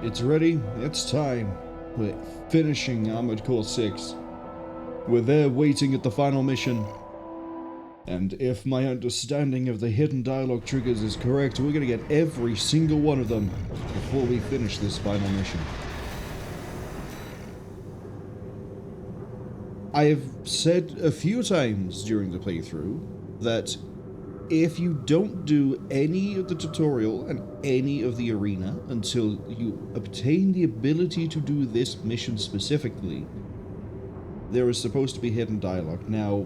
It's ready, it's time. We're finishing Armored Core 6. We're there waiting at the final mission. And if my understanding of the hidden dialogue triggers is correct, we're gonna get every single one of them before we finish this final mission. I have said a few times during the playthrough that if you don't do any of the tutorial and any of the arena until you obtain the ability to do this mission specifically, there is supposed to be hidden dialogue. Now,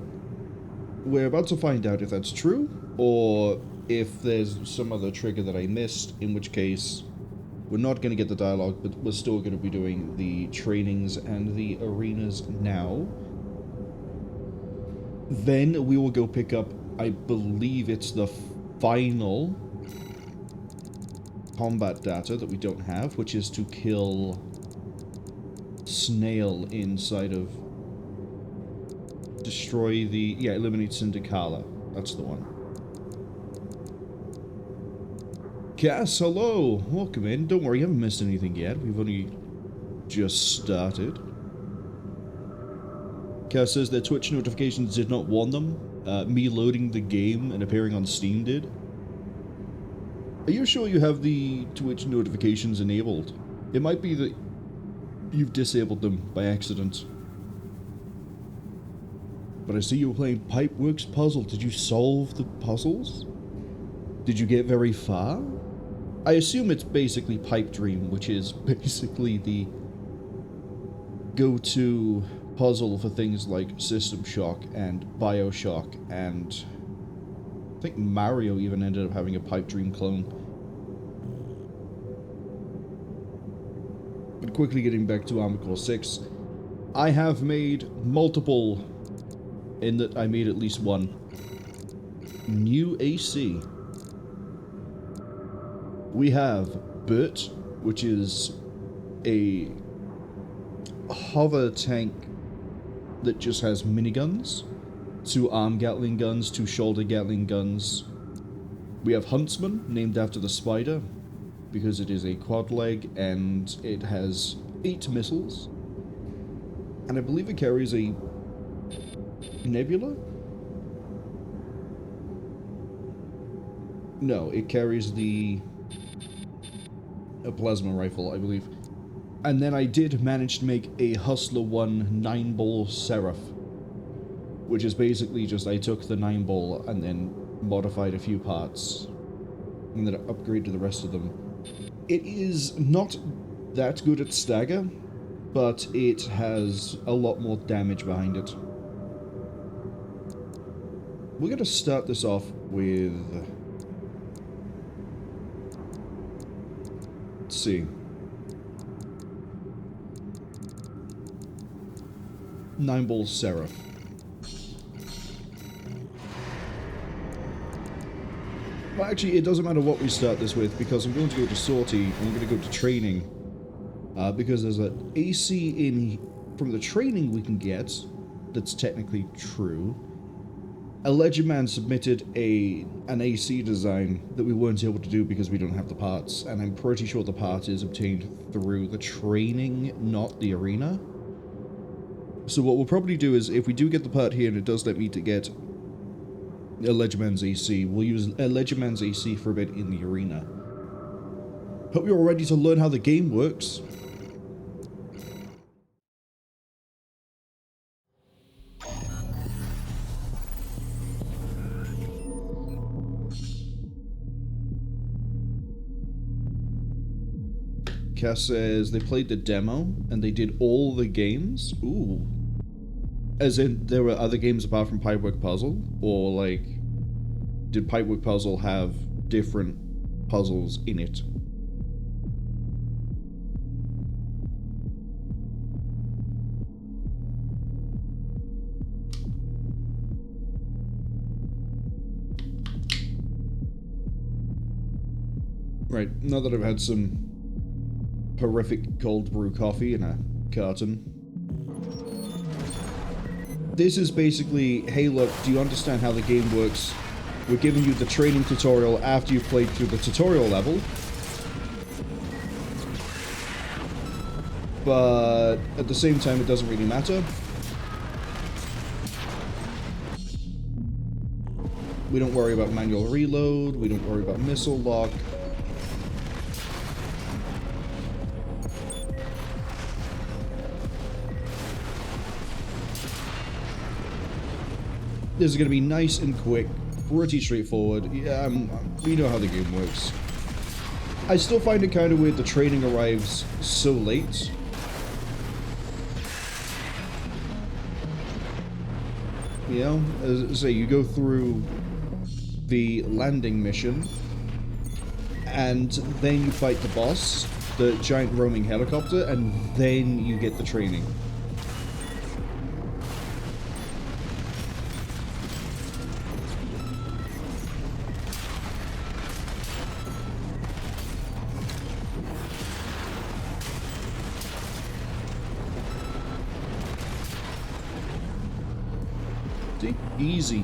we're about to find out if that's true, or if there's some other trigger that I missed, in which case we're not going to get the dialogue, but we're still going to be doing the trainings and the arenas now. Then we will go pick up, I believe it's the final combat data that we don't have, which is to kill Snail inside of... destroy the... yeah, eliminate Cinder Carla. That's the one. Cass, hello! Welcome in. Don't worry, you haven't missed anything yet. We've only just started. Cass says their Twitch notifications did not warn them. Me loading the game and appearing on Steam did. Are you sure you have the Twitch notifications enabled? It might be that you've disabled them by accident. But I see you were playing Pipeworks Puzzle. Did you solve the puzzles? Did you get very far? I assume it's basically Pipe Dream, which is basically the go-to puzzle for things like System Shock and Bioshock, and I think Mario even ended up having a Pipe Dream clone. But quickly getting back to Armored Core 6, I have made multiple, in that I made at least one, new AC. We have Bert, which is a hover tank that just has miniguns, 2 arm Gatling guns, 2 shoulder Gatling guns. We have Huntsman, named after the spider, because it is a quad leg and it has 8 missiles. And I believe it carries a nebula? No, it carries a plasma rifle, I believe. And then I did manage to make a Hustler 1 9-ball Seraph, which is basically just I took the 9-ball and then modified a few parts, and then upgraded the rest of them. It is not that good at stagger, but it has a lot more damage behind it. We're going to start this off with... let's see. 9-ball Seraph. Well, actually, it doesn't matter what we start this with, because I'm going to go to Sortie, and I'm going to go to Training. Because there's an AC in... from the training we can get, that's technically true. A Legend Man submitted an AC design that we weren't able to do because we don't have the parts, and I'm pretty sure the part is obtained through the training, not the arena. So what we'll probably do is, if we do get the part here and it does let me to get a Legend Man's AC, we'll use a Legend Man's AC for a bit in the arena. Hope you're all ready to learn how the game works. Cass says they played the demo and they did all the games. Ooh. As in, there were other games apart from Pipework Puzzle? Or, like, did Pipework Puzzle have different puzzles in it? Right, now that I've had some horrific cold brew coffee in a carton. This is basically, hey look, do you understand how the game works? We're giving you the training tutorial after you've played through the tutorial level. but at the same time, it doesn't really matter. We don't worry about manual reload, we don't worry about missile lock. This is going to be nice and quick, pretty straightforward. Yeah, we know how the game works. I still find it kind of weird the training arrives so late. You know, as I say, you go through the landing mission, and then you fight the boss, the giant roaming helicopter, and then you get the training. Easy.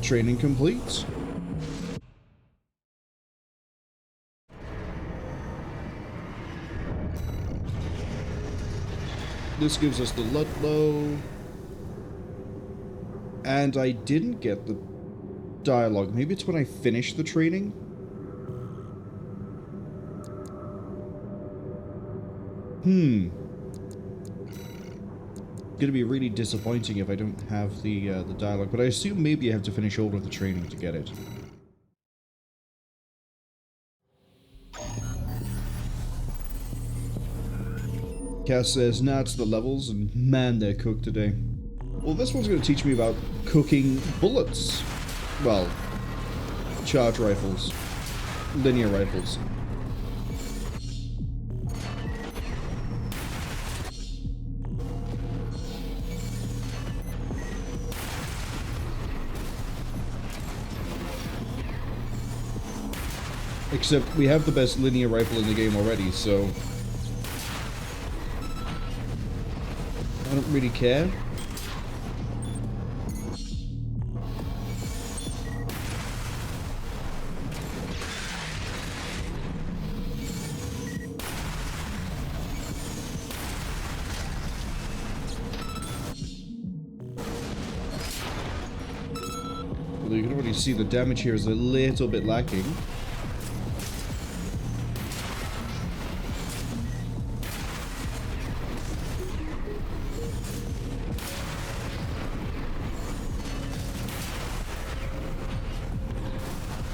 Training complete. This gives us the Ludlow. And I didn't get the dialogue. Maybe it's when I finish the training? Gonna be really disappointing if I don't have the dialogue, but I assume maybe I have to finish all of the training to get it. Cass says, nah, it's the levels, and man, they're cooked today. Well, this one's gonna teach me about cooking bullets. Well, charge rifles. Linear rifles. Except we have the best linear rifle in the game already, so I don't really care. Although you can already see the damage here is a little bit lacking.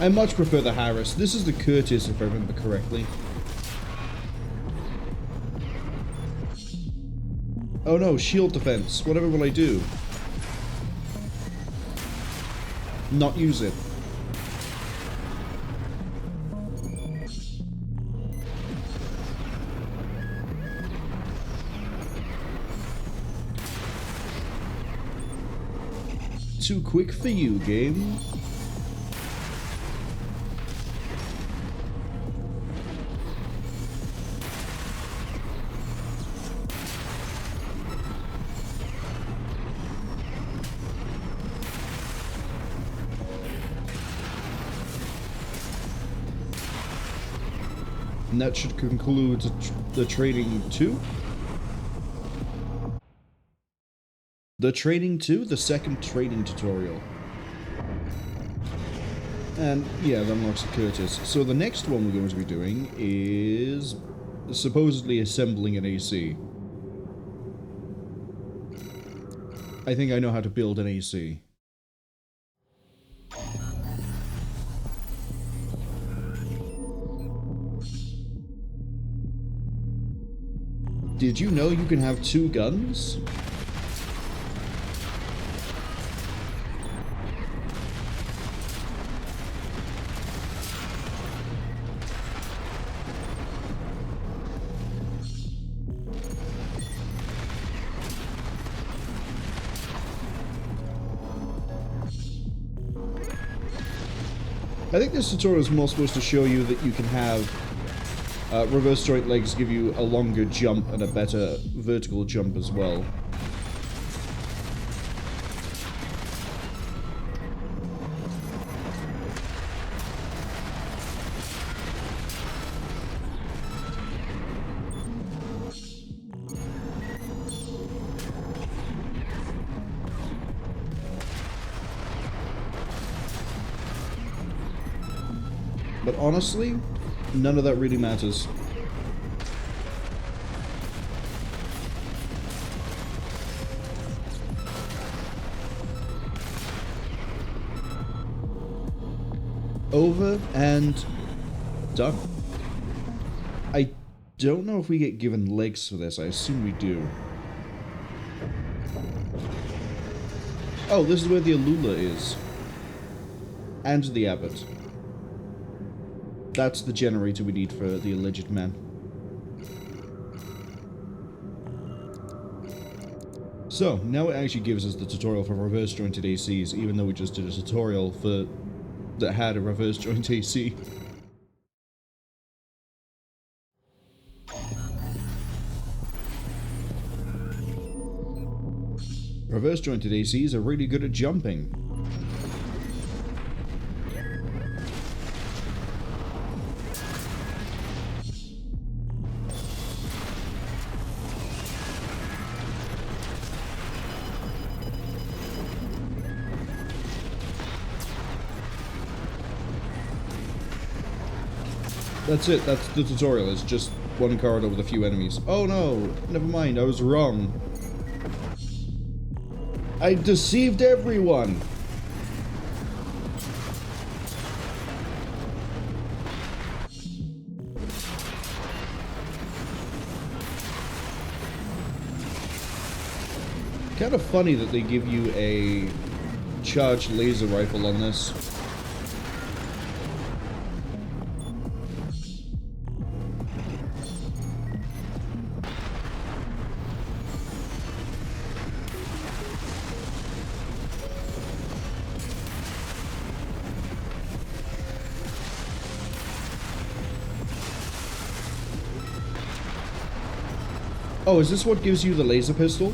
I much prefer the Harris. This is the Curtis, if I remember correctly. Oh no, shield defense. Whatever will I do? Not use it. Too quick for you, game. And that should conclude the training 2. The training 2, the second training tutorial. And yeah, that unlocks the Curtis. So the next one we're going to be doing is supposedly assembling an AC. I think I know how to build an AC. Did you know you can have 2 guns? I think this tutorial is more supposed to show you that you can have reverse straight legs give you a longer jump and a better vertical jump as well. But honestly, none of that really matters. Over and done. I don't know if we get given legs for this. I assume we do. Oh, this is where the Alula is. And the abbot. That's the generator we need for the alleged man. So, now it actually gives us the tutorial for reverse jointed ACs, even though we just did a tutorial for that had a reverse joint AC. Reverse jointed ACs are really good at jumping. That's it, that's the tutorial, it's just one corridor with a few enemies. Oh no, never mind, I was wrong. I deceived everyone! Kind of funny that they give you a charged laser rifle on this. Oh, is this what gives you the laser pistol?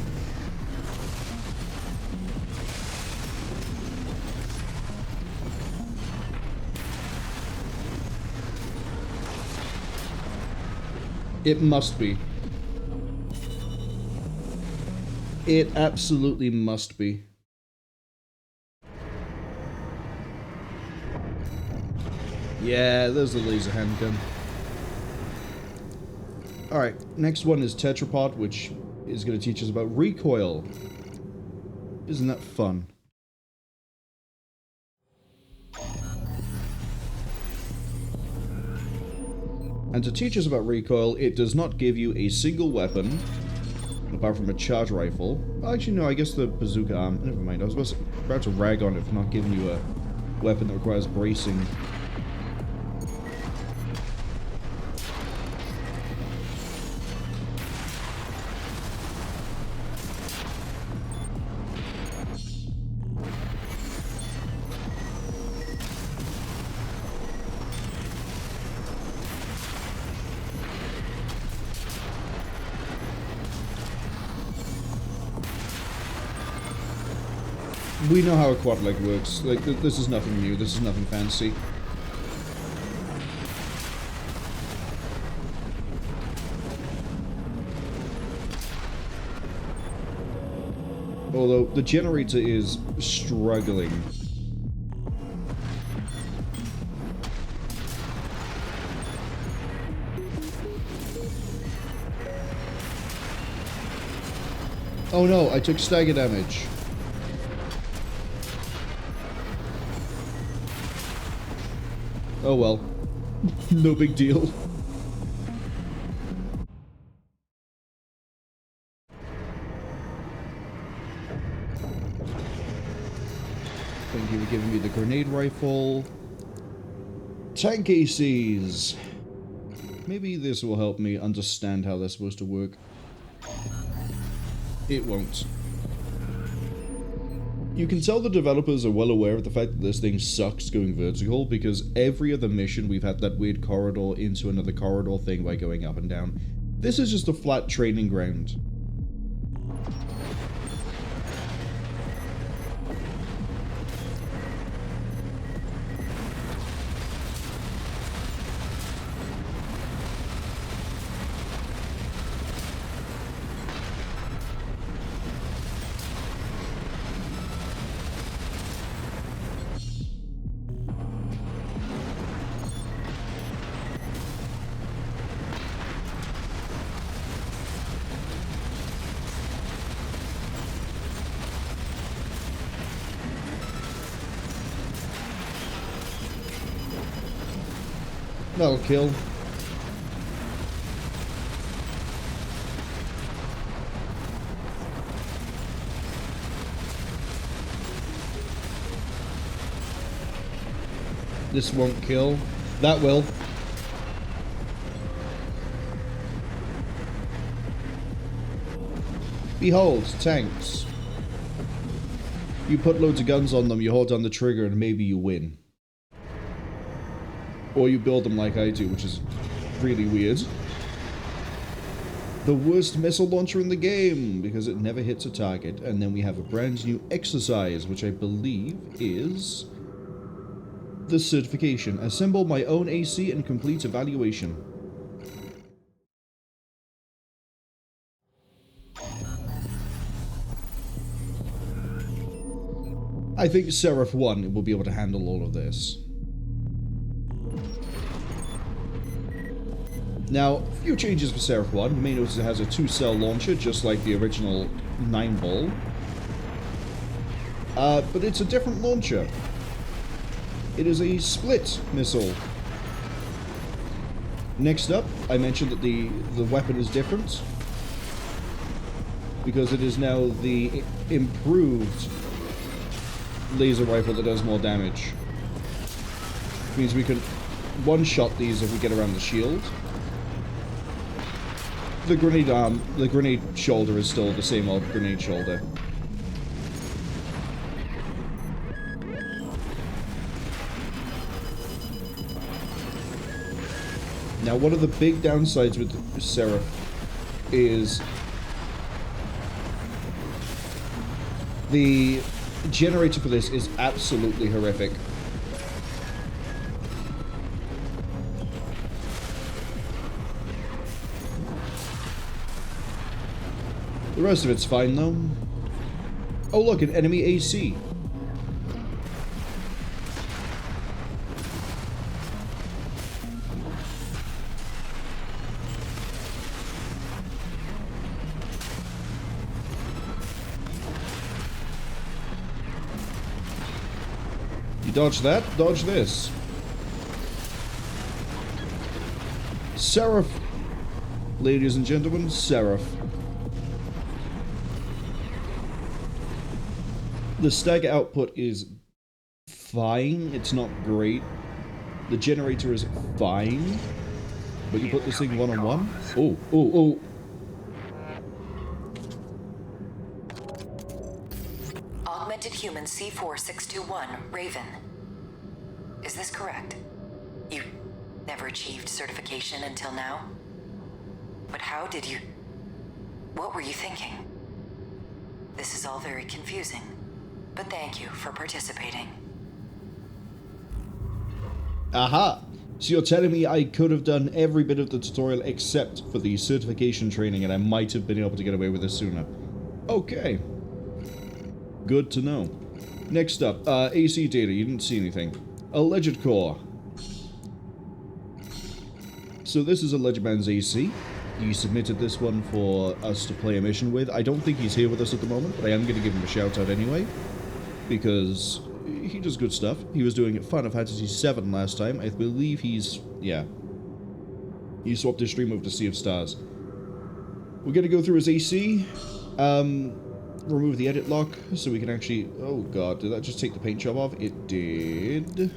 It must be. It absolutely must be. Yeah, there's the laser handgun. Alright, next one is Tetrapod, which is going to teach us about recoil. Isn't that fun? And to teach us about recoil, it does not give you a single weapon, apart from a charge rifle. Actually, no, I guess the bazooka arm. Never mind, I was about to rag on it for not giving you a weapon that requires bracing. We know how a quad leg works. Like, this is nothing new. This is nothing fancy. Although, the generator is struggling. Oh no, I took stagger damage. Oh well. No big deal. Thank you for giving me the grenade rifle. Tank ACs. Maybe this will help me understand how they're supposed to work. It won't. You can tell the developers are well aware of the fact that this thing sucks going vertical, because every other mission we've had that weird corridor into another corridor thing by going up and down. This is just a flat training ground. That'll kill. This won't kill. That will. Behold, tanks. You put loads of guns on them, you hold down the trigger, and maybe you win. Or you build them like I do, which is really weird. The worst missile launcher in the game, because it never hits a target. And then we have a brand new exercise, which I believe is the certification. Assemble my own AC and complete evaluation. I think Seraph 1 will be able to handle all of this. Now, a few changes for Seraph 1. You may notice it has a 2-cell launcher, just like the original 9-ball. But it's a different launcher. It is a split missile. Next up, I mentioned that the weapon is different, because it is now the improved laser rifle that does more damage. Which means we can one-shot these if we get around the shield. The grenade shoulder is still the same old grenade shoulder. Now, one of the big downsides with Seraph is the generator for this is absolutely horrific. The rest of it's fine, though. Oh, look, an enemy AC. You dodge that, dodge this. Seraph. Ladies and gentlemen, Seraph. The stagger output is fine. It's not great. The generator is fine. But you put this thing one-on-one? Oh, oh, oh. Augmented human C4621, Raven. Is this correct? You never achieved certification until now? But how did you... What were you thinking? This is all very confusing. But thank you for participating. Aha! So you're telling me I could have done every bit of the tutorial except for the certification training, and I might have been able to get away with this sooner. Okay. Good to know. Next up, AC data. You didn't see anything. Alleged core. So this is Alleged Man's AC. He submitted this one for us to play a mission with. I don't think he's here with us at the moment, but I am going to give him a shout out anyway, because he does good stuff. He was doing Final Fantasy VII last time. I believe he's... yeah. He swapped his stream over to Sea of Stars. We're going to go through his AC. Remove the edit lock so we can actually... oh god, did that just take the paint job off? It did.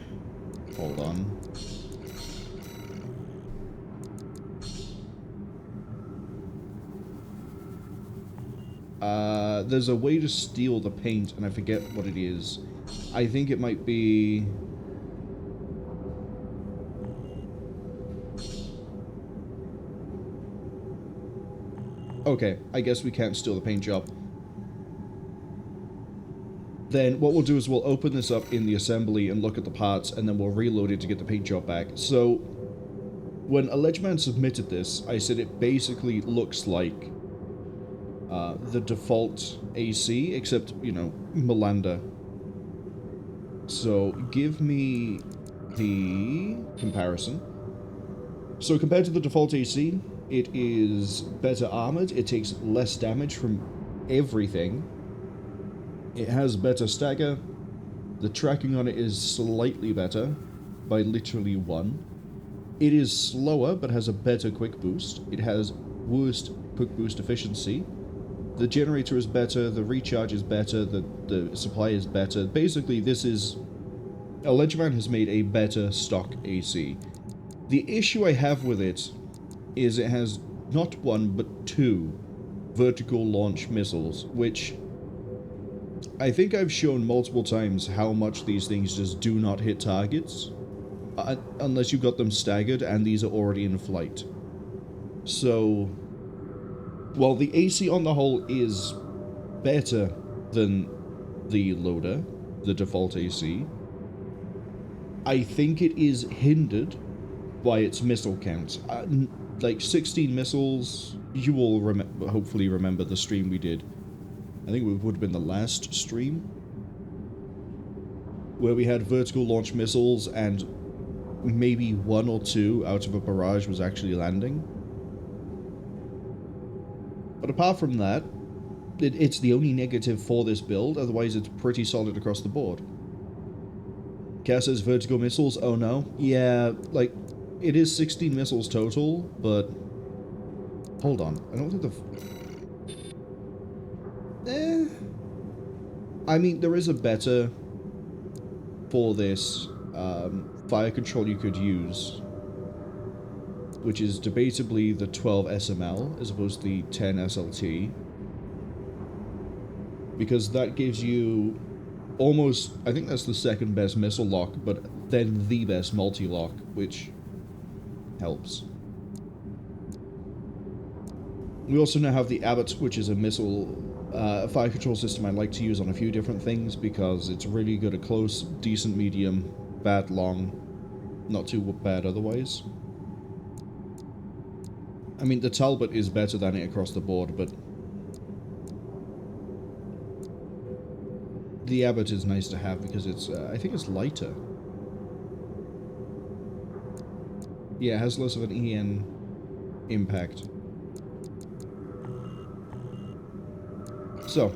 Hold on. There's a way to steal the paint, and I forget what it is. I think it might be... okay, I guess we can't steal the paint job. Then what we'll do is we'll open this up in the assembly and look at the parts, and then we'll reload it to get the paint job back. So, when Alleged Man submitted this, I said it basically looks like the default AC, except, you know, Melander. So, give me the comparison. So, compared to the default AC, it is better armored, it takes less damage from everything, it has better stagger, the tracking on it is slightly better, by literally 1. It is slower, but has a better quick boost. It has worst quick boost efficiency. The generator is better, the recharge is better, the supply is better. Basically, this is... Ledgerman has made a better stock AC. The issue I have with it is it has not one, but two vertical launch missiles, which I think I've shown multiple times how much these things just do not hit targets, unless you've got them staggered and these are already in flight. So, while the AC on the whole is better than the loader, the default AC, I think it is hindered by its missile count. Like 16 missiles, you all hopefully remember the stream we did. I think it would have been the last stream, where we had vertical launch missiles and maybe one or two out of a barrage was actually landing. But apart from that, it's the only negative for this build, otherwise it's pretty solid across the board. Cass says vertical missiles, oh no. Yeah, like, it is 16 missiles total, but... Hold on, I don't think I mean, there is a better for this fire control you could use, which is debatably the 12 SML as opposed to the 10 SLT, because that gives you almost, I think that's the second best missile lock, but then the best multi-lock, which helps. We also now have the Abbott, which is a missile fire control system I like to use on a few different things because it's really good at close, decent medium, bad long, not too bad otherwise. I mean, the Talbot is better than it across the board, but the Abbott is nice to have because it's, I think it's lighter. Yeah, it has less of an EN impact. So,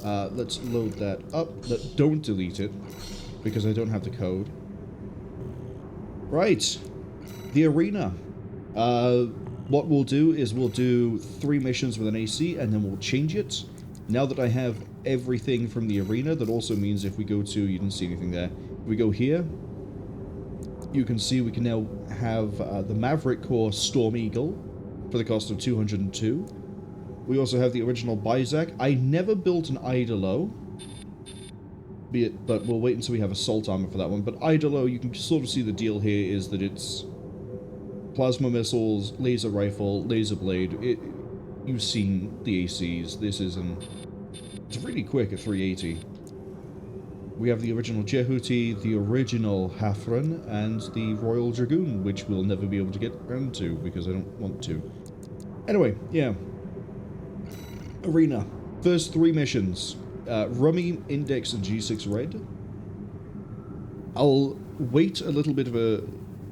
let's load that up. Don't delete it, because I don't have the code. Right, the arena. What we'll do is we'll do 3 missions with an AC, and then we'll change it. Now that I have everything from the arena, that also means if we go to, you didn't see anything there, if we go here, you can see we can now have the Maverick Corps Storm Eagle for the cost of 202. We also have the original Bizac. I never built an Idolo, but we'll wait until we have assault armor for that one. But Idolo, you can sort of see the deal here is that it's plasma missiles, laser rifle, laser blade. You've seen the ACs. This is it's really quick at 380. We have the original Jehuti, the original Hafren, and the Royal Dragoon, which we'll never be able to get around to because I don't want to. Anyway, yeah. Arena. First 3 missions. Rummy, Index, and G6 Red. I'll wait a little bit of a,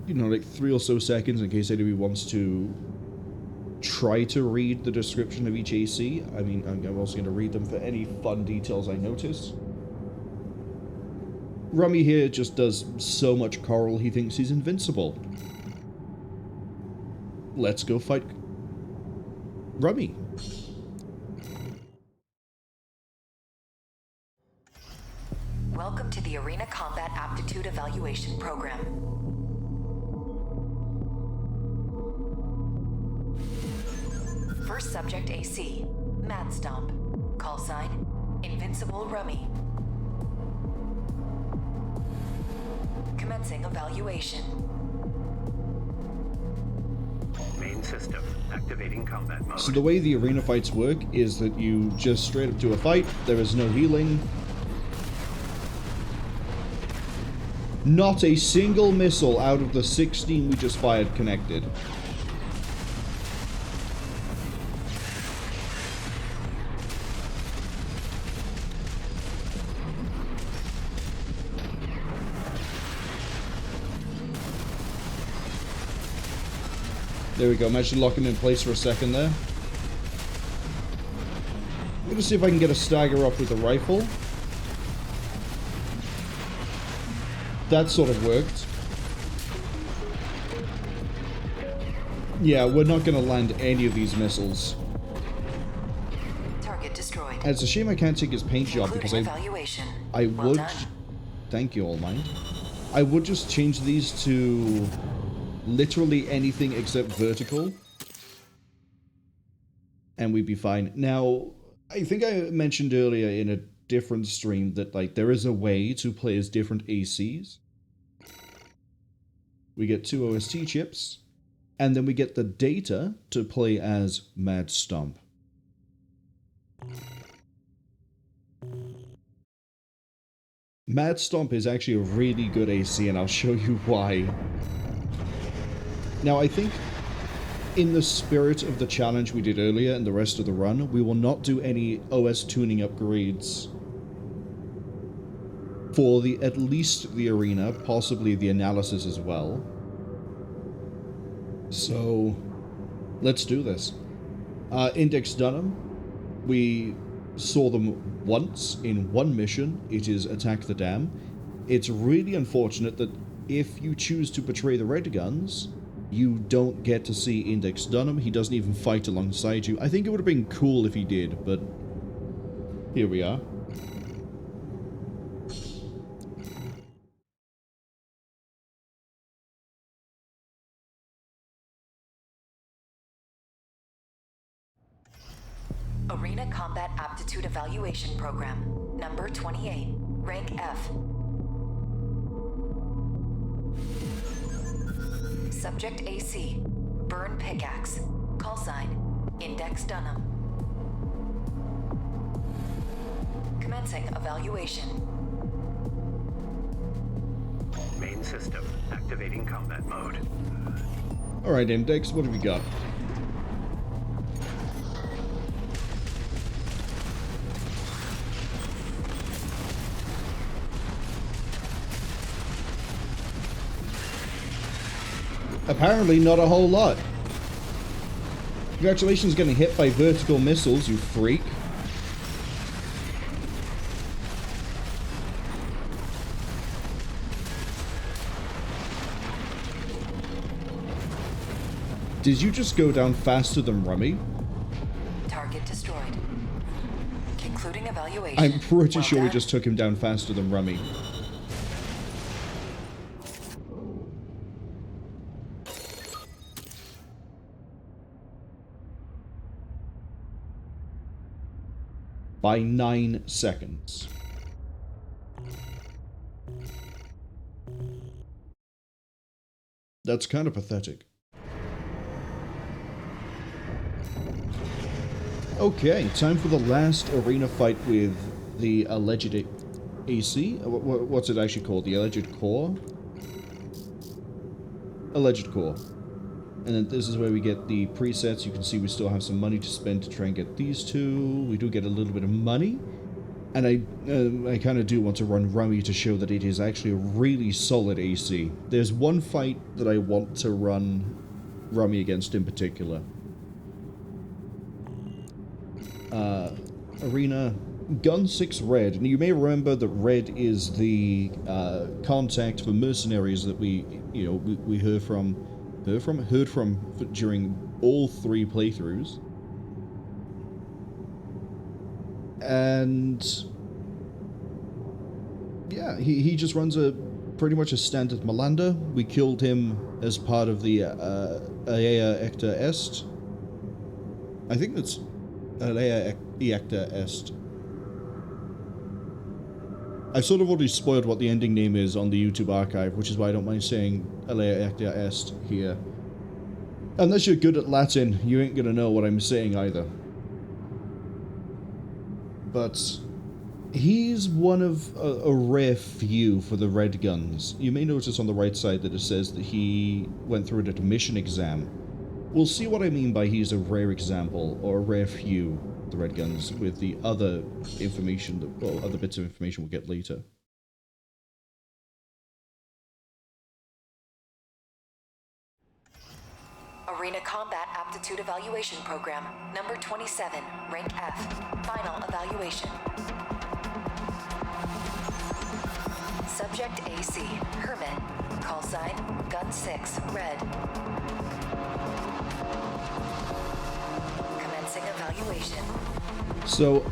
like 3 or so seconds in case anybody wants to try to read the description of each AC. I mean, I'm also going to read them for any fun details I notice. Rummy here just does so much coral he thinks he's invincible. Let's go fight Rummy. Welcome to the Arena Combat Aptitude Evaluation Program. First subject AC, Mad Stomp. Call sign, Invincible Rummy. Commencing evaluation. Main system, activating combat mode. So the way the arena fights work is that you just straight up do a fight, there is no healing. Not a single missile out of the 16 we just fired connected. There we go, imagine locking in place for a second there. I'm gonna see if I can get a stagger up with the rifle. That sort of worked. Yeah, we're not going to land any of these missiles. Target destroyed. And it's a shame I can't take his paint job because I Well would... done. Thank you, All Mind. I would just change these to literally anything except vertical. And we'd be fine. Now, I think I mentioned earlier in a different stream that, like, there is a way to play as different ACs. We get 2 OST chips, and then we get the data to play as Mad Stomp. Mad Stomp is actually a really good AC, and I'll show you why. Now, I think in the spirit of the challenge we did earlier and the rest of the run, we will not do any OS tuning upgrades for at least the arena, possibly the analysis as well. So, let's do this. Index Dunham, we saw them once in one mission. It is Attack the Dam. It's really unfortunate that if you choose to betray the Red Guns, you don't get to see Index Dunham. He doesn't even fight alongside you. I think it would have been cool if he did, but here we are. Arena Combat Aptitude Evaluation Program, number 28, rank F. Subject AC, Burn Pickaxe, call sign, Index Dunham. Commencing evaluation. Main system activating combat mode. Alright, Index, what have we got? Apparently not a whole lot. Congratulations getting hit by vertical missiles, you freak. Did you just go down faster than Rummy? Target destroyed. Concluding evaluation. I'm pretty sure we done. just took him down faster than Rummy. By 9 seconds. That's kind of pathetic. Okay, time for the last arena fight with the alleged AC. What's it actually called? The alleged core? Alleged core. And then this is where we get the presets. You can see we still have some money to spend to try and get these two. We do get a little bit of money. And I kind of do want to run Rummy to show that it is actually a really solid AC. There's one fight that I want to run Rummy against in particular. Arena Gun 6 Red. And you may remember that Red is the contact for mercenaries that we heard from during all 3 playthroughs. And yeah, he just runs pretty much a standard Malander. We killed him as part of the Alea Iacta Est. I think that's Alea Iacta Est. I've sort of already spoiled what the ending name is on the YouTube archive, which is why I don't mind saying Alea Iacta Est here. Unless you're good at Latin, you ain't gonna know what I'm saying either. But he's one of a rare few for the Red Guns. You may notice on the right side that it says that he went through an admission exam. We'll see what I mean by he's a rare example, or a rare few, the Red Guns, with the other information, other bits of information we'll get later. Arena Combat Aptitude Evaluation Program, number 27, rank F. Final evaluation. Subject AC, Hermit. Call sign, Gun 6, Red. evaluation. So,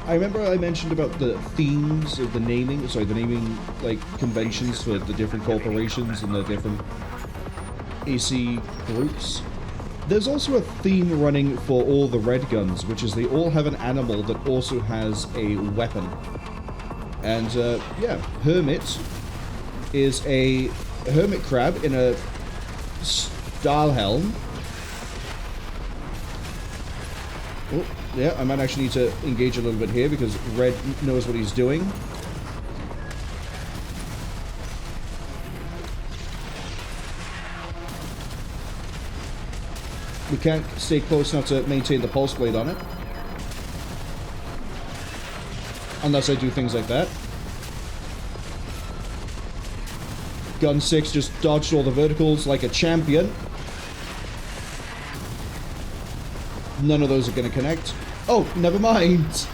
I remember I mentioned about the themes of the naming, like, conventions for the different corporations and the different AC groups. There's also a theme running for all the red guns, which is they all have an animal that also has a weapon. And, yeah, Hermit is a hermit crab in a style helm. Oh, yeah, I might actually need to engage a little bit here because Red knows what he's doing. We can't stay close enough to maintain the pulse blade on it. Unless I do things like that. Gun 6 just dodged all the verticals like a champion. None of those are going to connect. Oh, never mind.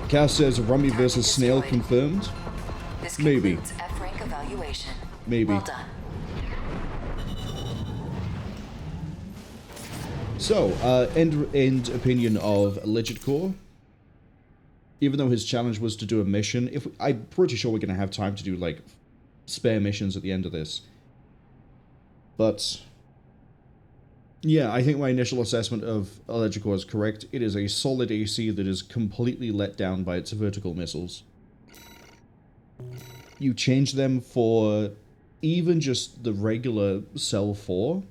Cass says Rummy versus Snail confirmed. This Maybe. concludes F rank evaluation. Maybe. Well done. So, end opinion of Legit Core. Even though his challenge was to do a mission, I'm pretty sure we're going to have time to do, like, spare missions at the end of this. But, yeah, I think my initial assessment of Legit Core is correct. It is a solid AC that is completely let down by its vertical missiles. You change them for even just the regular Cell 4,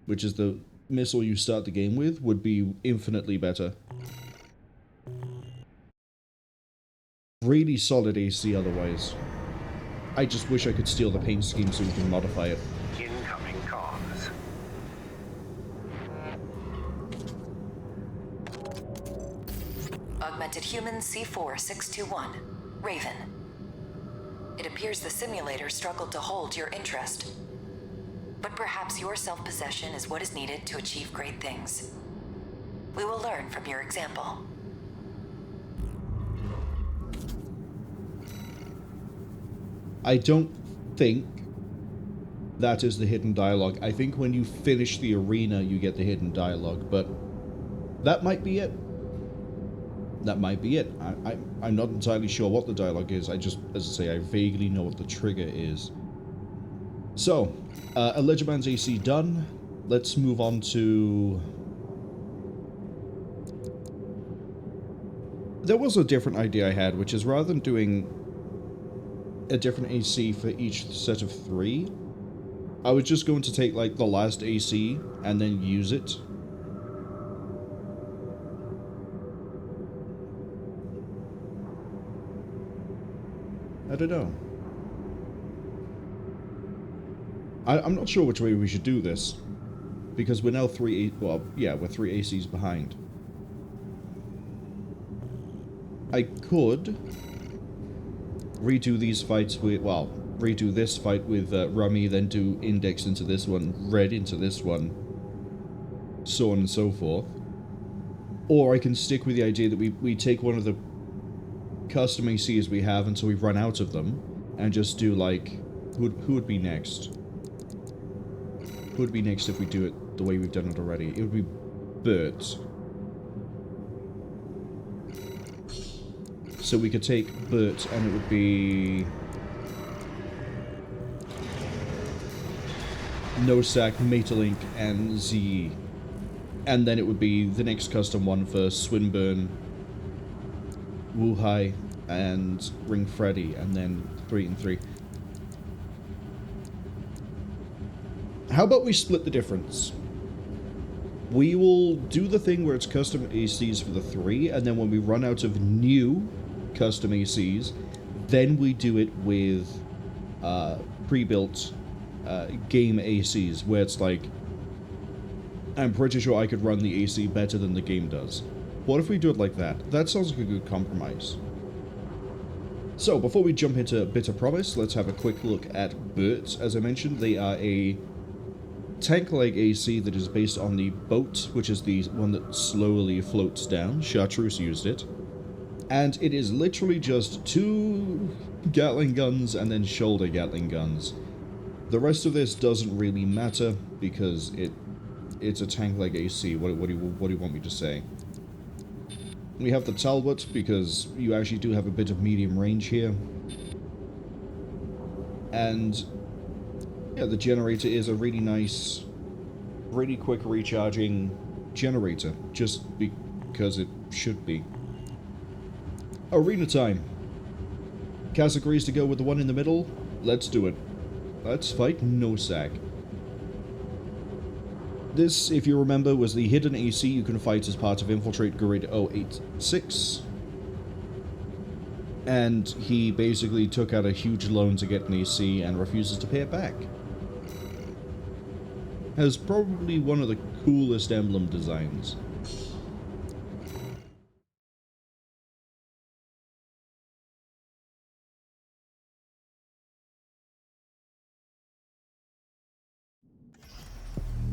which is the missile you start the game with, would be infinitely better. Really solid AC otherwise. I just wish I could steal the paint scheme so we can modify it. Incoming comms. Augmented Human C4621, Raven. It appears the simulator struggled to hold your interest. But perhaps your self-possession is what is needed to achieve great things. We will learn from your example. I don't think that is the hidden dialogue. I think when you finish the arena, you get the hidden dialogue, but that might be it. That might be it. I'm not entirely sure what the dialogue is. I just, as I say, I vaguely know what the trigger is. So, Allegiman's AC done. Let's move on to... There was a different idea I had, which is rather than doing a different AC for each set of 3, I was just going to take, like, the last AC and then use it. I don't know. I'm not sure which way we should do this, because we're now we're 3 ACs behind. I could redo these fights with, well, redo this fight with Rummy, then do Index into this one, Red into this one, so on and so forth. Or I can stick with the idea that we take one of the custom ACs we have until we run out of them, and just do, like, who would be next? Who would be next if we do it the way we've done it already? It would be Bert. So we could take Bert, and it would be Nosaac, Maeterlinck, and Ziyi. And then it would be the next custom one for Swinburne, Wu Huahai, and Ring Freddie, and then 3 and 3. How about we split the difference? We will do the thing where it's custom ACs for the 3, and then when we run out of new custom ACs, then we do it with pre-built game ACs, where it's like, I'm pretty sure I could run the AC better than the game does. What if we do it like that? That sounds like a good compromise. So, before we jump into Bitter Promise, let's have a quick look at Bert. As I mentioned, they are a tank-like AC that is based on the boat, which is the one that slowly floats down. Chartreuse used it. And it is literally just 2 Gatling guns and then shoulder Gatling guns. The rest of this doesn't really matter because it it's a tank like AC. What do you want me to say? We have the Talbot, because you actually do have a bit of medium range here. And yeah, the generator is a really nice, really quick recharging generator, just because it should be. Arena time. Cass agrees to go with the one in the middle. Let's do it. Let's fight Nosaac. This, if you remember, was the hidden AC you can fight as part of Infiltrate Grid 086. And he basically took out a huge loan to get an AC and refuses to pay it back. Has probably one of the coolest emblem designs.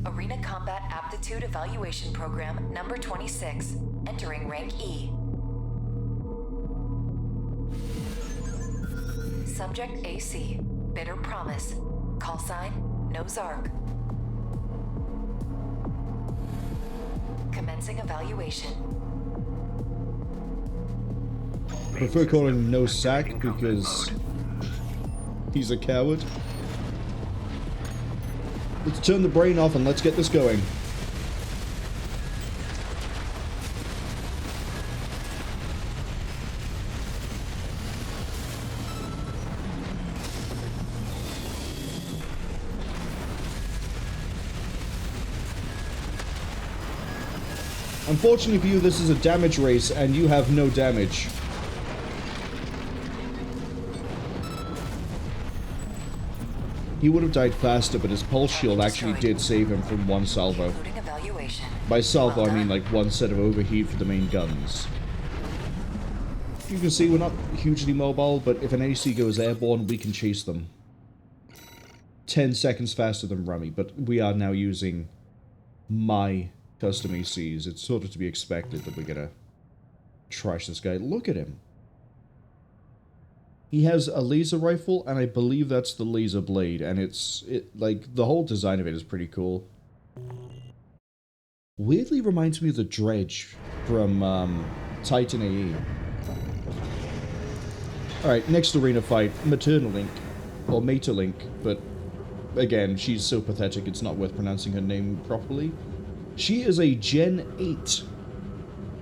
Arena Combat Aptitude Evaluation Program number 26, entering rank E. Subject AC, Bitter Promise. Call sign, Nosaac. Commencing evaluation. I prefer calling him Nosaac because he's a coward. Let's turn the brain off and let's get this going. Unfortunately for you, this is a damage race, and you have no damage. He would have died faster, but his pulse shield actually did save him from one salvo. By salvo, I mean like one set of overheat for the main guns. You can see we're not hugely mobile, but if an AC goes airborne, we can chase them. 10 seconds faster than Rummy, but we are now using my custom ACs. It's sort of to be expected that we're gonna trash this guy. Look at him. He has a laser rifle, and I believe that's the laser blade, and like, the whole design of it is pretty cool. Weirdly reminds me of the Dredge from, Titan AE. Alright, next arena fight, Maeterlinck, or Maeterlinck, but again, she's so pathetic it's not worth pronouncing her name properly. She is a Gen 8.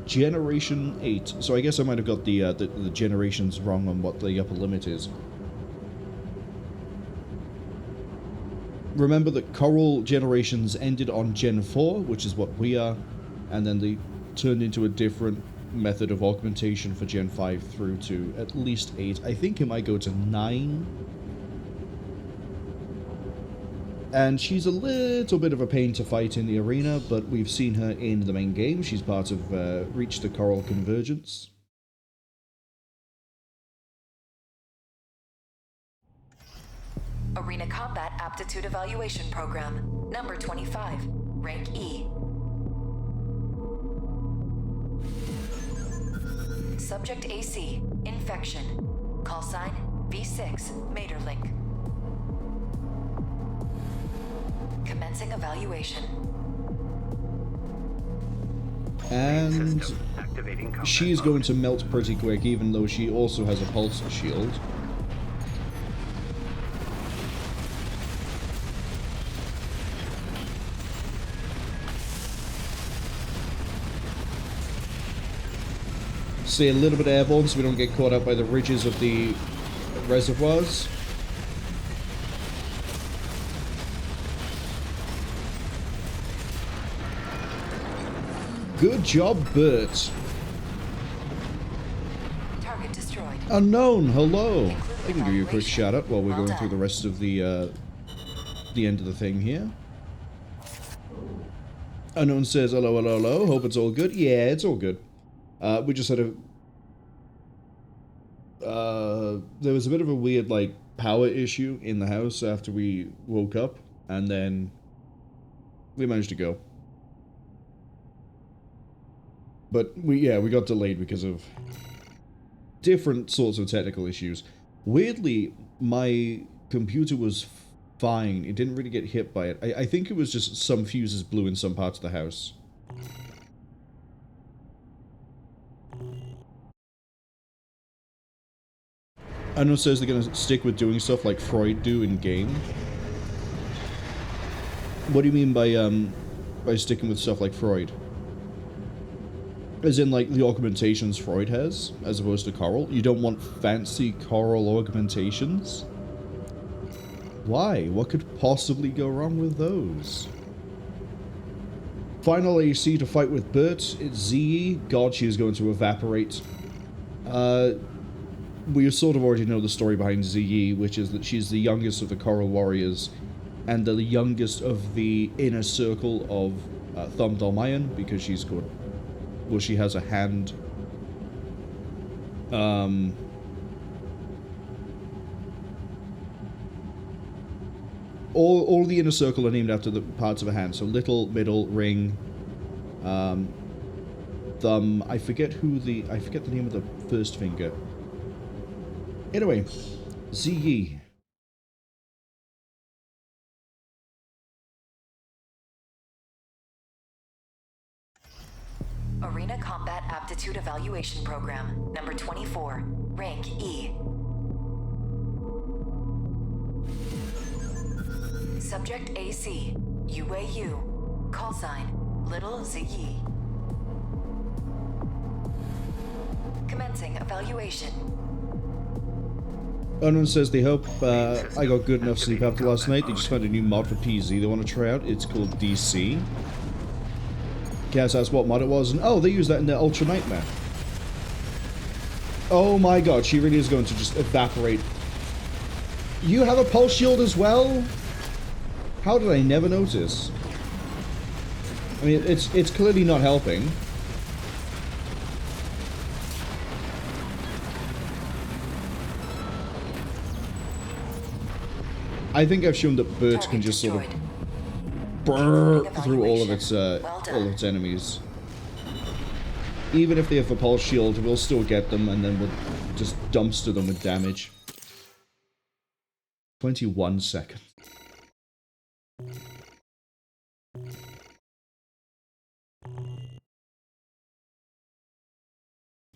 Generation 8. So I guess I might have got the generations wrong on what the upper limit is. Remember that Coral generations ended on Gen 4, which is what we are, and then they turned into a different method of augmentation for Gen 5 through to at least 8. I think it might go to 9. And she's a little bit of a pain to fight in the arena, but we've seen her in the main game. She's part of Reach the Coral Convergence. Arena Combat Aptitude Evaluation Program, number 25, rank E. Subject AC, Infection. Call sign, V.VI Maeterlinck. Commencing evaluation. And she's going to melt pretty quick, even though she also has a pulse shield. Stay a little bit airborne so we don't get caught up by the ridges of the reservoirs. Good job, Bert. Target destroyed. Unknown, hello. I can give you a quick shout out while we're going through the rest of the end of the thing here. Unknown says hello, hello, hello. Hope it's all good. Yeah, it's all good. We just had there was a bit of a weird, like, power issue in the house after we woke up, and then we managed to go. But we got delayed because of different sorts of technical issues. Weirdly, my computer was fine. It didn't really get hit by it. I think it was just some fuses blew in some parts of the house. I know it says they're going to stick with doing stuff like Freud do in game. What do you mean by sticking with stuff like Freud? As in, like, the augmentations Freud has, as opposed to Coral? You don't want fancy Coral augmentations? Why? What could possibly go wrong with those? Final AC to fight with Bert. It's Ziyi. God, she is going to evaporate. We sort of already know the story behind Ziyi, which is that she's the youngest of the Coral Warriors, and the youngest of the inner circle of Thumb Dolmayan, because she's got... well, she has a hand. All the inner circle are named after the parts of a hand. So little, middle, ring, thumb. I forget the name of the first finger. Anyway, Ziyi. Arena Combat Aptitude Evaluation Program, number 24, rank E. Subject AC, Iguazu, call sign, Little Ziyi. Commencing evaluation. Unknown says they hope I got good enough sleep after last night. They just found a new mod for PZ they want to try out. It's called DC. Guess that's what mod it was, and oh, they use that in the Ultra Nightmare. Oh my god, she really is going to just evaporate. You have a pulse shield as well? How did I never notice? I mean, it's clearly not helping. I think I've shown that Bert can just sort of burr through all of its enemies. Even if they have a pulse shield, we'll still get them, and then we'll just dumpster them with damage. 21 seconds.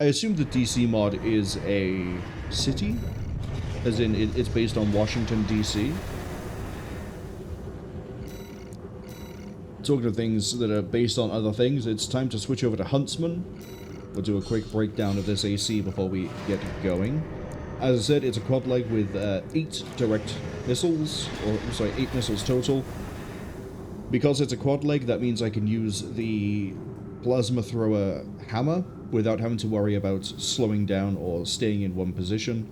I assume the DC mod is a city, as in it's based on Washington, DC. Talking of things that are based on other things, it's time to switch over to Huntsman. We'll do a quick breakdown of this AC before we get going. As I said, it's a quad leg with 8 direct missiles, or sorry, 8 missiles total. Because it's a quad leg, that means I can use the plasma thrower hammer without having to worry about slowing down or staying in one position.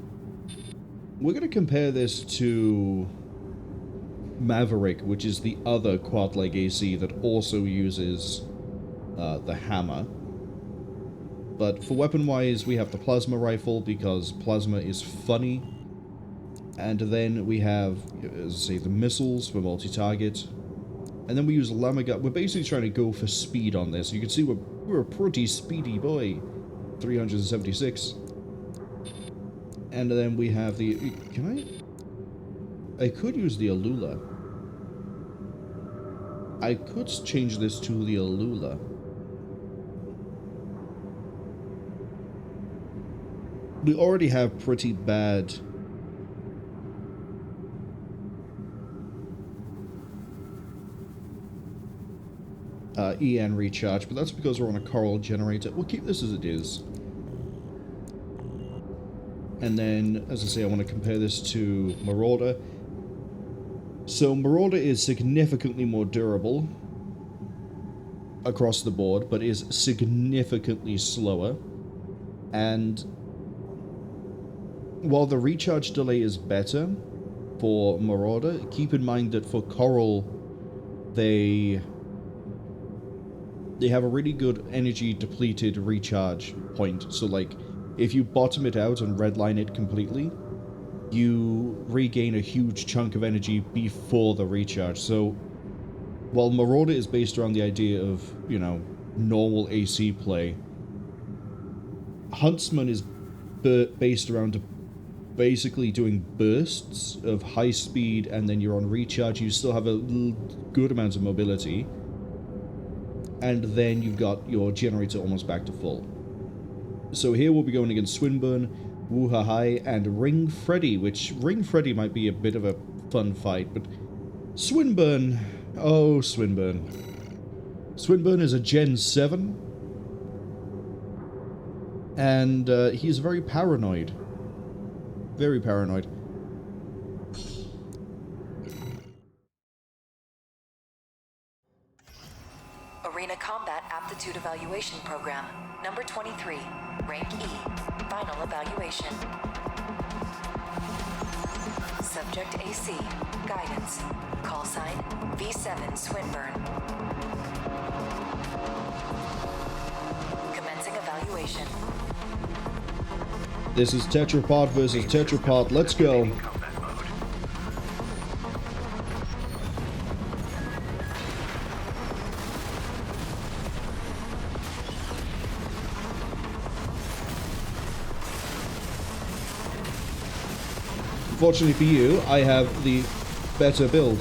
We're going to compare this to Maverick, which is the other quad leg AC that also uses the hammer. But for weapon-wise, we have the plasma rifle, because plasma is funny. And then we have, as I say, the missiles for multi-target. And then we use Llama Gun. We're basically trying to go for speed on this. You can see we're a pretty speedy boy. 376. And then we have the... Can I could use the Alula. I could change this to the Alula. We already have pretty bad... EN recharge, but that's because we're on a Coral generator. We'll keep this as it is. And then, as I say, I want to compare this to Marauder. So Marauder is significantly more durable across the board, but is significantly slower. And while the recharge delay is better for Marauder, keep in mind that for Coral, they have a really good energy depleted recharge point. So like, if you bottom it out and redline it completely, you regain a huge chunk of energy before the recharge. So while Marauder is based around the idea of, you know, normal AC play, Huntsman is based around basically doing bursts of high speed, and then you're on recharge. You still have a good amount of mobility. And then you've got your generator almost back to full. So here we'll be going against Swinburne, Wu Huahai, and Ring Freddie, which Ring Freddie might be a bit of a fun fight, but Swinburne, oh Swinburne. Swinburne is a Gen 7, and he's very paranoid. Very paranoid. Arena Combat Aptitude Evaluation Program, number 23, rank E, final evaluation. Subject AC, guidance, call sign V.VII Swinburne. Commencing evaluation. This is Tetrapod versus Tetrapod. Let's go. Fortunately for you, I have the better build.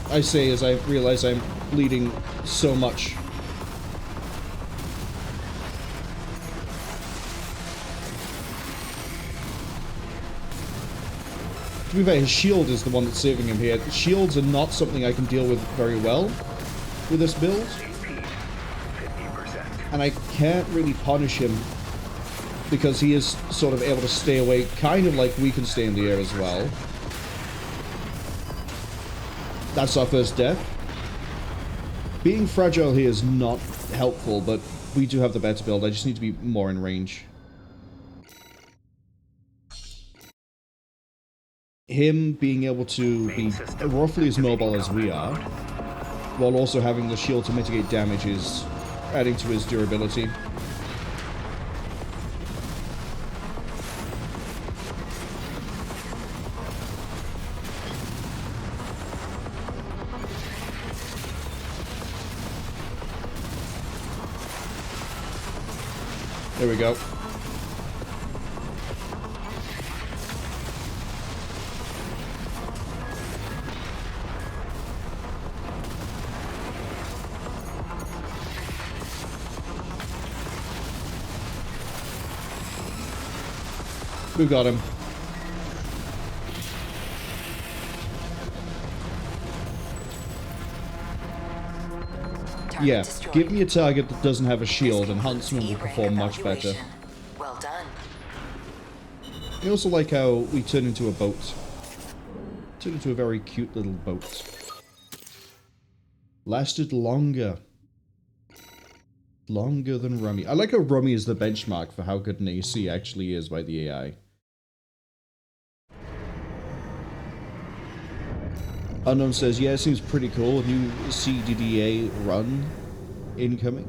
I say as I realize I'm bleeding so much. To be fair, his shield is the one that's saving him here. Shields are not something I can deal with very well with this build. And I can't really punish him because he is sort of able to stay away, kind of like we can stay in the air as well. That's our first death. Being fragile here is not helpful, but we do have the better build. I just need to be more in range. Him being able to be roughly as mobile as we are, while also having the shield to mitigate damage is adding to his durability. There we go. We got him. Yeah, give me a target that doesn't have a shield and Huntsman will perform much better. Well done. I also like how we turn into a boat. Turn into a very cute little boat. Lasted longer. Longer than Rummy. I like how Rummy is the benchmark for how good an AC actually is by the AI. Unknown says, yeah, it seems pretty cool. New CDDA run incoming.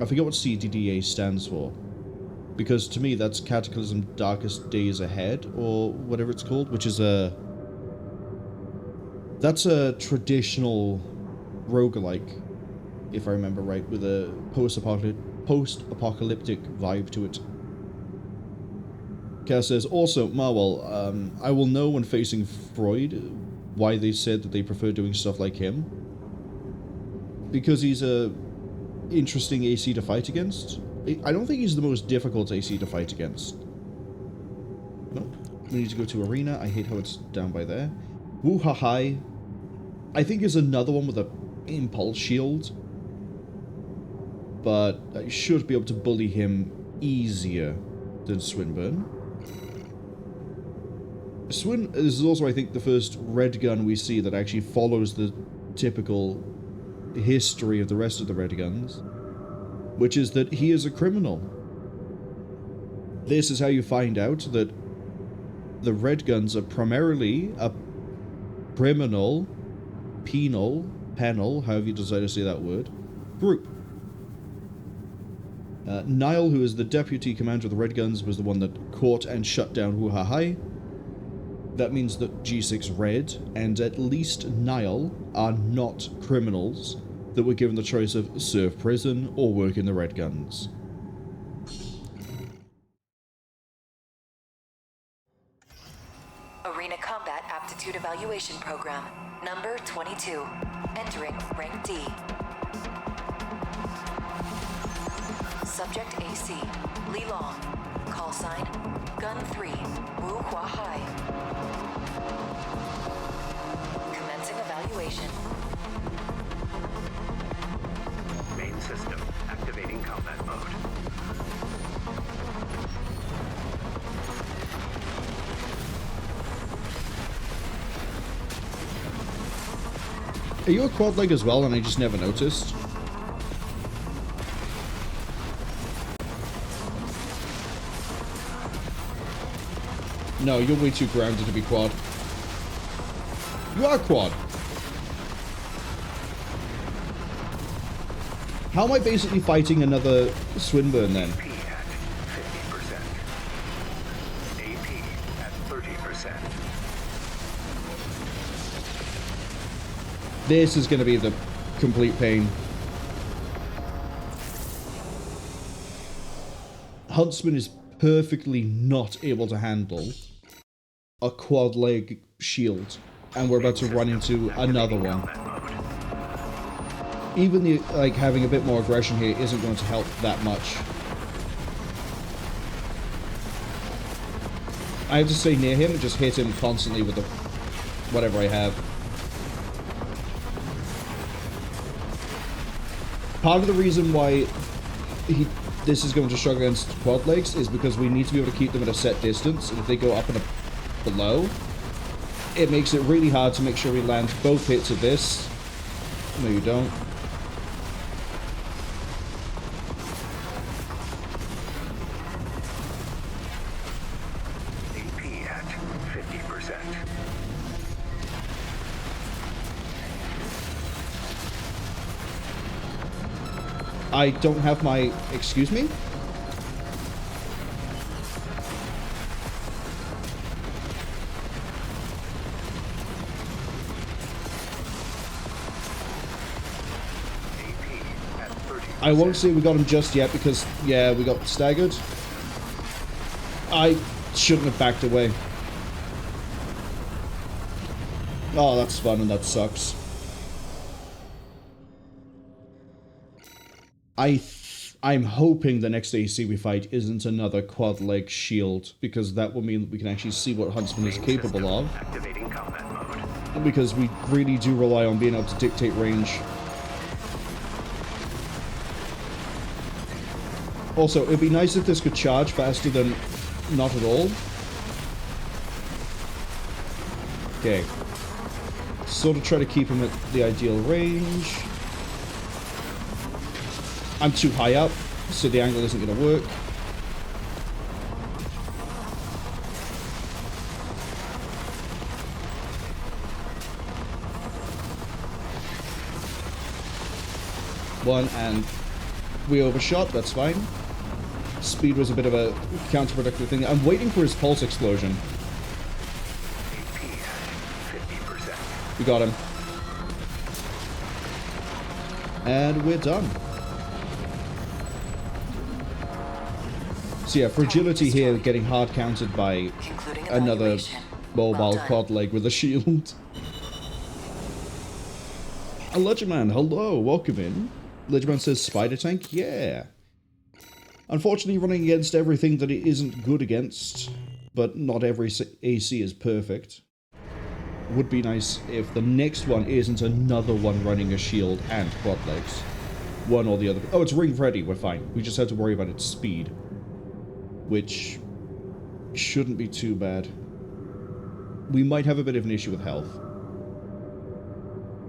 I forget what CDDA stands for. Because to me, that's Cataclysm Darkest Days Ahead, or whatever it's called, which is a... That's a traditional roguelike, if I remember right, with a post-apocalyptic vibe to it. Kaz says, also, Marwell, I will know when facing Freud why they said that they prefer doing stuff like him. Because he's a interesting AC to fight against. I don't think he's the most difficult AC to fight against. No, we need to go to Arena. I hate how it's down by there. Wu Huahai, I think, is another one with a impulse shield. But I should be able to bully him easier than Swinburne. This is also, I think, the first red gun we see that actually follows the typical history of the rest of the red guns, which is that he is a criminal. This is how you find out that the red guns are primarily a criminal, penal, however you decide to say that word, group. Nile, who is the deputy commander of the red guns, was the one that caught and shut down Wu Huahai. That means that G6 Red and at least Nile are not criminals that were given the choice of serve prison or work in the Red Guns. Arena Combat Aptitude Evaluation Program, number 22. Entering rank D. Subject AC, Li Long. Call sign, Gun 3, Wu Huahai. Commencing evaluation. Main system activating combat mode. Are you a quad leg as well and I just never noticed? No, you're way too grounded to be quad. You are quad. How am I basically fighting another Swinburne then? AP at 50%. AP at 30%. This is going to be the complete pain. Huntsman is perfectly not able to handle a quad leg shield, and we're about to run into another one. Even the, like, having a bit more aggression here isn't going to help that much. I have to stay near him and just hit him constantly with the whatever I have. Part of the reason why this is going to struggle against quad legs is because we need to be able to keep them at a set distance, and if they go up and below, it makes it really hard to make sure we land both hits of this. No, you don't. AP at 50%. I don't have my... Excuse me? I won't say we got him just yet because, yeah, we got staggered. I shouldn't have backed away. Oh, that's fun and that sucks. I'm hoping the next AC we fight isn't another quad leg shield, because that will mean that we can actually see what Huntsman is capable of. Activating combat mode. Because we really do rely on being able to dictate range. Also, it'd be nice if this could charge faster than not at all. Okay. Sort of try to keep him at the ideal range. I'm too high up, so the angle isn't going to work. One, and we overshot, that's fine. Speed was a bit of a counterproductive thing. I'm waiting for his pulse explosion. We got him. And we're done. So yeah, fragility here getting hard countered by another mobile quad leg with a shield. A Ledgerman, hello, welcome in. Ledgerman says spider tank, yeah. Unfortunately running against everything that it isn't good against, but not every AC is perfect. Would be nice if the next one isn't another one running a shield and quad legs. One or the other. Oh, it's Ring Freddie, we're fine. We just have to worry about its speed. Which shouldn't be too bad. We might have a bit of an issue with health.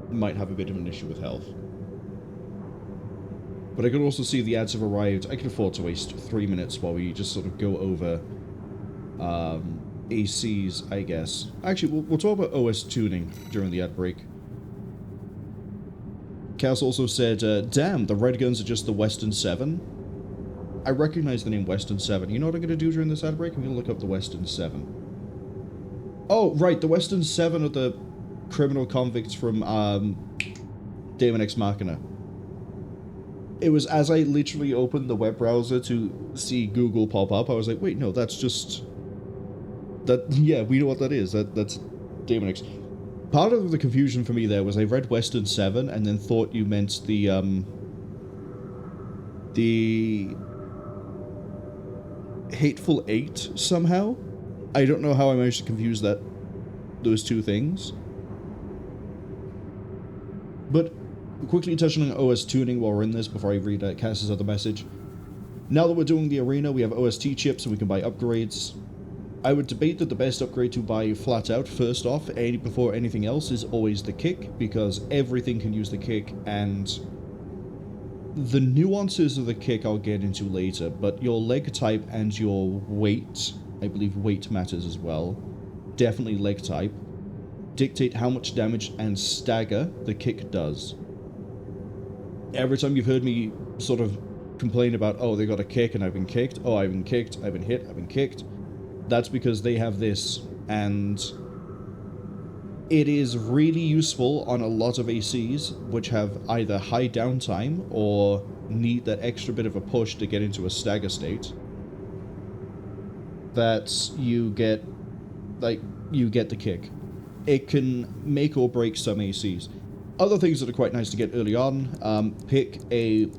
Might have a bit of an issue with health. But I can also see the ads have arrived. I can afford to waste 3 minutes while we just sort of go over ACs, I guess. Actually, we'll talk about OS tuning during the ad break. Cass also said, damn, the red guns are just the Western 7. I recognize the name Western 7. You know what I'm going to do during this ad break? I'm going to look up the Western 7. Oh, right, the Western 7 are the criminal convicts from Daemon Ex Machina. It was as I literally opened the web browser to see Google pop up, I was like, wait, no, that's just... That, yeah, we know what that is. That's Daemonix. Part of the confusion for me there was I read Western 7 and then thought you meant the Hateful Eight somehow. I don't know how I managed to confuse those two things. But quickly touching on OS tuning while we're in this before I read Cass's other message. Now that we're doing the arena, we have OST chips and we can buy upgrades. I would debate that the best upgrade to buy flat out, first off, before anything else, is always the kick, because everything can use the kick, and the nuances of the kick I'll get into later, but your leg type and your weight, I believe weight matters as well, definitely leg type, dictate how much damage and stagger the kick does. Every time you've heard me sort of complain about, oh, they got a kick and I've been kicked, oh, I've been kicked, I've been hit, I've been kicked, that's because they have this, and it is really useful on a lot of ACs which have either high downtime or need that extra bit of a push to get into a stagger state, that you get the kick. It can make or break some ACs. Other things that are quite nice to get early on, pick a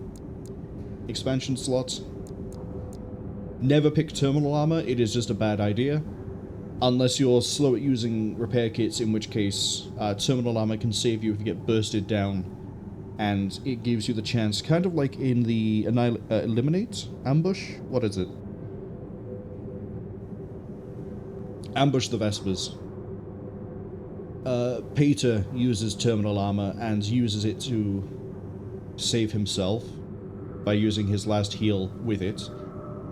expansion slot. Never pick terminal armor, it is just a bad idea. Unless you're slow at using repair kits, in which case terminal armor can save you if you get bursted down, and it gives you the chance, kind of like in the Eliminate? Ambush? What is it? Ambush the Vespers. Pater uses terminal armor and uses it to save himself by using his last heal with it.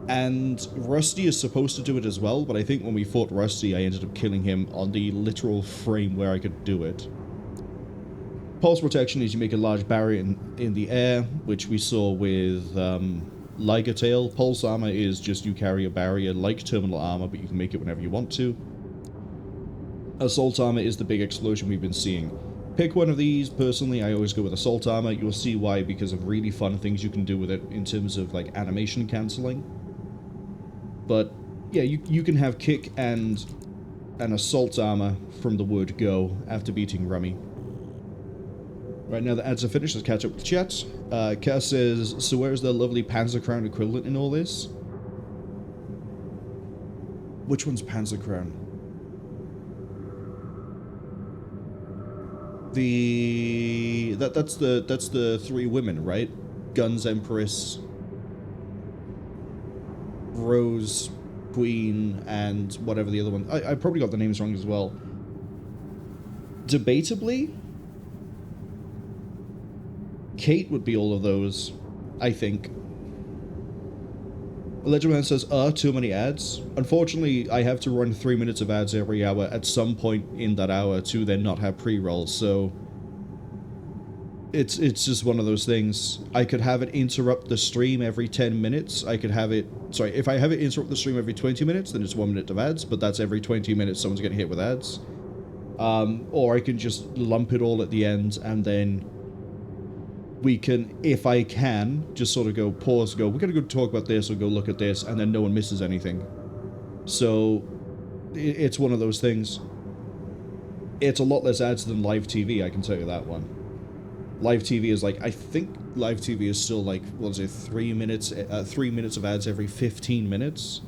And Rusty is supposed to do it as well, but I think when we fought Rusty, I ended up killing him on the literal frame where I could do it. Pulse protection is you make a large barrier in the air, which we saw with Liger Tail. Pulse armor is just you carry a barrier like terminal armor, but you can make it whenever you want to. Assault armor is the big explosion we've been seeing. Pick one of these. Personally, I always go with assault armor. You'll see why, because of really fun things you can do with it in terms of like animation cancelling. But yeah, you can have kick and an assault armor from the word go after beating Rummy. Right now the ads are finished, let's catch up with the chat. Cass says, so where is the lovely Panzer Crown equivalent in all this? Which one's Panzer Crown? That's the three women, right? Guns Empress, Rose, Queen, and whatever the other one... I probably got the names wrong as well. Debatably, Kate would be all of those, I think. Legendman says, too many ads. Unfortunately, I have to run 3 minutes of ads every hour at some point in that hour to then not have pre-rolls, so... It's just one of those things. I could have it interrupt the stream every 10 minutes. I could have it... Sorry, if I have it interrupt the stream every 20 minutes, then it's 1 minute of ads, but that's every 20 minutes someone's getting hit with ads. Or I can just lump it all at the end, and then we can, if I can, just sort of go, pause, go, we're going to go talk about this, or go look at this, and then no one misses anything. So, it's one of those things. It's a lot less ads than live TV, I can tell you that one. Live TV is like, I think live TV is still like, what is it, 3 minutes of ads every 15 minutes?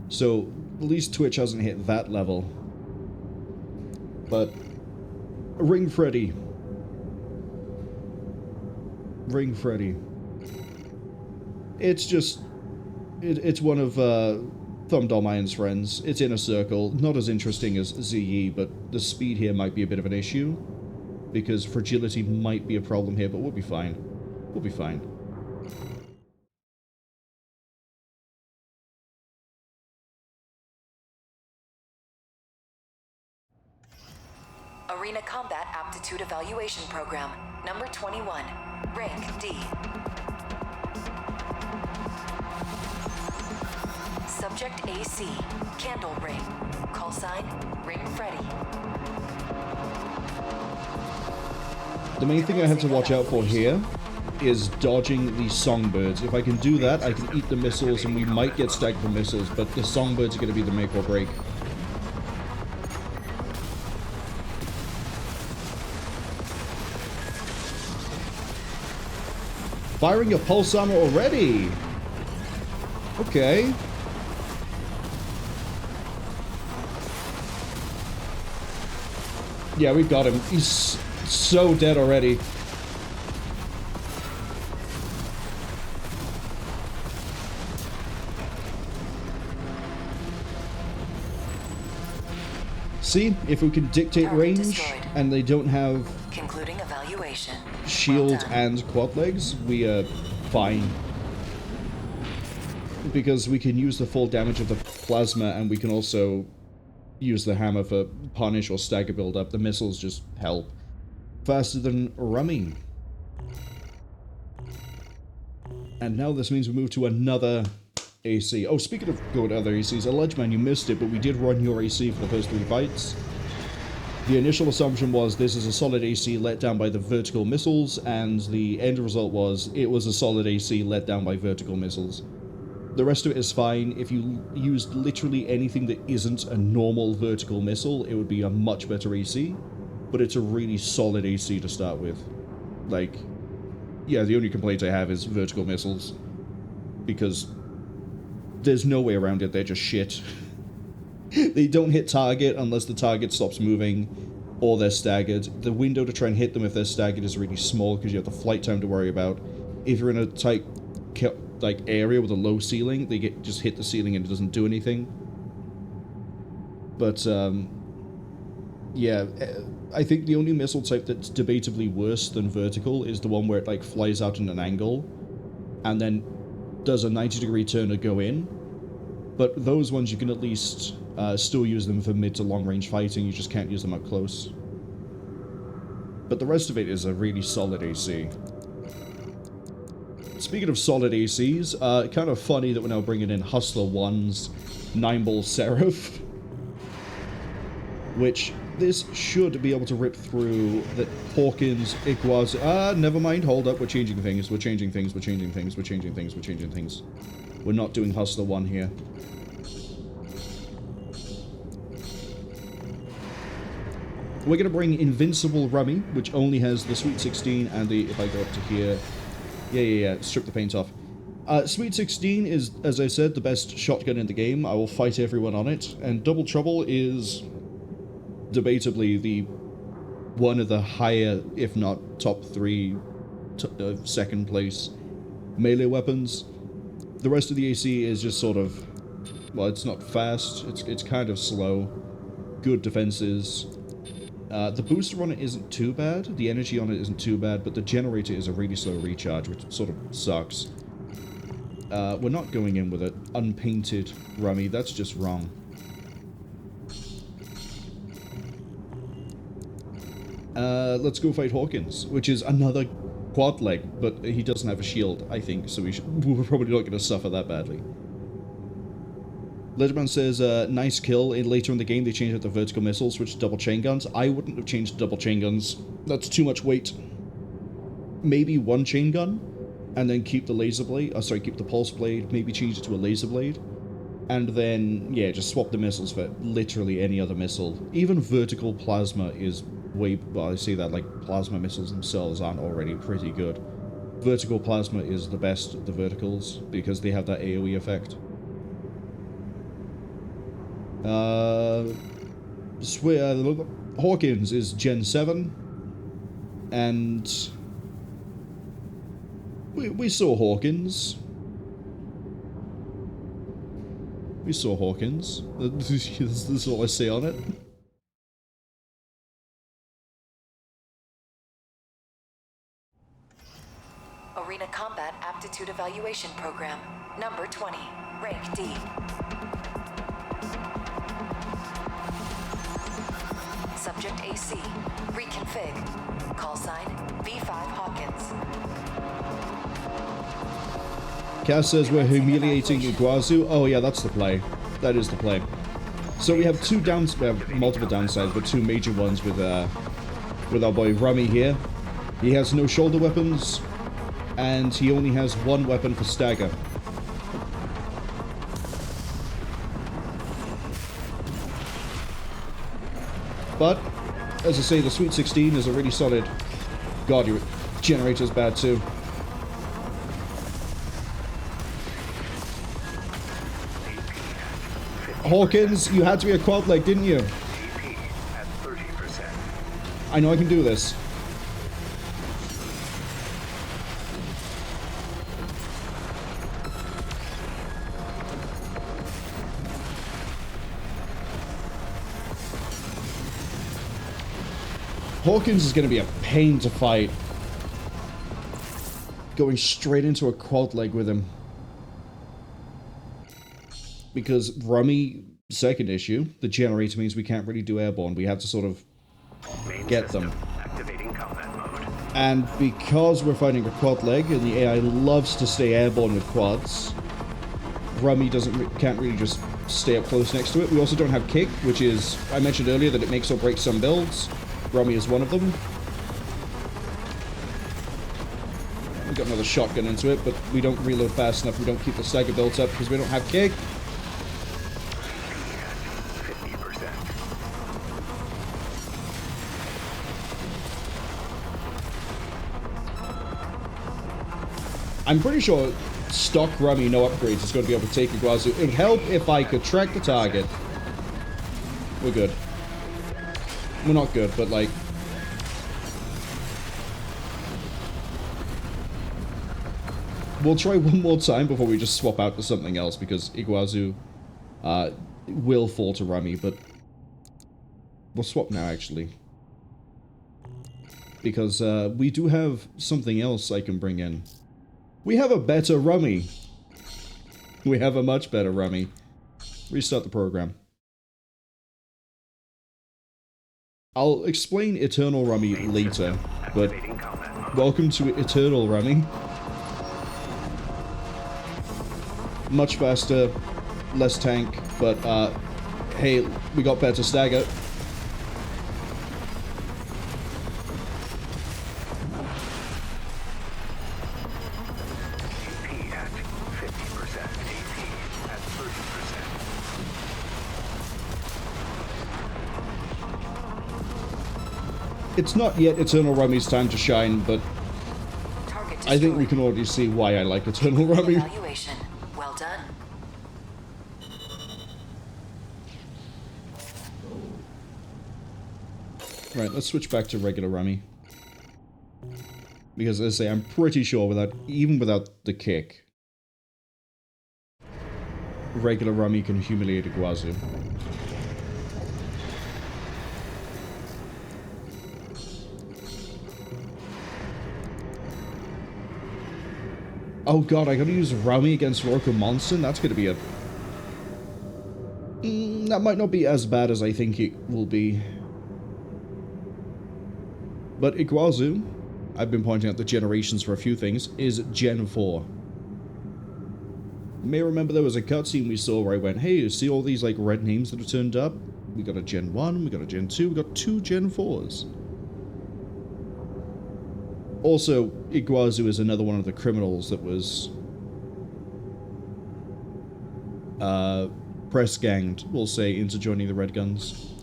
So, at least Twitch hasn't hit that level. But, Ring Freddie. It's just, it's one of Thumb Dolmayan's friends. It's in a circle, not as interesting as Ziyi, but the speed here might be a bit of an issue. Because fragility might be a problem here, but we'll be fine. We'll be fine. Arena Combat Aptitude Evaluation Program, number 21, rank D. Subject AC, Candle Ring. Call sign, Ring Freddie. The main thing I have to watch out for here is dodging the songbirds. If I can do that, I can eat the missiles, and we might get staggered for missiles, but the songbirds are going to be the make or break. Firing your pulse armor already! Okay. Yeah, we've got him. He's so dead already. See, if we can dictate range and they don't have concluding evaluation. shield and quad legs, we are fine. Because we can use the full damage of the plasma, and we can also use the hammer for punish or stagger build-up. The missiles just help. Faster than Rummy. And now this means we move to another AC. Oh, speaking of going to other ACs, Allegedman, you missed it, but we did run your AC for the first 3 fights. The initial assumption was this is a solid AC let down by the vertical missiles, and the end result was it was a solid AC let down by vertical missiles. The rest of it is fine. If you used literally anything that isn't a normal vertical missile, it would be a much better AC, but it's a really solid AC to start with. Like, yeah, the only complaint I have is vertical missiles, because there's no way around it, they're just shit. They don't hit target unless the target stops moving, or they're staggered. The window to try and hit them if they're staggered is really small, because you have the flight time to worry about. If you're in a tight like area with a low ceiling, they just hit the ceiling and it doesn't do anything. But yeah, I think the only missile type that's debatably worse than vertical is the one where it like flies out in an angle and then does a 90-degree turn to go in. But those ones you can at least still use them for mid to long range fighting, you just can't use them up close. But the rest of it is a really solid AC. Speaking of solid ACs, kind of funny that we're now bringing in Hustler 1's 9-ball Seraph. Which, this should be able to rip through the Hawkins, Iguazu... never mind, hold up, we're changing things, we're changing things, we're changing things, we're changing things, we're changing things. We're not doing Hustler 1 here. We're going to bring Invincible Rummy, which only has the Sweet 16 and the... if I go up to here... Yeah, strip the paint off. Sweet 16 is, as I said, the best shotgun in the game. I will fight everyone on it. And Double Trouble is debatably the one of the higher, if not top 3, second place melee weapons. The rest of the AC is just sort of, well, it's not fast. It's kind of slow. Good defenses. The booster on it isn't too bad, the energy on it isn't too bad, but the generator is a really slow recharge, which sort of sucks. We're not going in with an unpainted Rummy, that's just wrong. Let's go fight Hawkins, which is another quad leg, but he doesn't have a shield, I think, so we're probably not going to suffer that badly. Legendman says, nice kill. Later in the game, they changed out the vertical missiles, switched to double chain guns. I wouldn't have changed double chain guns. That's too much weight. Maybe one chain gun, and then keep the laser blade. Oh, sorry, keep the pulse blade. Maybe change it to a laser blade. And then, yeah, just swap the missiles for literally any other missile. Even vertical plasma is way... well, I say that, like, plasma missiles themselves aren't already pretty good. Vertical plasma is the best of the verticals, because they have that AoE effect. Hawkins is Gen 7, and we saw Hawkins. We saw Hawkins. This is all I say on it. Arena Combat Aptitude Evaluation Program, number 20, rank D. Subject AC, reconfig. Call sign, V.V Hawkins. Cass says we're humiliating Iguazu. Oh yeah, that's the play. That is the play. So we have multiple downsides, but 2 major ones with our boy Rummy here. He has no shoulder weapons. and he only has one weapon for stagger. But, as I say, the Sweet 16 is a really solid... God, your generator's bad too. Hawkins, you had to be a quad leg, didn't you? At 30%. I know I can do this. Hawkins is going to be a pain to fight. Going straight into a quad leg with him. Because Rummy, second issue, the generator means we can't really do airborne. We have to sort of get them. Activating combat mode. And because we're fighting a quad leg and the AI loves to stay airborne with quads, Rummy can't really just stay up close next to it. We also don't have kick, which is, I mentioned earlier that it makes or breaks some builds. Rummy is one of them. We've got another shotgun into it, but we don't reload fast enough. We don't keep the stagger built up because we don't have kick. 50%. I'm pretty sure stock Rummy, no upgrades, is going to be able to take Iguazu. It would help if I could track the target. We're good. We're not good, but like... We'll try one more time before we just swap out to something else, because Iguazu will fall to Rummy, but... We'll swap now, actually. Because we do have something else I can bring in. We have a better Rummy. We have a much better Rummy. Restart the program. I'll explain Eternal Rummy later, but welcome to Eternal Rummy. Much faster, less tank, but hey, we got better stagger. AP at 50%. AP at 30%. It's not yet Eternal Rummy's time to shine, but Target I think we destroyed. can already see why I like Eternal Rummy. Evaluation. Well done. Right, let's switch back to regular Rummy. Because, as I say, I'm pretty sure even without the kick, regular Rummy can humiliate Iguazu. Oh god, I gotta use Rummy against Rokumonsen? That's gonna be a... that might not be as bad as I think it will be. But Iguazu, I've been pointing out the generations for a few things, is Gen 4. You may remember there was a cutscene we saw where I went, hey, you see all these like red names that have turned up? We got a Gen 1, we got a Gen 2, we got 2 Gen 4s. Also, Iguazu is another one of the criminals that was press ganged, we'll say, into joining the Red Guns.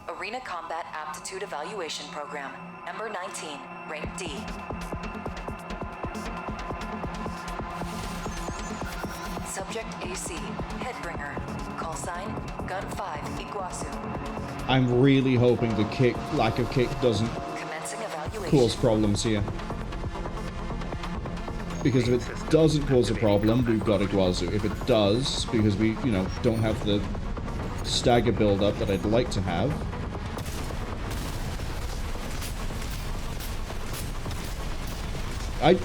Arena Combat Aptitude Evaluation Program. Number 19. Rank D. Subject AC. Headbringer. Call sign. Gun 5. Iguazu. I'm really hoping the lack of kick doesn't Commencing evaluation. cause problems here. Because if it doesn't cause a problem, we've got Iguazu. If it does, because we, you know, don't have the stagger build-up that I'd like to have.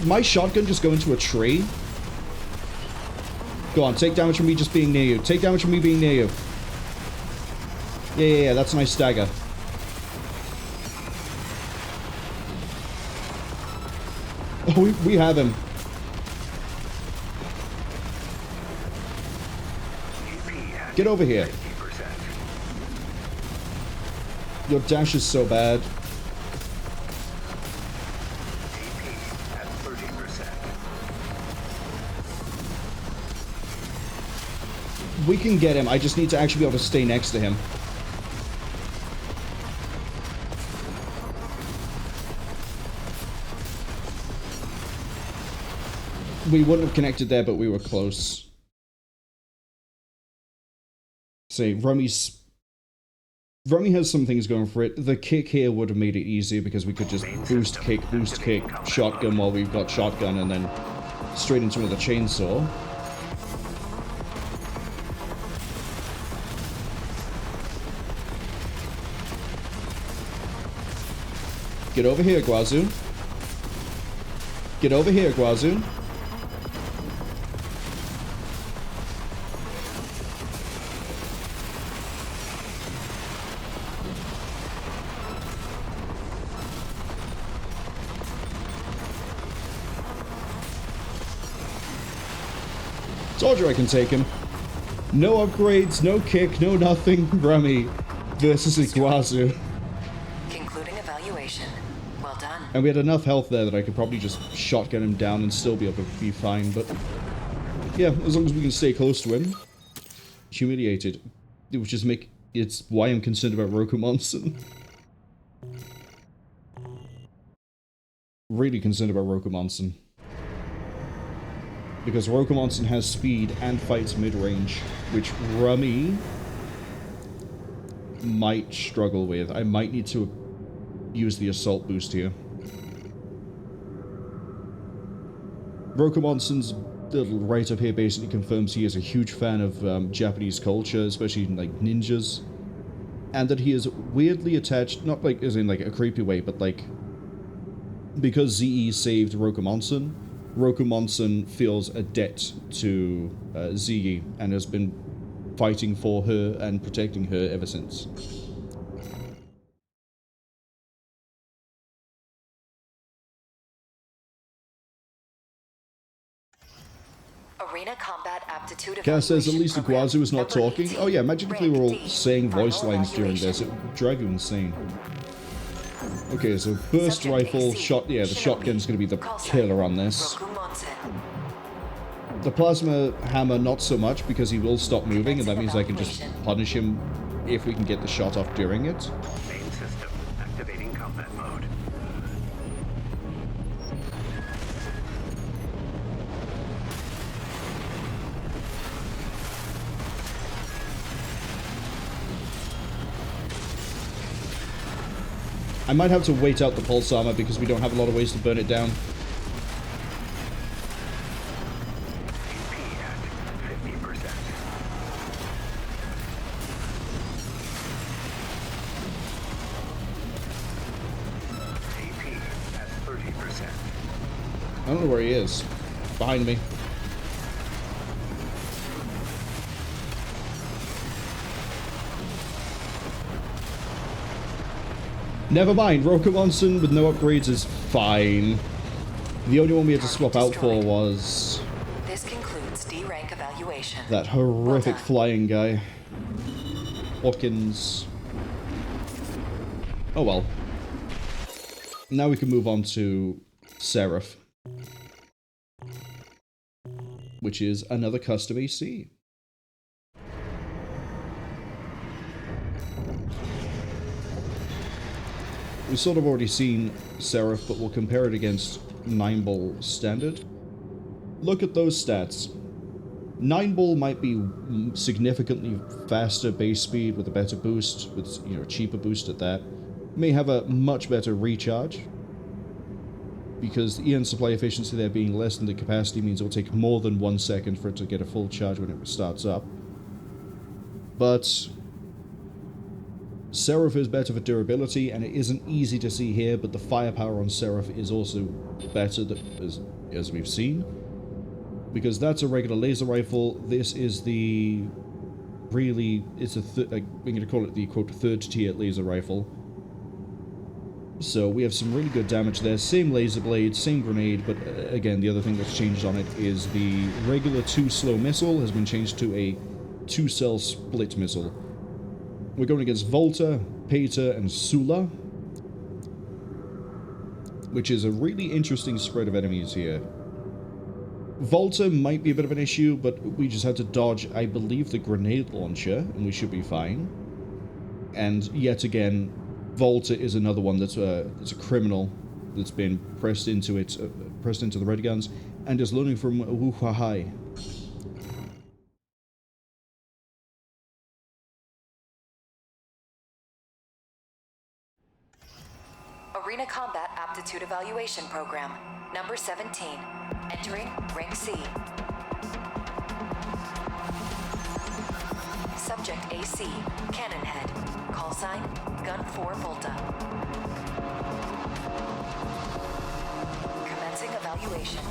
My shotgun just go into a tree? Go on, take damage from me just being near you. Take damage from me being near you. Yeah, that's a nice stagger. Oh, we have him. AP Get over here. 50%. Your dash is so bad. AP at 30%. We can get him. I just need to actually be able to stay next to him. We wouldn't have connected there, but we were close. Say, Rummy has some things going for it. The kick here would have made it easier because we could just boost kick, shotgun while we've got shotgun, and then straight into another chainsaw. Get over here, Iguazu. Get over here, Iguazu. Told you I can take him. No upgrades, no kick, no nothing. Rummy versus Iguazu. Concluding evaluation. Well done. And we had enough health there that I could probably just shotgun him down and still be able to be fine, but yeah, as long as we can stay close to him. Humiliated. Which is it's why I'm concerned about Rokumonsen. Really concerned about Rokumonsen. Because Rokumonsen has speed and fights mid-range, which Rummy might struggle with. I might need to use the assault boost here. Rokumonsen's little write-up here basically confirms he is a huge fan of Japanese culture, especially like ninjas, and that he is weirdly attached, not like as in like a creepy way, but like because Ziyi saved Rokumonsen, Rokumonsen feels a debt to Ziyi and has been fighting for her and protecting her ever since. Arena combat aptitude. Cass says at least program. Iguazu is not Number talking. 18. Oh yeah, imagine if they were all Rank D. saying voice Final lines during this. It evaluation. would drive you insane. Okay, so burst Subject rifle, AC. shot, yeah, the Shinobi. shotgun's gonna be the Call sign. killer on this. Rokumonsen. The plasma hammer, not so much, because he will stop moving, and that means I can just punish him if we can get the shot off during it. Main system activating combat mode. I might have to wait out the pulse armor because we don't have a lot of ways to burn it down. AP at 50%. AP at 30%. I don't know where he is. Behind me. Never mind, Rokumonsen with no upgrades is fine. The only one we had to swap out for was This concludes D rank evaluation. that horrific Well done. flying guy. Hawkins. Oh well. Now we can move on to Seraph. Which is another custom AC. We've sort of already seen Seraph, but we'll compare it against 9-ball standard. Look at those stats. 9-ball might be significantly faster base speed with a better boost, with a cheaper boost at that. May have a much better recharge, because the EN supply efficiency there being less than the capacity means it will take more than 1 second for it to get a full charge when it starts up. But Seraph is better for durability, and it isn't easy to see here, but the firepower on Seraph is also better, as we've seen. Because that's a regular laser rifle. This is the really, it's a we're going to call it the quote third tier laser rifle. So we have some really good damage there. Same laser blade, same grenade, but again, the other thing that's changed on it is the regular 2 slow missile has been changed to a 2-cell split missile. We're going against Volta, Pater, and Sulla, which is a really interesting spread of enemies here. Volta might be a bit of an issue, but we just have to dodge, I believe, the grenade launcher, and we should be fine. And yet again, Volta is another one that's a criminal that's been pressed into the red guns, and is learning from Wu Huahai. Arena Combat Aptitude Evaluation Program, number 17. Entering Rank C. Subject AC, Cannon Head. Call sign, Gun 4 Volta. Commencing evaluation.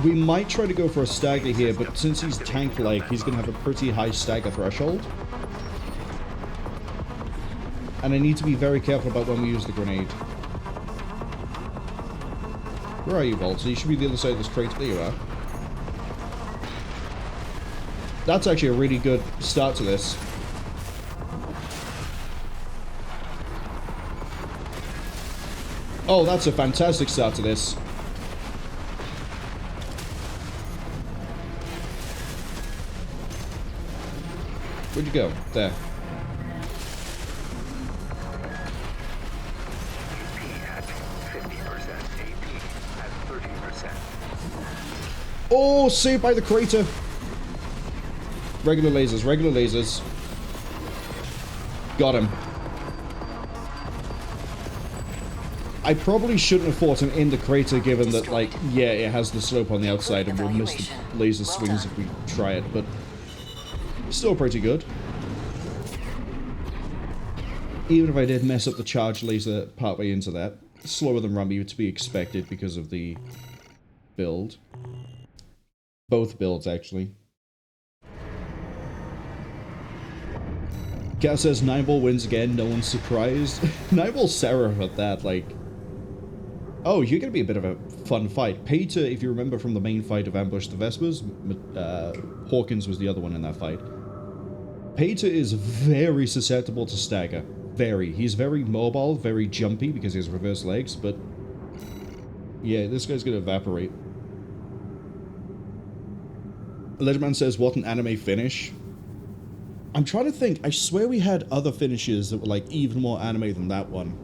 We might try to go for a stagger here, but since he's tank-like, he's going to have a pretty high stagger threshold. And I need to be very careful about when we use the grenade. Where are you, Volta? You should be the other side of this crate. There you are. That's actually a really good start to this. Oh, that's a fantastic start to this. Where'd you go? There. Oh, saved by the crater. Regular lasers, regular lasers. Got him. I probably shouldn't have fought him in the crater, given that, like, yeah, it has the slope on the outside and we'll miss the laser swings if we try it, but still pretty good. Even if I did mess up the charge laser partway into that. Slower than Rummy to be expected because of the build. Both builds, actually. Cat says 9-ball wins again, no one's surprised. 9-ball Seraph at that, like... Oh, you're gonna be a bit of a fun fight. Pater, if you remember from the main fight of Ambush the Vespers, Hawkins was the other one in that fight. Pater is very susceptible to stagger. Very. He's very mobile, very jumpy because he has reverse legs, but... yeah, this guy's gonna evaporate. Legendman says, what an anime finish. I'm trying to think. I swear we had other finishes that were like even more anime than that one.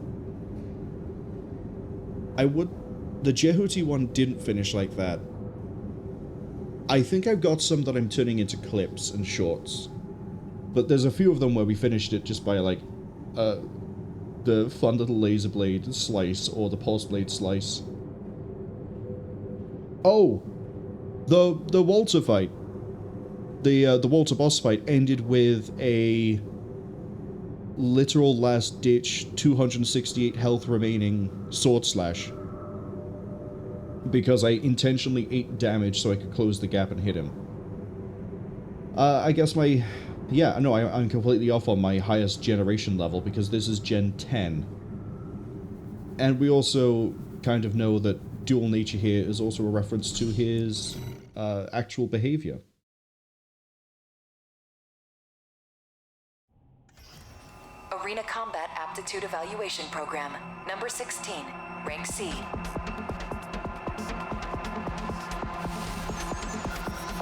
The Jehuti one didn't finish like that. I think I've got some that I'm turning into clips and shorts. But there's a few of them where we finished it just by like the fun little laser blade slice or the pulse blade slice. Oh! The Walter fight. The Walter boss fight ended with a literal last-ditch 268 health remaining sword slash. Because I intentionally ate damage so I could close the gap and hit him. I guess my... yeah, no, I'm completely off on my highest generation level because this is Gen 10. And we also kind of know that dual nature here is also a reference to his actual behavior. Arena Combat Aptitude Evaluation Program, number 16, Rank C.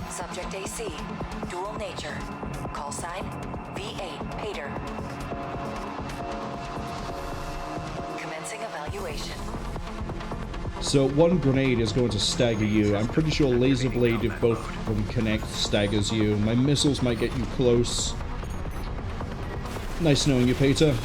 Subject AC, dual nature. Call sign, V.VIII Pater. Commencing evaluation. So one grenade is going to stagger you. I'm pretty sure laser blade, if both of them connect, staggers you. My missiles might get you close. Nice knowing you, Pater.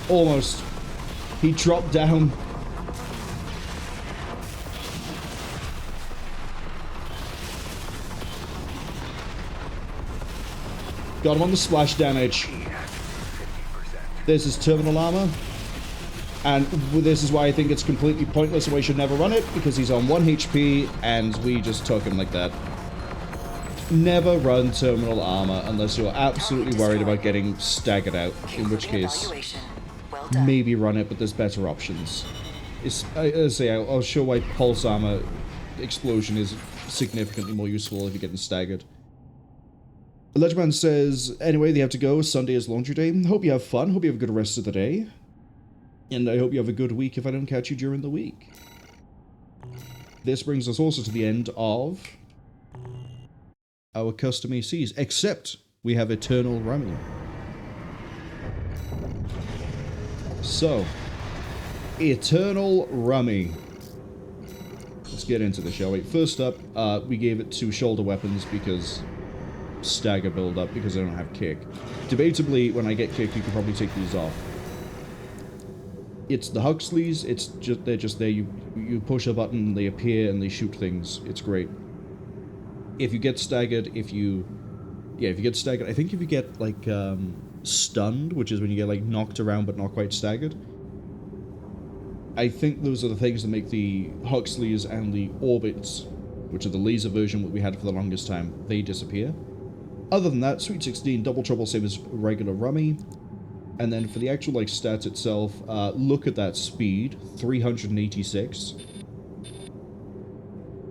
Almost. He dropped down. Got him on the splash damage. There's his terminal armor. And this is why I think it's completely pointless and we should never run it, because he's on 1 HP and we just took him like that. Never run terminal armor unless you're absolutely worried about getting staggered out, in which case Well done. maybe run it, but there's better options. I'll show why pulse armor explosion is significantly more useful if you're getting staggered. Ledgerman says, anyway, they have to go. Sunday is laundry day. Hope you have fun. Hope you have a good rest of the day. And I hope you have a good week if I don't catch you during the week. This brings us also to the end of our custom ACs, except we have Eternal Rummy. So, Eternal Rummy. Let's get into this, shall we? First up, we gave it 2 shoulder weapons because stagger build up, because I don't have kick. Debatably, when I get kick, you can probably take these off. It's the Huxleys, they're just there, you push a button, they appear, and they shoot things. It's great. If you get staggered, if you get staggered, I think if you get, like, stunned, which is when you get, like, knocked around but not quite staggered, I think those are the things that make the Huxleys and the Orbits, which are the laser version that we had for the longest time, they disappear. Other than that, Sweet 16, Double Trouble, same as regular Rummy. And then for the actual, like, stats itself, look at that speed, 386.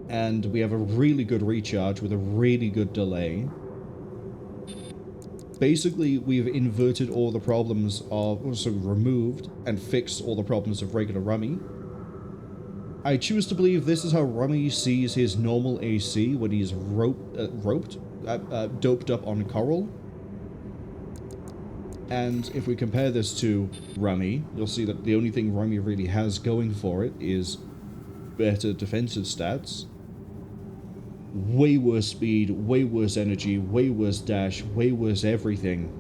And we have a really good recharge with a really good delay. Basically, we've inverted all the problems of, also removed and fixed all the problems of regular Rummy. I choose to believe this is how Rummy sees his normal AC when he's doped up on Coral. And if we compare this to Rummy, you'll see that the only thing Rummy really has going for it is better defensive stats. Way worse speed, way worse energy, way worse dash, way worse everything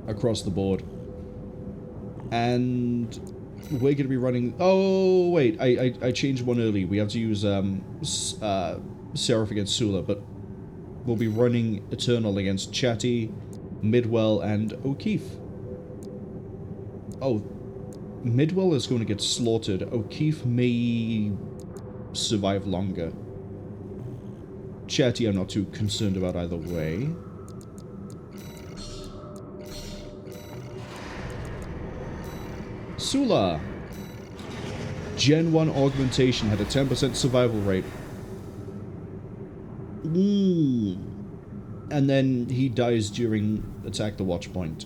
across the board. And we're going to be running... Oh, wait, I changed one early. We have to use Seraph against Sulla, but we'll be running Eternal against Chatty, Midwell, and O'Keefe. Oh, Midwell is going to get slaughtered. O'Keefe may survive longer. Chatty I'm not too concerned about either way. Sulla. Gen 1 augmentation had a 10% survival rate. And then he dies during Attack the Watch Point.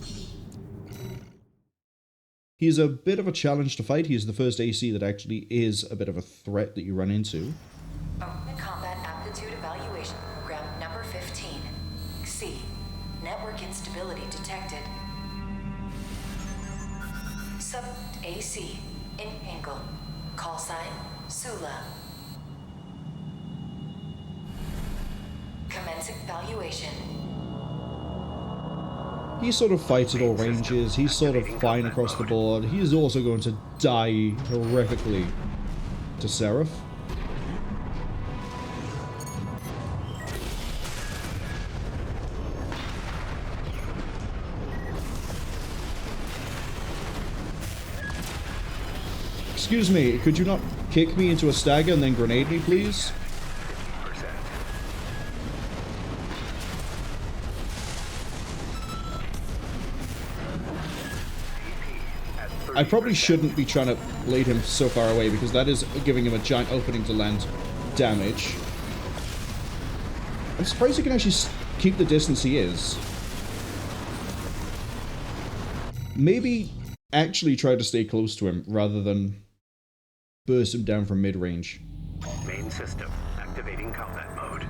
He's a bit of a challenge to fight. He's the first AC that actually is a bit of a threat that you run into. Combat Aptitude Evaluation Program number 15. C. Network instability detected. Sub AC. In angle. Call sign Sulla. Commencing valuation. He sort of fights at all ranges. He's sort of fine across the board. He's also going to die horrifically to Seraph. Excuse me, could you not kick me into a stagger and then grenade me, please? I probably shouldn't be trying to lead him so far away, because that is giving him a giant opening to land damage. I'm surprised he can actually keep the distance he is. Maybe actually try to stay close to him, rather than burst him down from mid-range. Main system activating combat mode.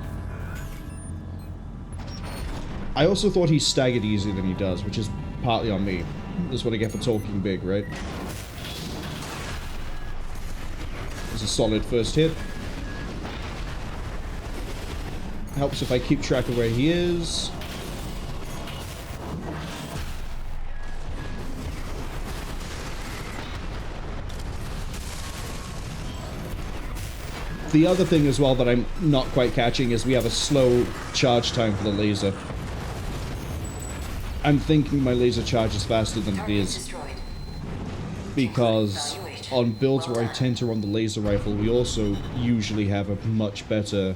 I also thought he staggered easier than he does, which is partly on me. That's what I get for talking big, right? It's a solid first hit. Helps if I keep track of where he is. The other thing as well that I'm not quite catching is we have a slow charge time for the laser. I'm thinking my laser charges faster than it is, because on builds where I tend to run the laser rifle, we also usually have a much better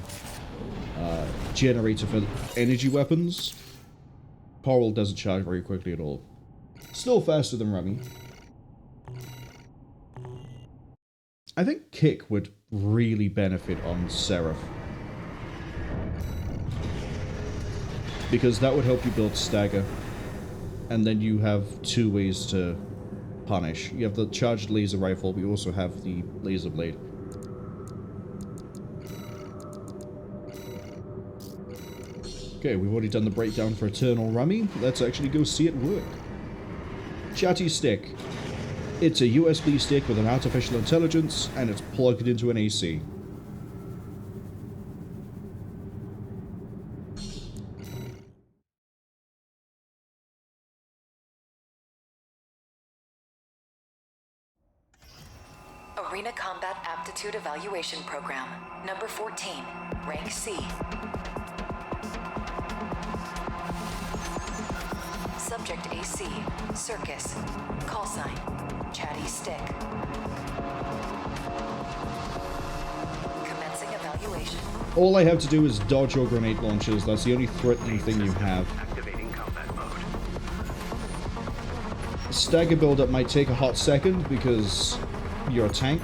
generator for energy weapons. Coral doesn't charge very quickly at all. Still faster than Rummy. I think Kick would really benefit on Seraph. Because that would help you build Stagger. And then you have two ways to punish. You have the charged laser rifle, but you also have the laser blade. Okay, we've already done the breakdown for Eternal Rummy. Let's actually go see it work. Chatty stick. It's a USB stick with an artificial intelligence, and it's plugged into an AC. Arena Combat Aptitude Evaluation Program, number 14, rank C. Subject AC, Circus, call sign, Chatty stick. Commencing evaluation. All I have to do is dodge your grenade launchers. That's the only threatening thing you have. Activating combat mode. Stagger build-up might take a hot second because you're a tank.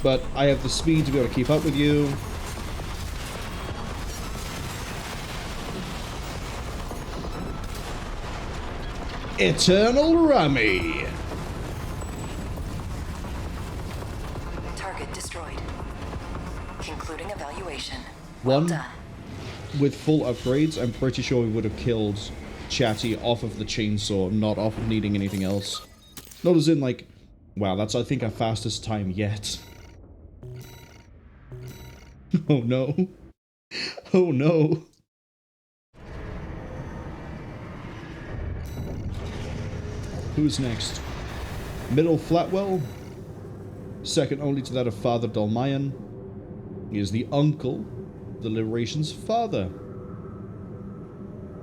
But I have the speed to be able to keep up with you. Eternal Rummy! Target destroyed. Concluding evaluation. One. Well done. With full upgrades, I'm pretty sure we would have killed Chatty off of the chainsaw, not off of needing anything else. Not as in, like, wow, that's, I think, our fastest time yet. Oh no. Oh no. Who's next? Middle Flatwell. Second only to that of Father Dolmayan. He is the uncle, the Liberation's father.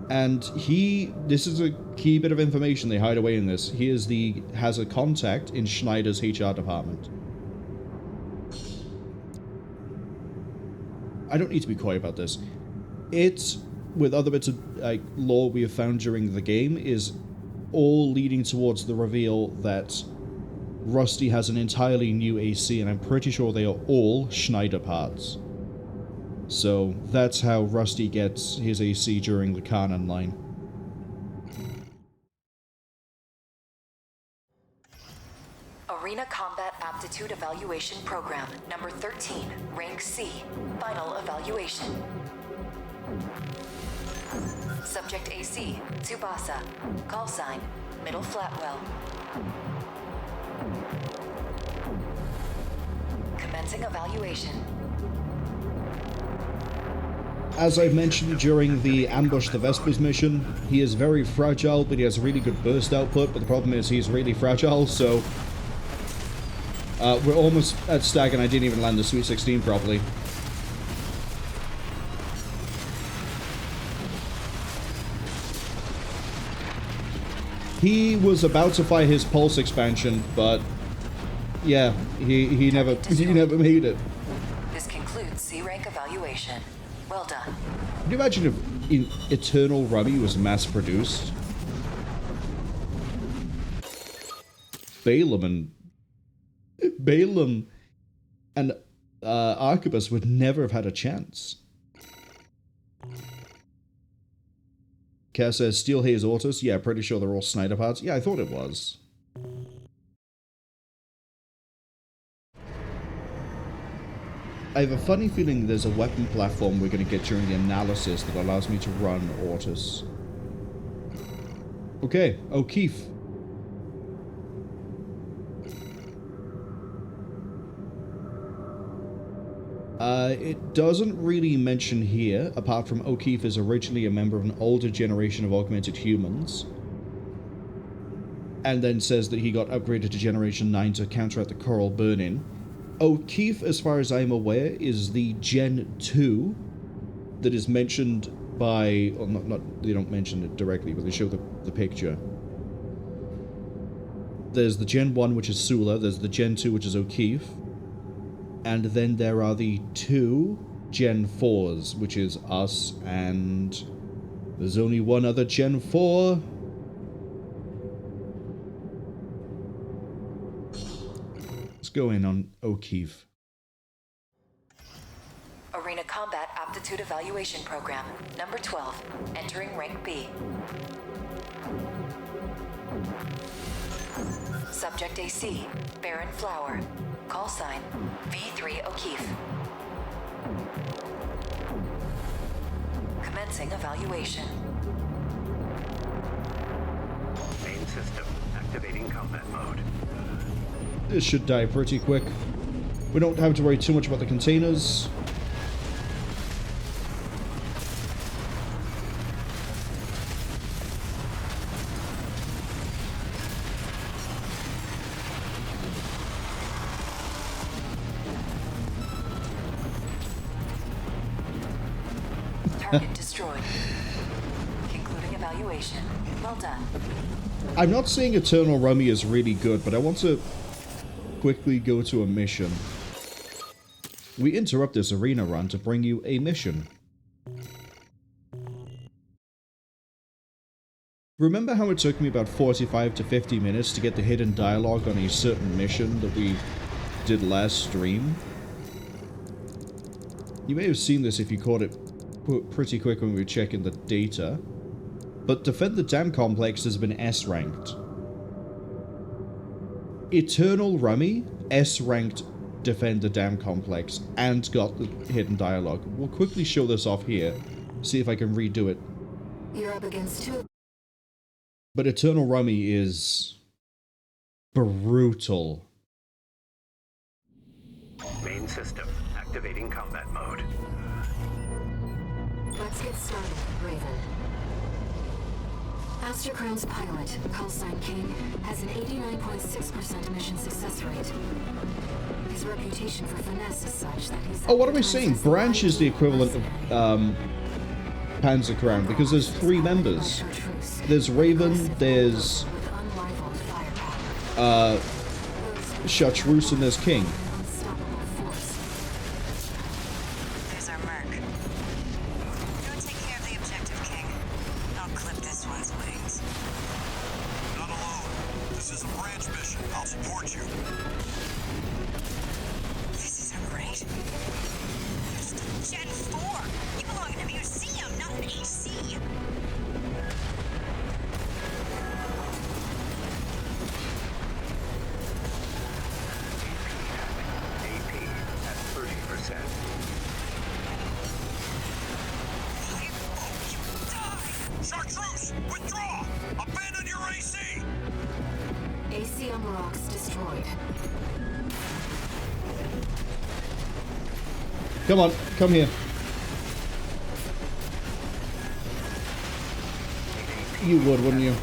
And this is a key bit of information they hide away in this. He is has a contact in Schneider's HR department. I don't need to be coy about this. It, with other bits of lore we have found during the game, is all leading towards the reveal that Rusty has an entirely new AC, and I'm pretty sure they are all Schneider parts. So that's how Rusty gets his AC during the Kanan line. Arena Combat Aptitude Evaluation Program, number 13, rank C, final evaluation. Subject AC, Tsubasa, call sign, Middle Flatwell. Commencing evaluation. As I've mentioned during the Ambush the Vespers mission, he is very fragile, but he has really good burst output, but the problem is he's really fragile, so we're almost at stag and I didn't even land the Sweet 16 properly. He was about to fire his pulse expansion, but yeah, he never made it. This concludes C rank evaluation. Well done. Can you imagine if Eternal Rummy was mass produced? Balaam and Arquebus would never have had a chance. Kaz says, Steel Haze Autos? Yeah, pretty sure they're all Snyder parts. Yeah, I thought it was. I have a funny feeling there's a weapon platform we're going to get during the analysis that allows me to run Autos. Okay, O'Keefe. It doesn't really mention here, apart from O'Keefe is originally a member of an older generation of augmented humans. And then says that he got upgraded to Generation 9 to counteract the coral burn-in. O'Keefe, as far as I'm aware, is the Gen 2 that is mentioned by... Well, they don't mention it directly, but they show the picture. There's the Gen 1, which is Sulla. There's the Gen 2, which is O'Keefe. And then there are the 2 Gen 4s, which is us, and there's only one other Gen 4. Let's go in on O'Keefe. Arena Combat Aptitude Evaluation Program, number 12, entering rank B. Subject AC, Baron Flower. Call sign, V.III O'Keefe. Commencing evaluation. Main system activating combat mode. This should die pretty quick. We don't have to worry too much about the containers. Target destroyed. Concluding evaluation. Well done. I'm not saying Eternal Rummy is really good, but I want to quickly go to a mission. We interrupt this arena run to bring you a mission. Remember how it took me about 45 to 50 minutes to get the hidden dialogue on a certain mission that we did last stream? You may have seen this if you caught it pretty quick when we were checking the data, but Defend the Dam Complex has been S-ranked. Eternal Rummy, S-ranked Defend the Dam Complex, and got the hidden dialogue. We'll quickly show this off here, see if I can redo it. You're up against 2. But Eternal Rummy is brutal. Main system activating combat mode. Let's get started, Raven. Astrocrown's pilot, callsign King, has an 89.6% mission success rate. His reputation for finesse is such that he's... Oh, what am I saying? Branch is the equivalent of Panzer Crown, because there's 3 members. There's Raven, there's Chartreuse, and there's King. There's our merc. Go take care of the objective, King. I'll clip this one's wings. Not alone. This is a branch mission. I'll support you. This isn't right. It's Gen 4. You belong in a museum, not an AC. AP at 30%. Chartreuse, withdraw! Abandon your AC! AC on the rocks destroyed. Come on, come here. You would, wouldn't you? 30%.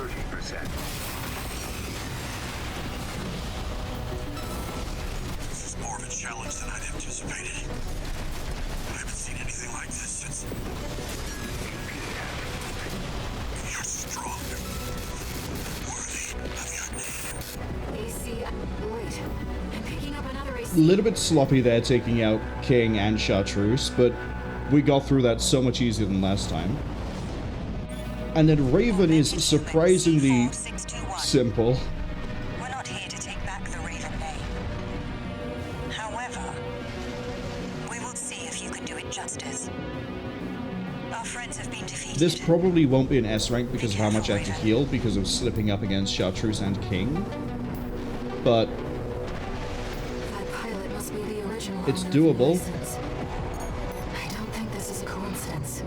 This is more of a challenge than I'd anticipated. I haven't seen anything like this since... You're strong. Worthy of your name. AC... Wait. I'm picking up another AC... A little bit sloppy there, taking out King and Chartreuse, but we got through that so much easier than last time. And then Raven is surprisingly simple. We're not here to take back the Raven name. However, we will see if you can do it justice. Our friends have been defeated. This probably won't be an S rank because of how much I have to heal because of slipping up against Chartreuse and King. But That pilot must be the original it's owner of the doable. license. I don't think this is a coincidence.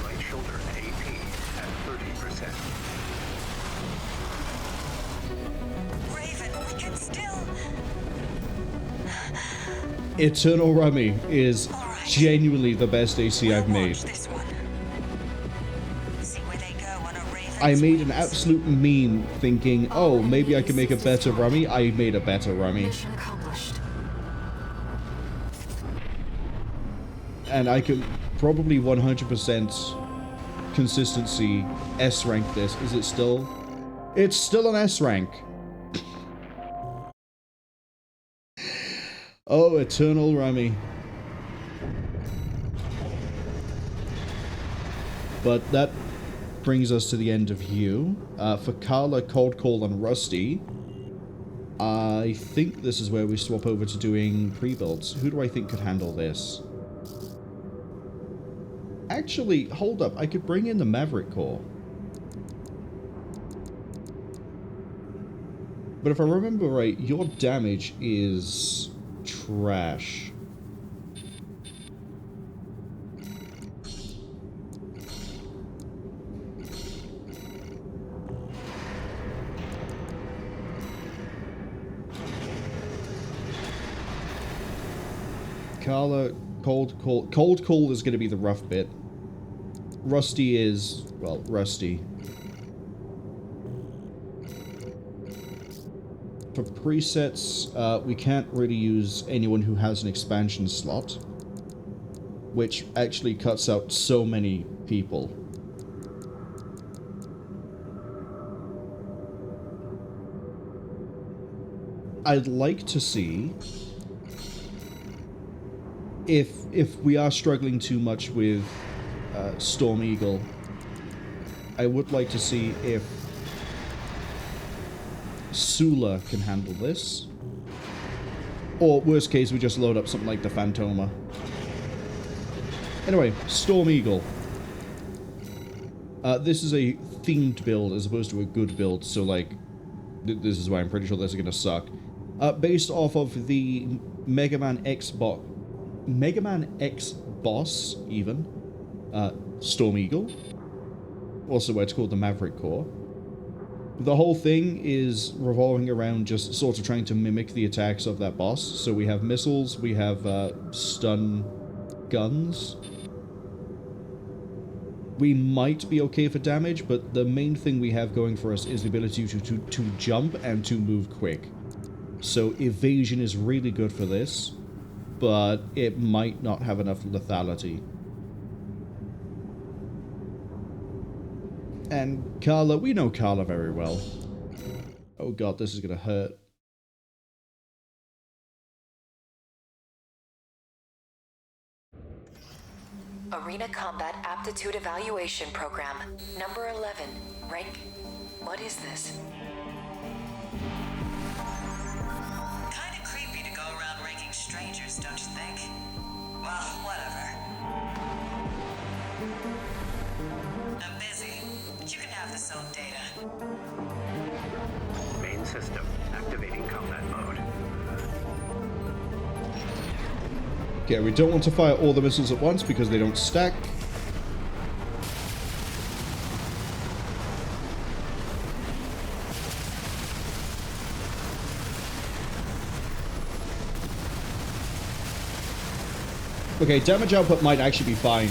Right shoulder AP at 30%. Raven, we can still... Eternal Rummy is genuinely the best AC I've made. Watch this one. See where they go on a Raven's I made an wings. absolute meme thinking, oh, maybe I can make a better Rummy. I made a better Rummy. Mission accomplished. And I can probably 100% consistency S rank this. Is it still? It's still an S rank. Oh, Eternal Rummy. But that brings us to the end of you. For Carla, Coldcall, and Rusty, I think this is where we swap over to doing pre-builds. Who do I think could handle this? Actually, hold up. I could bring in the Maverick Corps. But if I remember right, your damage is trash. Carla, Coldcall is going to be the rough bit. Rusty is, well, Rusty. For presets, we can't really use anyone who has an expansion slot, which actually cuts out so many people. I'd like to see if we are struggling too much with Storm Eagle, I would like to see if Sulla can handle this. Or, worst case, we just load up something like the Phantoma. Anyway, Storm Eagle. This is a themed build as opposed to a good build, so, like, this is why I'm pretty sure this is gonna suck. Based off of the Mega Man X boss, even. Storm Eagle. Also what's called the Maverick Corps. The whole thing is revolving around just sort of trying to mimic the attacks of that boss. So we have missiles, we have stun guns. We might be okay for damage, but the main thing we have going for us is the ability to jump and to move quick. So evasion is really good for this, but it might not have enough lethality. And Carla, we know Carla very well. Oh god, this is gonna hurt. Arena Combat Aptitude Evaluation Program, number 11, rank. What is this? Kinda creepy to go around ranking strangers, don't you think? Well, whatever. I'm busy, but you can have this old data. Main system activating combat mode. Okay, we don't want to fire all the missiles at once because they don't stack. Okay, damage output might actually be fine.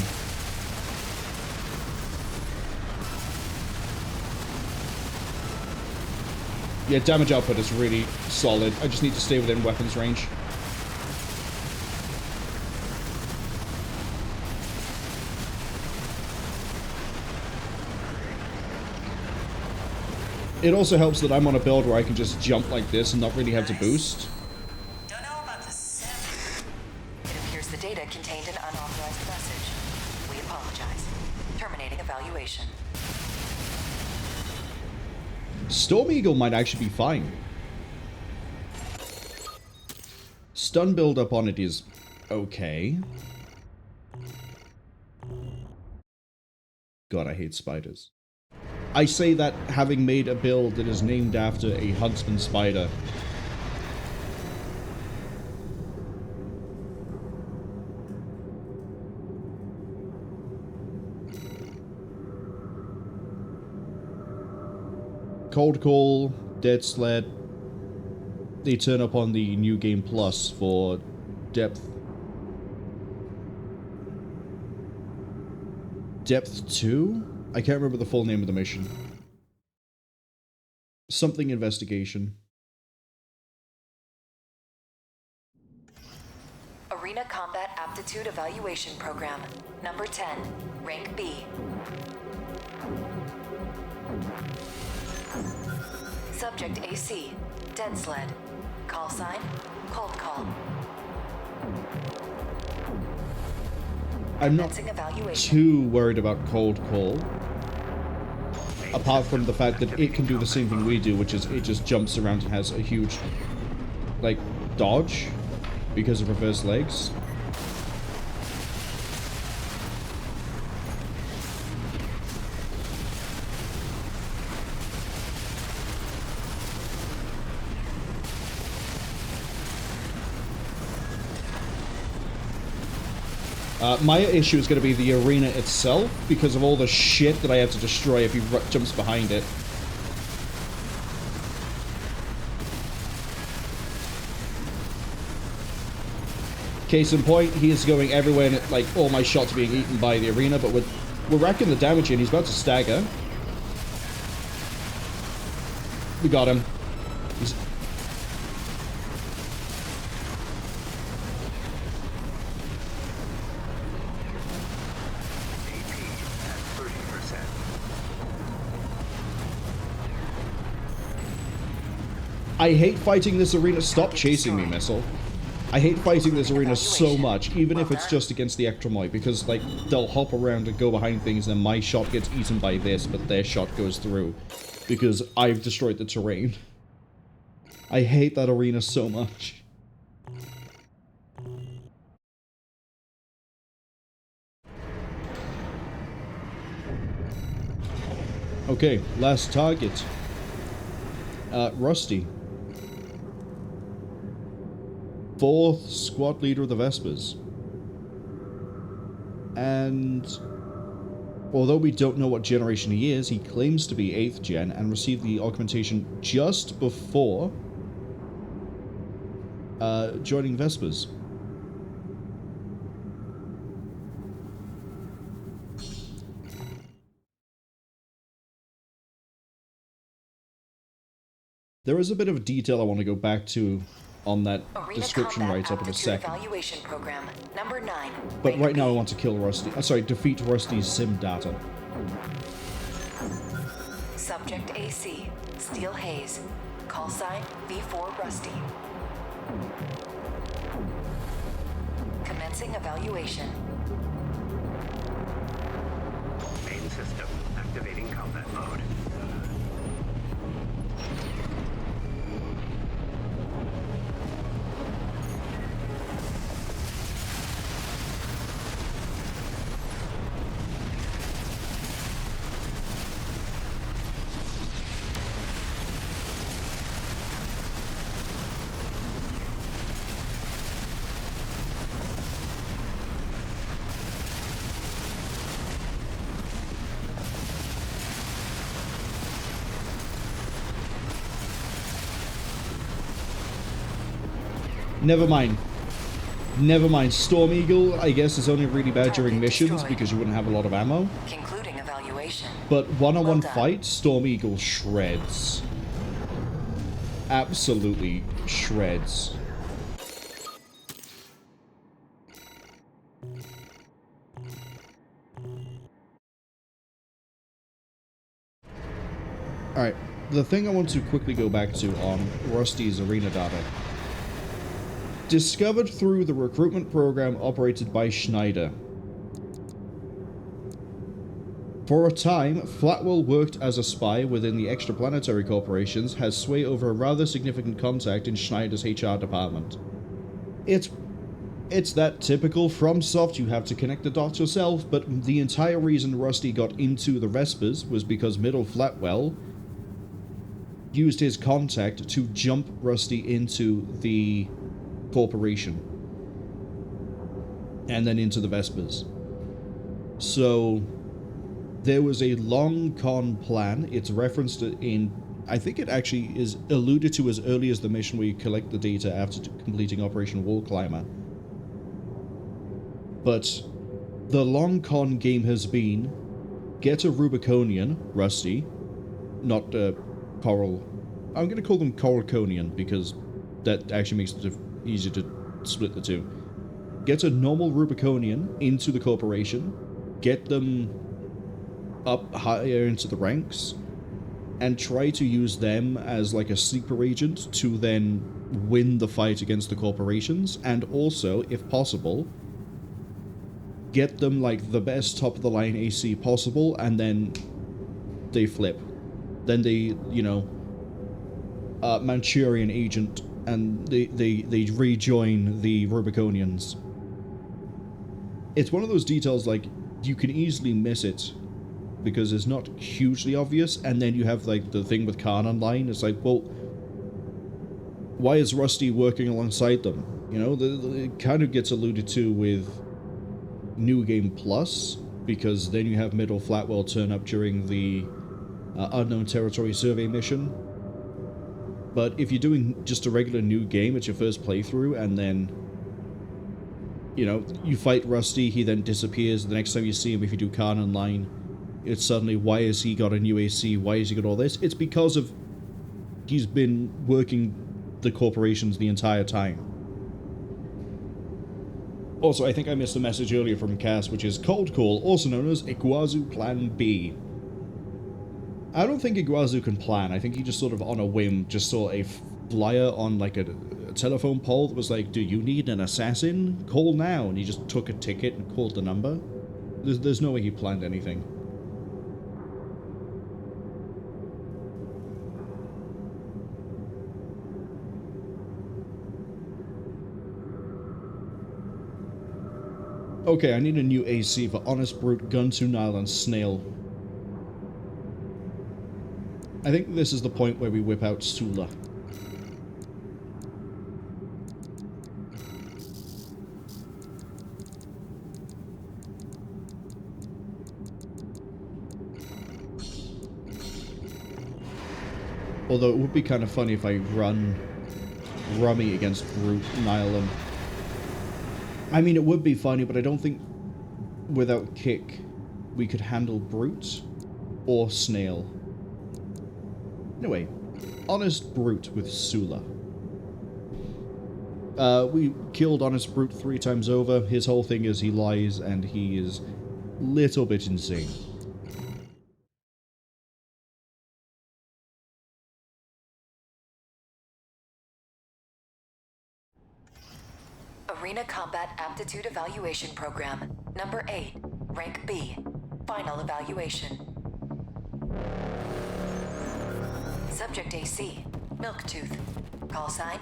Yeah, damage output is really solid. I just need to stay within weapons range. It also helps that I'm on a build where I can just jump like this and not really have to boost. Don't know about the sim. It appears the data contained an unauthorized message. We apologize. Terminating evaluation. Storm Eagle might actually be fine. Stun build-up on it is okay. God, I hate spiders. I say that having made a build that is named after a huntsman spider. Coldcall, Dead Sled, they turn up on the New Game Plus for Depth 2? I can't remember the full name of the mission. Something investigation. Arena Arena Combat Aptitude Evaluation Program, number 10, rank B. Subject AC, dead sled. Call sign, Coldcall. I'm not Commencing evaluation. too worried about Coldcall. Apart from the fact that it can do the same thing we do, which is it just jumps around and has a huge, like, dodge because of reverse legs. My issue is going to be the arena itself, because of all the shit that I have to destroy if he jumps behind it. Case in point, he is going everywhere and, like, all my shots are being eaten by the arena, but we're racking the damage in. He's about to stagger. We got him. He's... I hate fighting this arena. Stop chasing me, missile. I hate fighting this arena so much, even if it's just against the Ectromoi, because, like, they'll hop around and go behind things, and my shot gets eaten by this, but their shot goes through, because I've destroyed the terrain. I hate that arena so much. Okay, last target. Rusty. 4th squad leader of the Vespers. And although we don't know what generation he is, he claims to be 8th gen and received the augmentation just before joining Vespers. There is a bit of detail I want to go back to on that Arena description Combat right up in a Aptitude second. Evaluation Program, number 9. But rank right now I B. want to kill Rusty. Sorry, defeat Rusty's sim data. Subject AC, Steel Haze. Call sign, V.IV Rusty. Commencing evaluation. Main system activating combat mode. Never mind. Never mind. Storm Eagle, I guess, is only really bad during Target missions destroyed. because you wouldn't have a lot of ammo. Concluding evaluation. But one-on-one Well done. fight, Storm Eagle shreds. Absolutely shreds. Alright, the thing I want to quickly go back to on Rusty's arena data. Discovered through the recruitment program operated by Schneider. For a time, Flatwell worked as a spy within the Extraplanetary Corporations, has sway over a rather significant contact in Schneider's HR department. It's that typical FromSoft, you have to connect the dots yourself, but the entire reason Rusty got into the Vespers was because Middle Flatwell used his contact to jump Rusty into the corporation. And then into the Vespers. So there was a long con plan. It's referenced in, I think it actually is alluded to as early as the mission where you collect the data after completing Operation Wall Climber. But the long con game has been get a Rubiconian, Rusty, not Coral. I'm going to call them Coralconian because that actually makes it easier to split the two. get a normal Rubiconian into the corporation, get them up higher into the ranks, and try to use them as like a sleeper agent to then win the fight against the corporations, and also, if possible, get them like the best top of the line AC possible, and then they flip. Then they, you know, Manchurian agent, and they rejoin the Rubiconians. It's one of those details, like, you can easily miss it because it's not hugely obvious, and then you have like the thing with Khan online. It's like, well, why is Rusty working alongside them? You know, it kind of gets alluded to with New Game Plus, because then you have Middle Flatwell turn up during the Unknown Territory Survey mission. But if you're doing just a regular new game, it's your first playthrough, and then, you know, you fight Rusty, he then disappears. The next time you see him, if you do Khan online, it's suddenly, why has he got a new AC? Why has he got all this? It's because of he's been working the corporations the entire time. Also, I think I missed a message earlier from Cass, which is Coldcall, also known as Iguazu Plan B. I don't think Iguazu can plan. I think he just sort of on a whim just saw a flyer on like a telephone pole that was like, do you need an assassin? Call now. And he just took a ticket and called the number. There's no way he planned anything. Okay, I need a new AC for Honest Brute, Gunsu, Nile, and Snail. I think this is the point where we whip out Sulla. Although it would be kind of funny if I run Rummy against Brute, Nile, and... I mean, it would be funny, but I don't think without Kick we could handle Brute or Snail. Anyway, Honest Brute with Sulla. We killed Honest Brute 3 times over. His whole thing is he lies, and he is a little bit insane. Arena Combat Aptitude Evaluation Program, Number 8, Rank B, Final Evaluation. Subject AC, Milktooth. Call sign,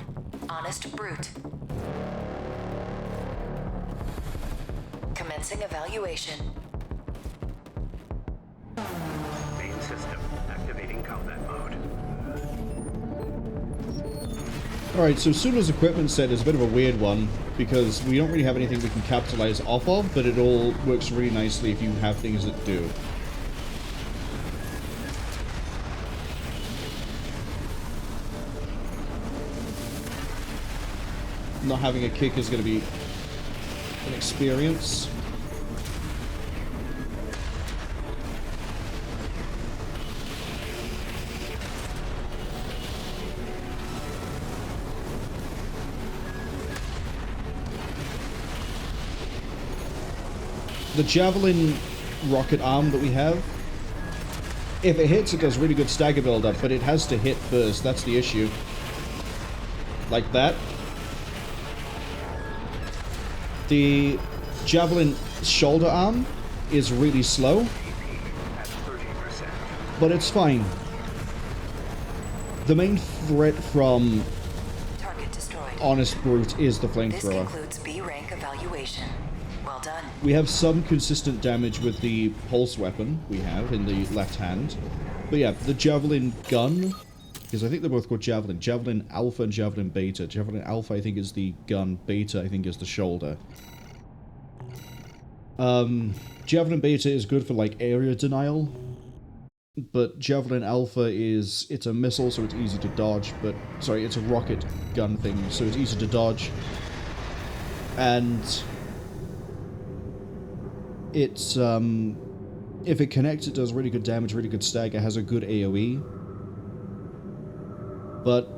Honest Brute. Commencing evaluation. Main system activating combat mode. Alright, so Sulla's equipment set is a bit of a weird one, because we don't really have anything we can capitalize off of, but it all works really nicely if you have things that do. Not having a kick is going to be an experience. The Javelin rocket arm that we have, if it hits, it does really good stagger build-up, but it has to hit first. That's the issue. Like that. The Javelin shoulder arm is really slow, but it's fine. The main threat from Target destroyed. Honest Brute is the This flamethrower. concludes B rank evaluation. Well done. We have some consistent damage with the pulse weapon we have in the left hand. But yeah, the Javelin gun, because I think they're both called Javelin. Javelin Alpha and Javelin Beta. Javelin Alpha, I think, is the gun. Beta, I think, is the shoulder. Javelin Beta is good for, like, area denial. But Javelin Alpha is... it's a missile, so it's easy to dodge. But, sorry, it's a rocket gun thing, so it's easy to dodge. And... it's, if it connects, it does really good damage, really good stagger, has a good AoE. But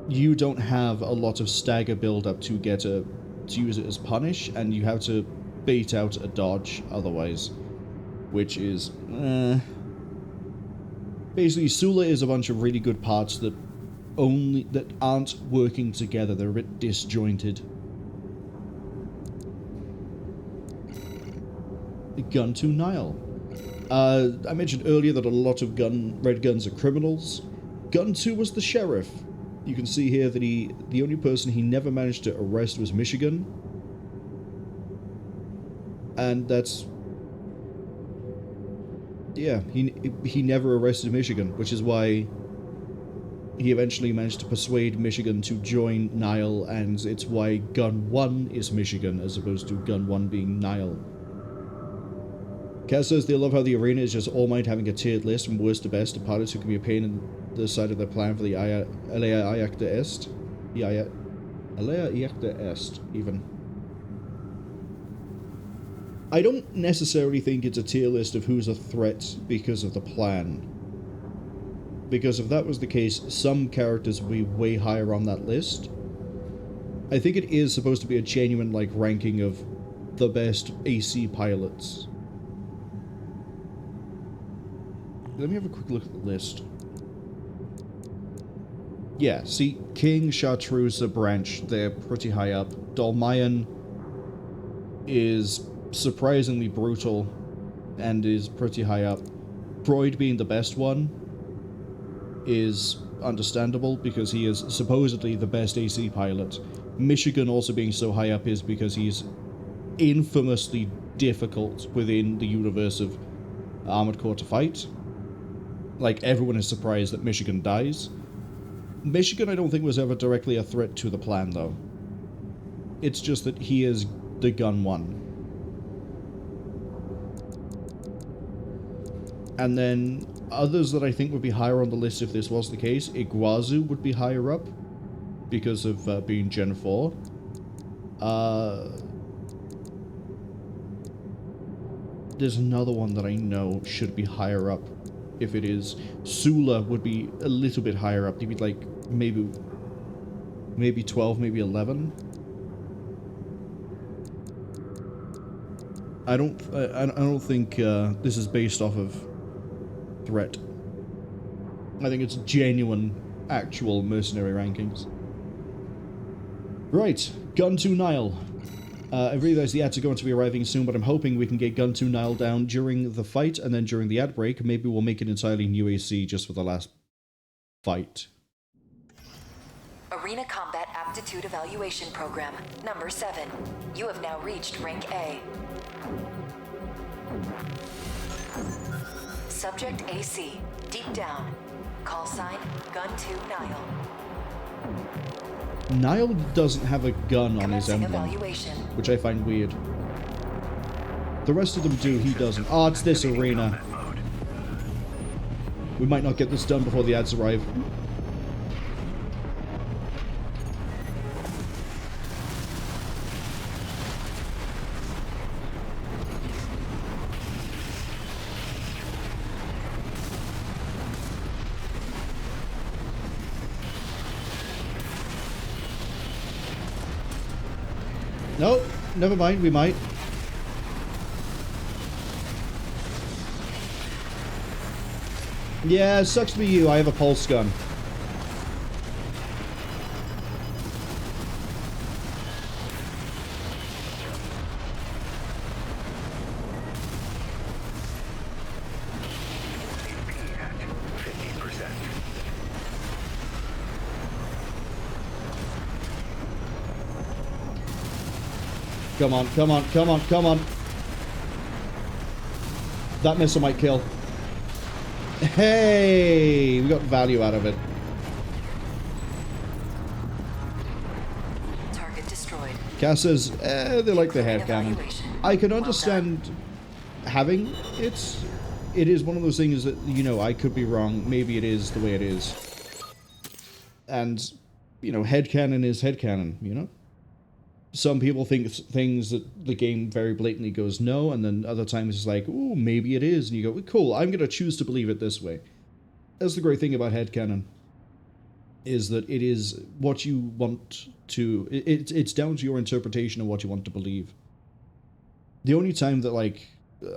you don't have a lot of stagger build-up to get a to use it as punish, and you have to bait out a dodge otherwise, which is basically Sulla is a bunch of really good parts that aren't working together. They're a bit disjointed. Gun to Nile. I mentioned earlier that a lot of red guns are criminals. Gun 2 was the sheriff. You can see here that the only person he never managed to arrest was Michigan. And that's... yeah, he never arrested Michigan, which is why he eventually managed to persuade Michigan to join Nile, and it's why Gun 1 is Michigan, as opposed to Gun 1 being Nile. Kaz says they love how the arena is just All Might having a tiered list from worst to best of pilots who can be a pain in the side of their plan for the Alea Iacta Est. Alea Iacta Est, even. I don't necessarily think it's a tier list of who's a threat because of the plan. Because if that was the case, some characters would be way higher on that list. I think it is supposed to be a genuine, like, ranking of the best AC pilots. Let me have a quick look at the list. Yeah, see, King, Chartreuse, Branch, they're pretty high up. Dolmayan is surprisingly brutal and is pretty high up. Freud being the best one is understandable because he is supposedly the best AC pilot. Michigan also being so high up is because he's infamously difficult within the universe of Armored Corps to fight. Like, everyone is surprised that Michigan dies. Michigan, I don't think, was ever directly a threat to the plan, though. It's just that he is the gun one. And then others that I think would be higher on the list if this was the case, Iguazu would be higher up because of being Gen 4. There's another one that I know should be higher up. If it is, Sulla would be a little bit higher up. He'd be like maybe 12, maybe 11. I don't think this is based off of threat. I think it's genuine, actual mercenary rankings. Right, Gun to Nile. I realize the ads are going to be arriving soon, but I'm hoping we can get Gun to Nile down during the fight, and then during the ad break, maybe we'll make an entirely new AC just for the last fight. Arena Combat Aptitude Evaluation Program, number 7. You have now reached rank A. Subject AC, deep down. Call sign, Gun to Nile. Nile doesn't have a gun on his Commencing emblem, evaluation. which I find weird. The rest of them do, he doesn't. Oh, it's this arena. We might not get this done before the ads arrive. Nope, never mind, we might. Yeah, sucks to be you, I have a pulse gun. Come on, come on, come on, come on. That missile might kill. Hey, we got value out of it. Target destroyed. Cass says, they like the head cannon. I can understand having it. It is one of those things that, you know, I could be wrong. Maybe it is the way it is. And, you know, head cannon is head cannon, you know? Some people think things that the game very blatantly goes no, and then other times it's like, ooh, maybe it is, and you go, cool, I'm going to choose to believe it this way. That's the great thing about headcanon. is that it is what you want to... It's down to your interpretation of what you want to believe. The only time that, like,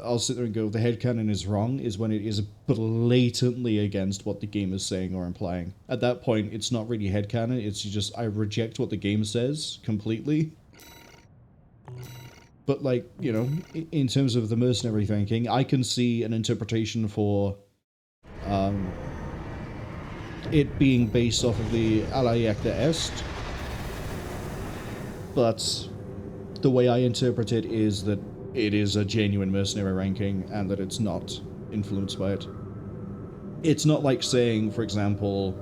I'll sit there and go, the headcanon is wrong, is when it is blatantly against what the game is saying or implying. At that point, it's not really headcanon, it's just, I reject what the game says completely. But, like, you know, in terms of the mercenary thinking, I can see an interpretation for it being based off of the Alea Iacta Est. But the way I interpret it is that it is a genuine mercenary ranking and that it's not influenced by it. It's not like saying, for example,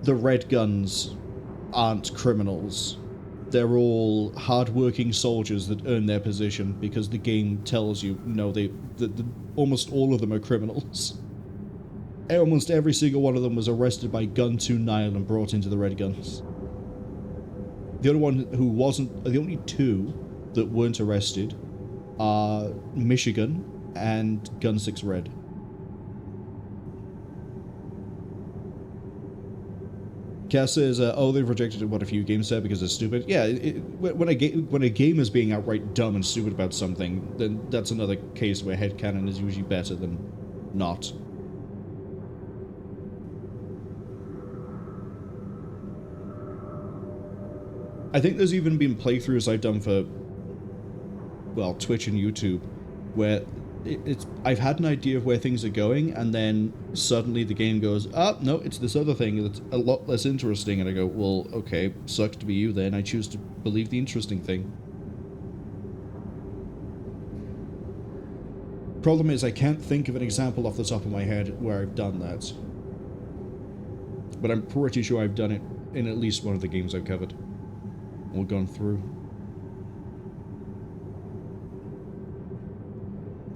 the Red Guns aren't criminals. They're all hard-working soldiers that earn their position because the game tells you, no, almost all of them are criminals. Almost every single one of them was arrested by Gun 2 Nile and brought into the Red Guns. The only one who wasn't, the only two that weren't arrested are Michigan and Gun 6 Red. Cass says, oh, they've rejected what a few games said because it's stupid. Yeah, when a game is being outright dumb and stupid about something, then that's another case where headcanon is usually better than not. I think there's even been playthroughs I've done for, well, Twitch and YouTube, where I've had an idea of where things are going, and then suddenly the game goes, ah, no, it's this other thing that's a lot less interesting, and I go, well, okay, sucks to be you then, I choose to believe the interesting thing. Problem is, I can't think of an example off the top of my head where I've done that. But I'm pretty sure I've done it in at least one of the games I've covered. Or gone through.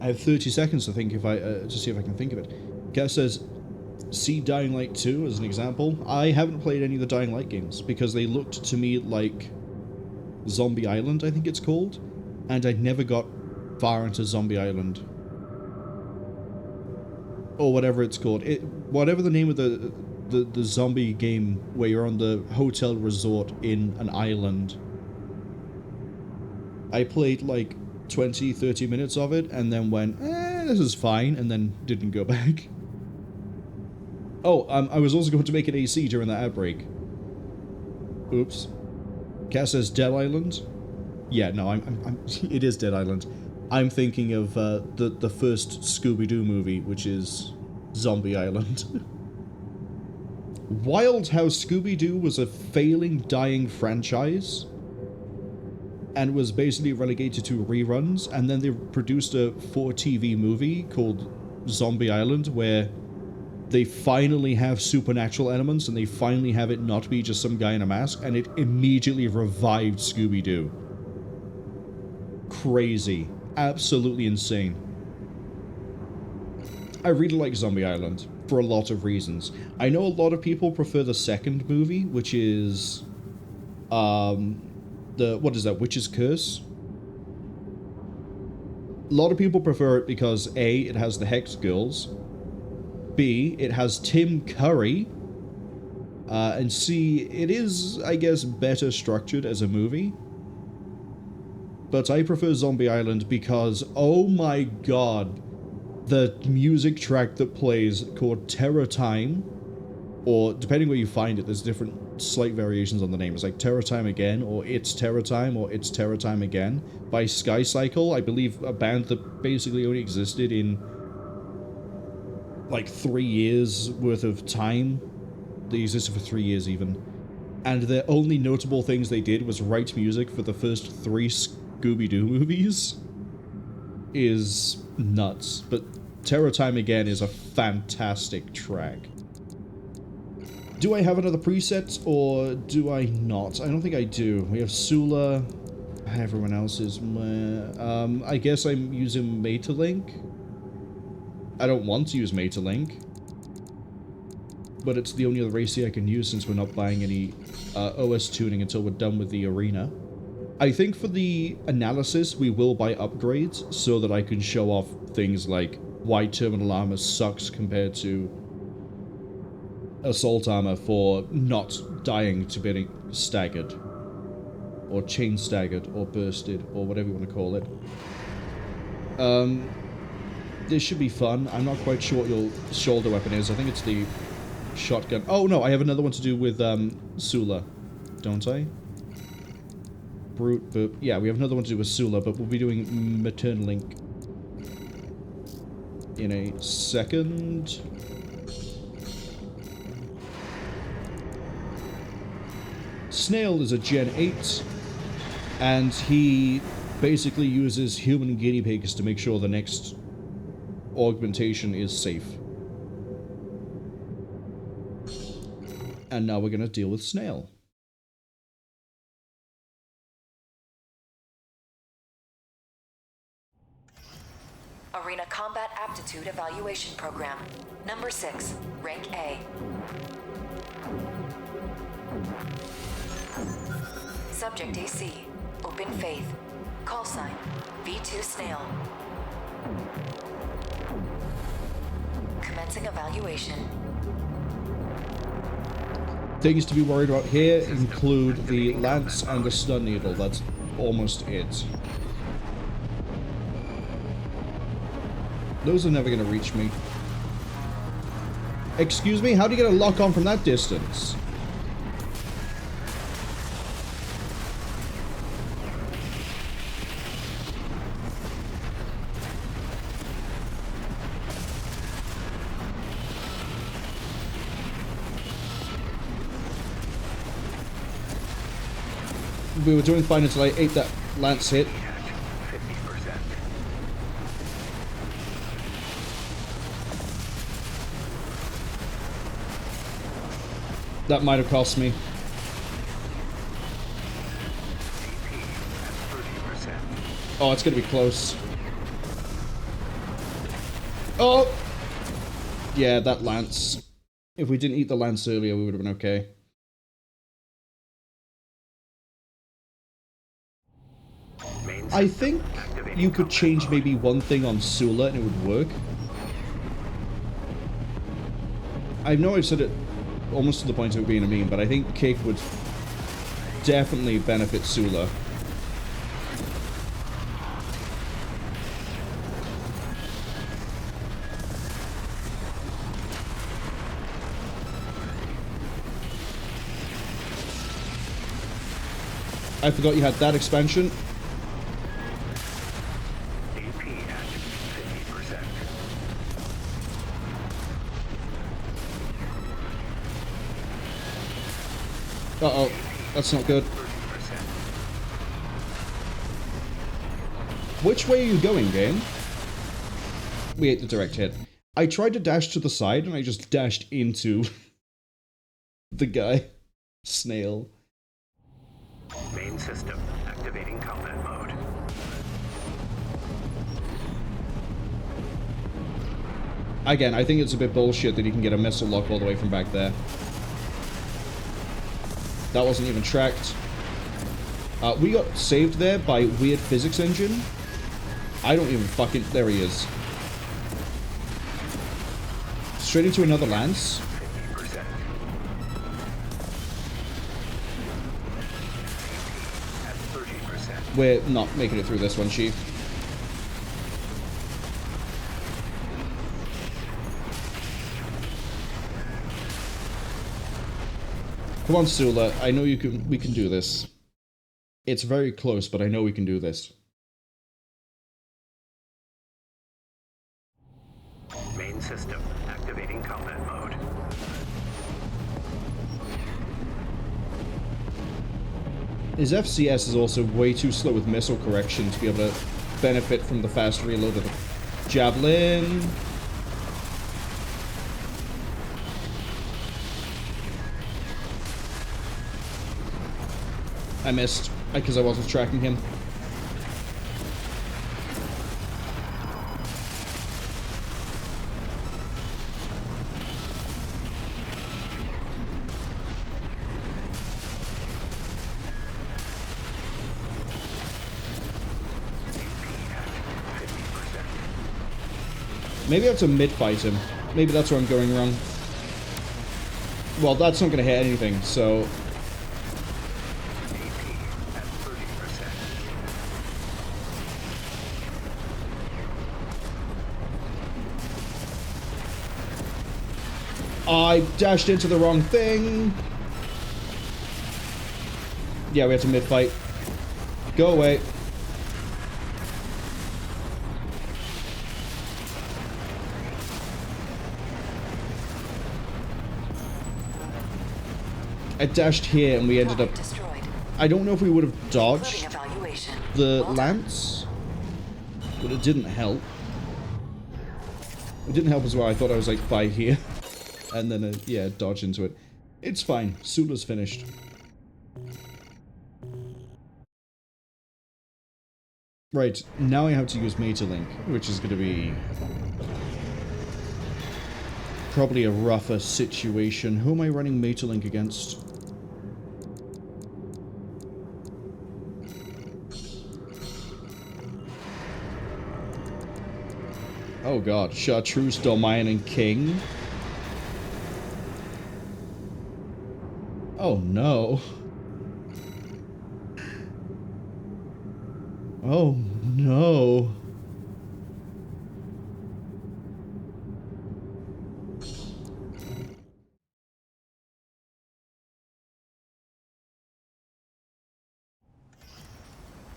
I have 30 seconds to think to see if I can think of it. Cass says, see Dying Light 2 as an example. I haven't played any of the Dying Light games because they looked to me like Zombie Island, I think it's called, and I never got far into Zombie Island. Or whatever it's called. Whatever the name of the zombie game where you're on the hotel resort in an island. I played like 20-30 minutes of it and then went, this is fine, and then didn't go back. Oh, I was also going to make an AC during that outbreak. Oops. Cass says Dead Island? Yeah, no, it is Dead Island. I'm thinking of the first Scooby-Doo movie, which is Zombie Island. Wild how Scooby-Doo was a failing, dying franchise and was basically relegated to reruns, and then they produced a 4TV movie called Zombie Island where they finally have supernatural elements and they finally have it not be just some guy in a mask, and it immediately revived Scooby-Doo. Crazy. Absolutely insane. I really like Zombie Island for a lot of reasons. I know a lot of people prefer the second movie, which is what is that, Witch's Curse? A lot of people prefer it because A, it has the Hex Girls, B, it has Tim Curry, and C, it is, I guess, better structured as a movie. But I prefer Zombie Island because, oh my god, the music track that plays called Terror Time, or depending where you find it, there's different slight variations on the name. It's like Terror Time Again, or It's Terror Time, or It's Terror Time Again, by Sky Cycle, I believe a band that basically only existed in like 3 years worth of time. They existed for 3 years even. And the only notable things they did was write music for the first 3 Scooby-Doo movies. Is nuts. But Terror Time Again is a fantastic track. Do I have another preset, or do I not? I don't think I do. We have Sulla. Everyone else is... I guess I'm using Maeterlinck. I don't want to use Maeterlinck, but it's the only other AC I can use since we're not buying any OS tuning until we're done with the arena. I think for the analysis, we will buy upgrades so that I can show off things like why terminal armor sucks compared to assault armor for not dying to being staggered. Or chain staggered, or bursted, or whatever you want to call it. This should be fun. I'm not quite sure what your shoulder weapon is. I think it's the shotgun. Oh no, I have another one to do with Sulla, don't I? Brute, but yeah, we have another one to do with Sulla, but we'll be doing Maeterlinck in a second. Snail is a Gen 8, and he basically uses human guinea pigs to make sure the next augmentation is safe. And now we're going to deal with Snail. Arena Combat Aptitude Evaluation Program. Number 6, Rank A. Subject AC, Open Faith. Call sign, V.II Snail. Commencing evaluation. Things to be worried about here include the lance and the stun needle. That's almost it. Those are never going to reach me. Excuse me? How do you get a lock on from that distance? We were doing fine until I ate that lance hit. 50%. That might have cost me. Oh, it's gonna be close. Oh! Yeah, that lance. If we didn't eat the lance earlier, we would have been okay. I think you could change maybe one thing on Sulla and it would work. I know I've said it almost to the point of it being a meme, but I think Kick would definitely benefit Sulla. I forgot you had that expansion. AP at 50%. Uh-oh, that's not good. 30%. Which way are you going, game? We ate the direct hit. I tried to dash to the side and I just dashed into the guy. Snail. Main system activating combat mode. Again, I think it's a bit bullshit that he can get a missile lock all the way from back there. That wasn't even tracked. We got saved there by weird physics engine. I don't even fucking... There he is. Straight into another lance. 50%. At 30%. We're not making it through this one, Chief. Come on, Sulla. I know you can. We can do this. It's very close, but I know we can do this. Main system activating combat mode. His FCS is also way too slow with missile correction to be able to benefit from the fast reload of the javelin. I missed because I wasn't tracking him. Maybe I have to mid-fight him. Maybe that's where I'm going wrong. Well, that's not going to hit anything, so... I dashed into the wrong thing. Yeah, we have to mid-fight. Go away. I dashed here and we ended up... Destroyed. I don't know if we would have dodged Evaluation. the Well done. lance, but it didn't help. It didn't help as well. I thought I was like by here. And then, yeah, dodge into it. It's fine. Sulla's finished. Right, now I have to use Maeterlinck, which is going to be probably a rougher situation. Who am I running Maeterlinck against? Oh god, Chartreuse, Dolmayan, and King. Oh no. Oh no.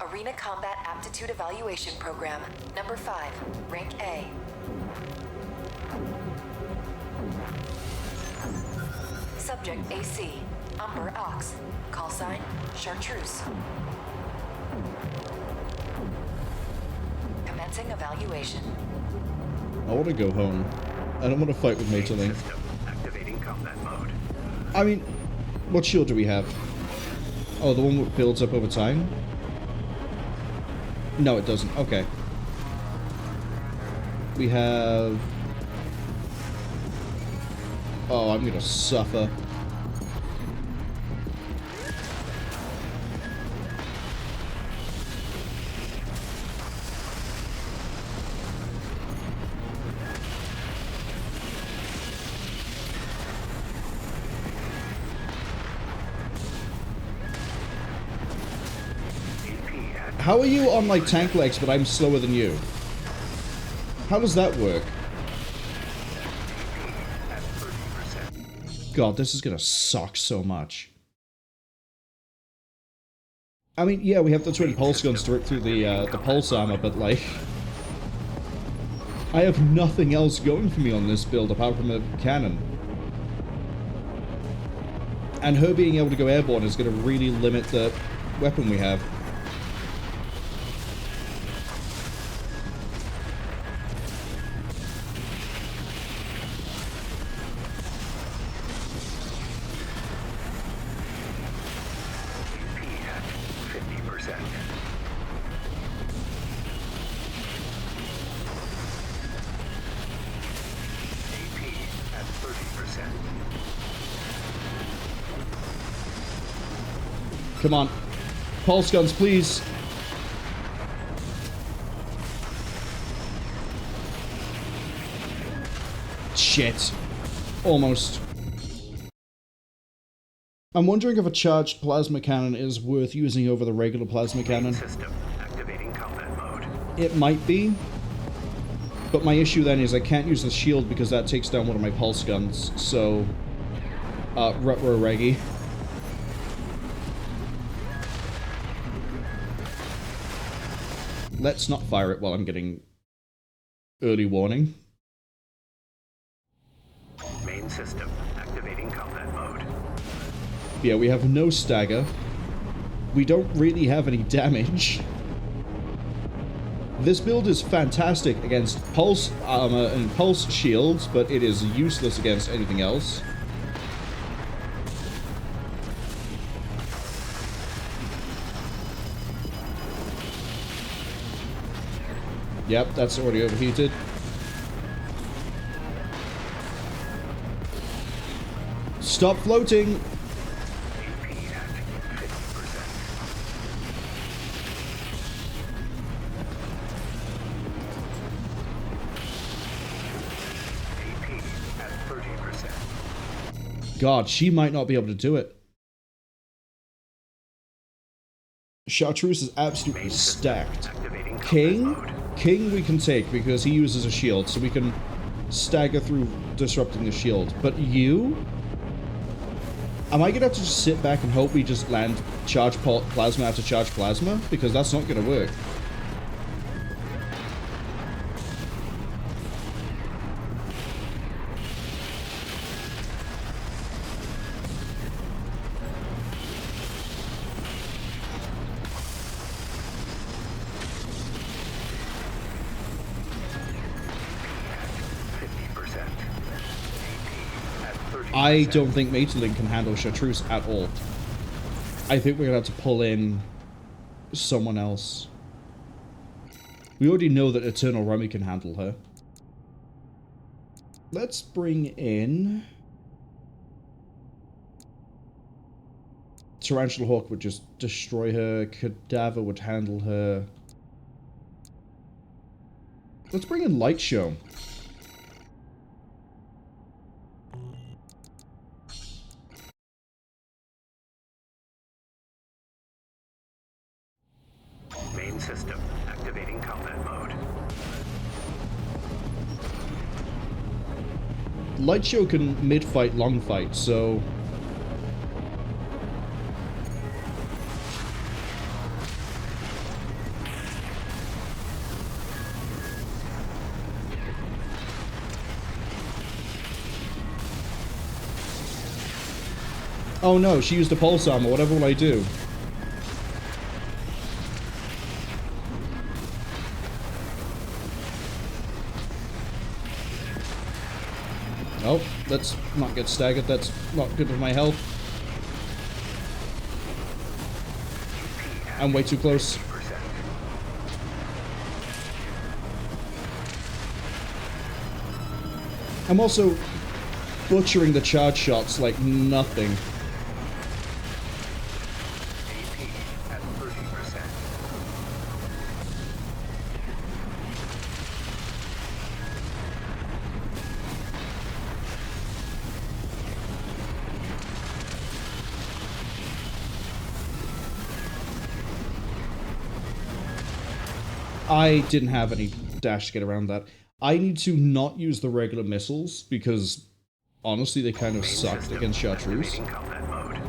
Arena Combat Aptitude Evaluation Program, number 5, rank A. Subject AC, Umber Ox, call sign, Chartreuse. Commencing evaluation. I want to go home. I don't want to fight with Maeterlinck. System activating combat mode. I mean, what shield do we have? Oh, the one that builds up over time? No, it doesn't. Okay. We have... Oh, I'm gonna suffer. How are you on, like, tank legs, but I'm slower than you? How does that work? God, this is gonna suck so much. I mean, yeah, we have the twin pulse guns to rip through the pulse armor, but, like... I have nothing else going for me on this build apart from a cannon. And her being able to go airborne is gonna really limit the weapon we have. Come on. Pulse guns, please. Shit. Almost. I'm wondering if a charged plasma cannon is worth using over the regular plasma cannon. System activating combat mode. It might be. But my issue then is I can't use the shield because that takes down one of my pulse guns, so... Rutro Reggie. Let's not fire it while I'm getting early warning. Main system activating combat mode. Yeah, we have no stagger. We don't really have any damage. This build is fantastic against pulse armor and pulse shields, but it is useless against anything else. Yep, that's already overheated. Stop floating! 30%. God, she might not be able to do it. Chartreuse is absolutely stacked. Activating King? combat mode. King we can take because he uses a shield, so we can stagger through disrupting the shield. But you? Am I gonna have to just sit back and hope we just land charge plasma after charge plasma? Because that's not gonna work. I don't think Maeterlinck can handle Chartreuse at all. I think we're gonna have to pull in someone else. We already know that Eternal Rummy can handle her. Let's bring in... Tarantula Hawk would just destroy her. Cadaver would handle her. Let's bring in Light Show. Main system activating combat mode. Light Show can mid-fight, long fight, so... Oh no, she used a pulse armor, whatever will I do? Oh, let's not get staggered, that's not good for my health. I'm way too close. I'm also butchering the charge shots like nothing. AP at 30%. I didn't have any dash to get around that. I need to not use the regular missiles because honestly they kind of sucked against Chartreuse Combat mode.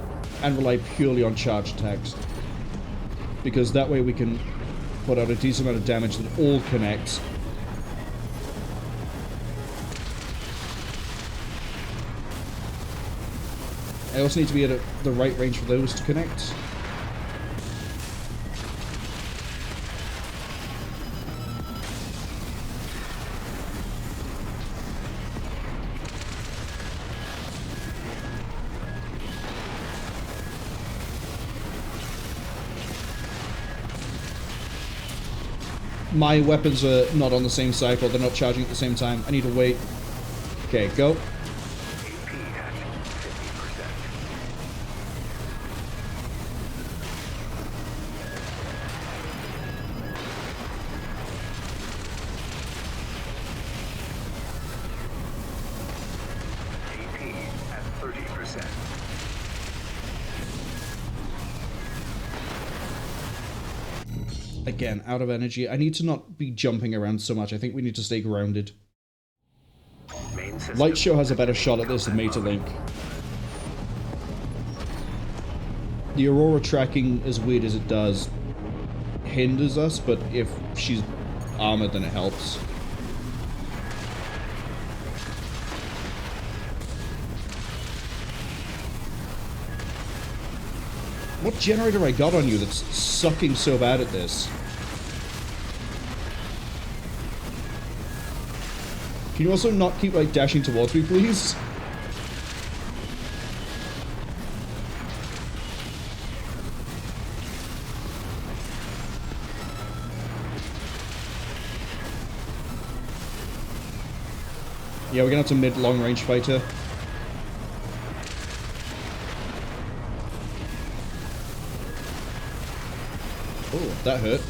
and rely purely on charge attacks because that way we can put out a decent amount of damage that all connects. I also need to be at the right range for those to connect. My weapons are not on the same cycle, they're not charging at the same time. I need to wait. Okay, go. AP at 50%. AP at 30%. Again, out of energy. I need to not be jumping around so much. I think we need to stay grounded. Main system Light Show has a better shot at this than Maeterlinck. The Aurora tracking, as weird as it does, hinders us, but if she's armored, then it helps. What generator I got on you that's sucking so bad at this? Can you also not keep, like, dashing towards me, please? Yeah, we're gonna have to mid-long range fight her. Oh, that hurt.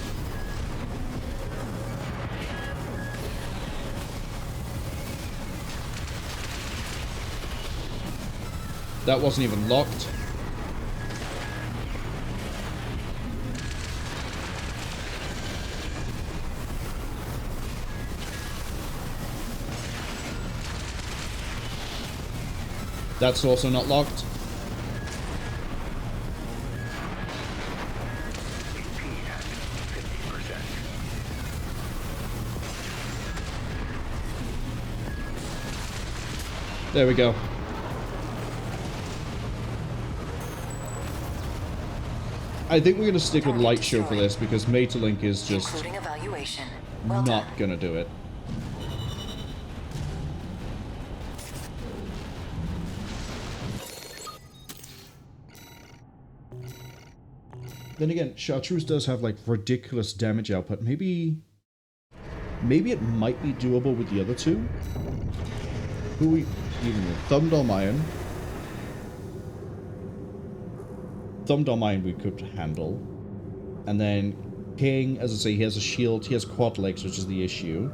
That wasn't even locked. That's also not locked. There we go. I think we're going to stick with Light Show for this because Maeterlinck is just not going to do it. Then again, Chartreuse does have like ridiculous damage output. Maybe it might be doable with the other two. Who we even with? Dolmayan. Dolmayan we could handle. And then King, as I say, he has a shield, he has quad legs, which is the issue.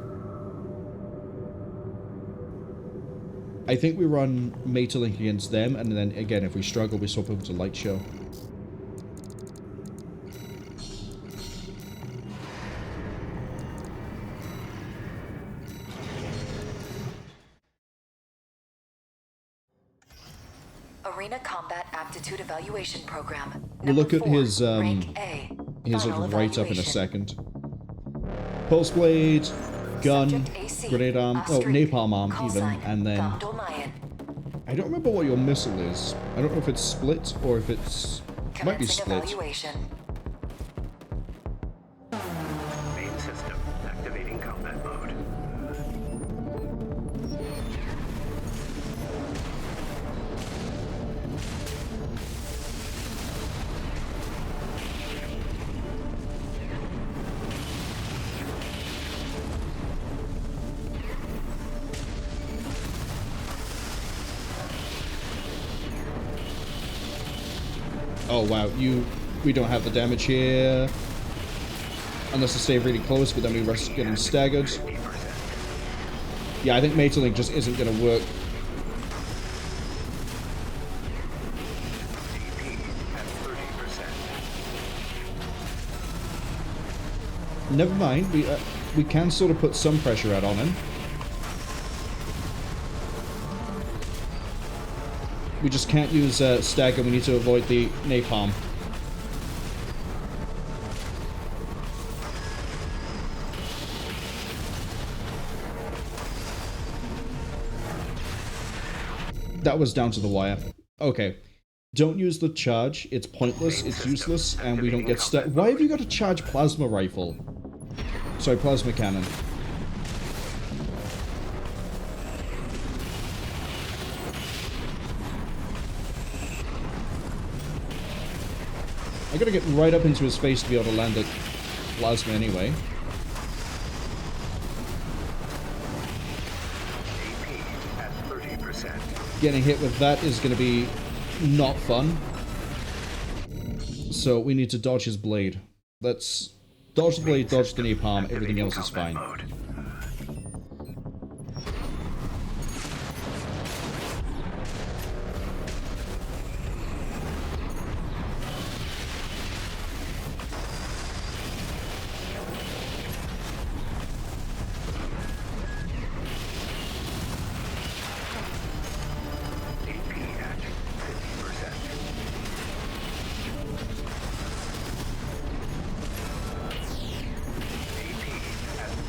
I think we run Maeterlinck against them, and then again, if we struggle, we swap over to Light Show. Arena Combat Aptitude Evaluation Program. We'll look at his Rank A. his Final write up in a evaluation. second. Pulse blade, gun, Subject AC, grenade arm, oh, Astrid, napalm arm call even, sign, and then Dolmayan. I don't remember what your missile is. I don't know if it's split or if it's might be Commencing split. evaluation. Main system activating combat mode. Oh wow, we don't have the damage here. Unless I stay really close, but then we risk getting staggered. Yeah, I think Maeterlinck just isn't going to work. Never mind, we can sort of put some pressure out on him. We just can't use stagger, we need to avoid the napalm. That was down to the wire. Okay. Don't use the charge, it's pointless, it's useless, and we don't get stuck. Why have you got a charged plasma rifle? Sorry, plasma cannon. I gotta get right up into his face to be able to land a plasma anyway. Getting hit with that is gonna be not fun. So we need to dodge his blade. Let's dodge the blade, dodge the napalm, everything else is fine.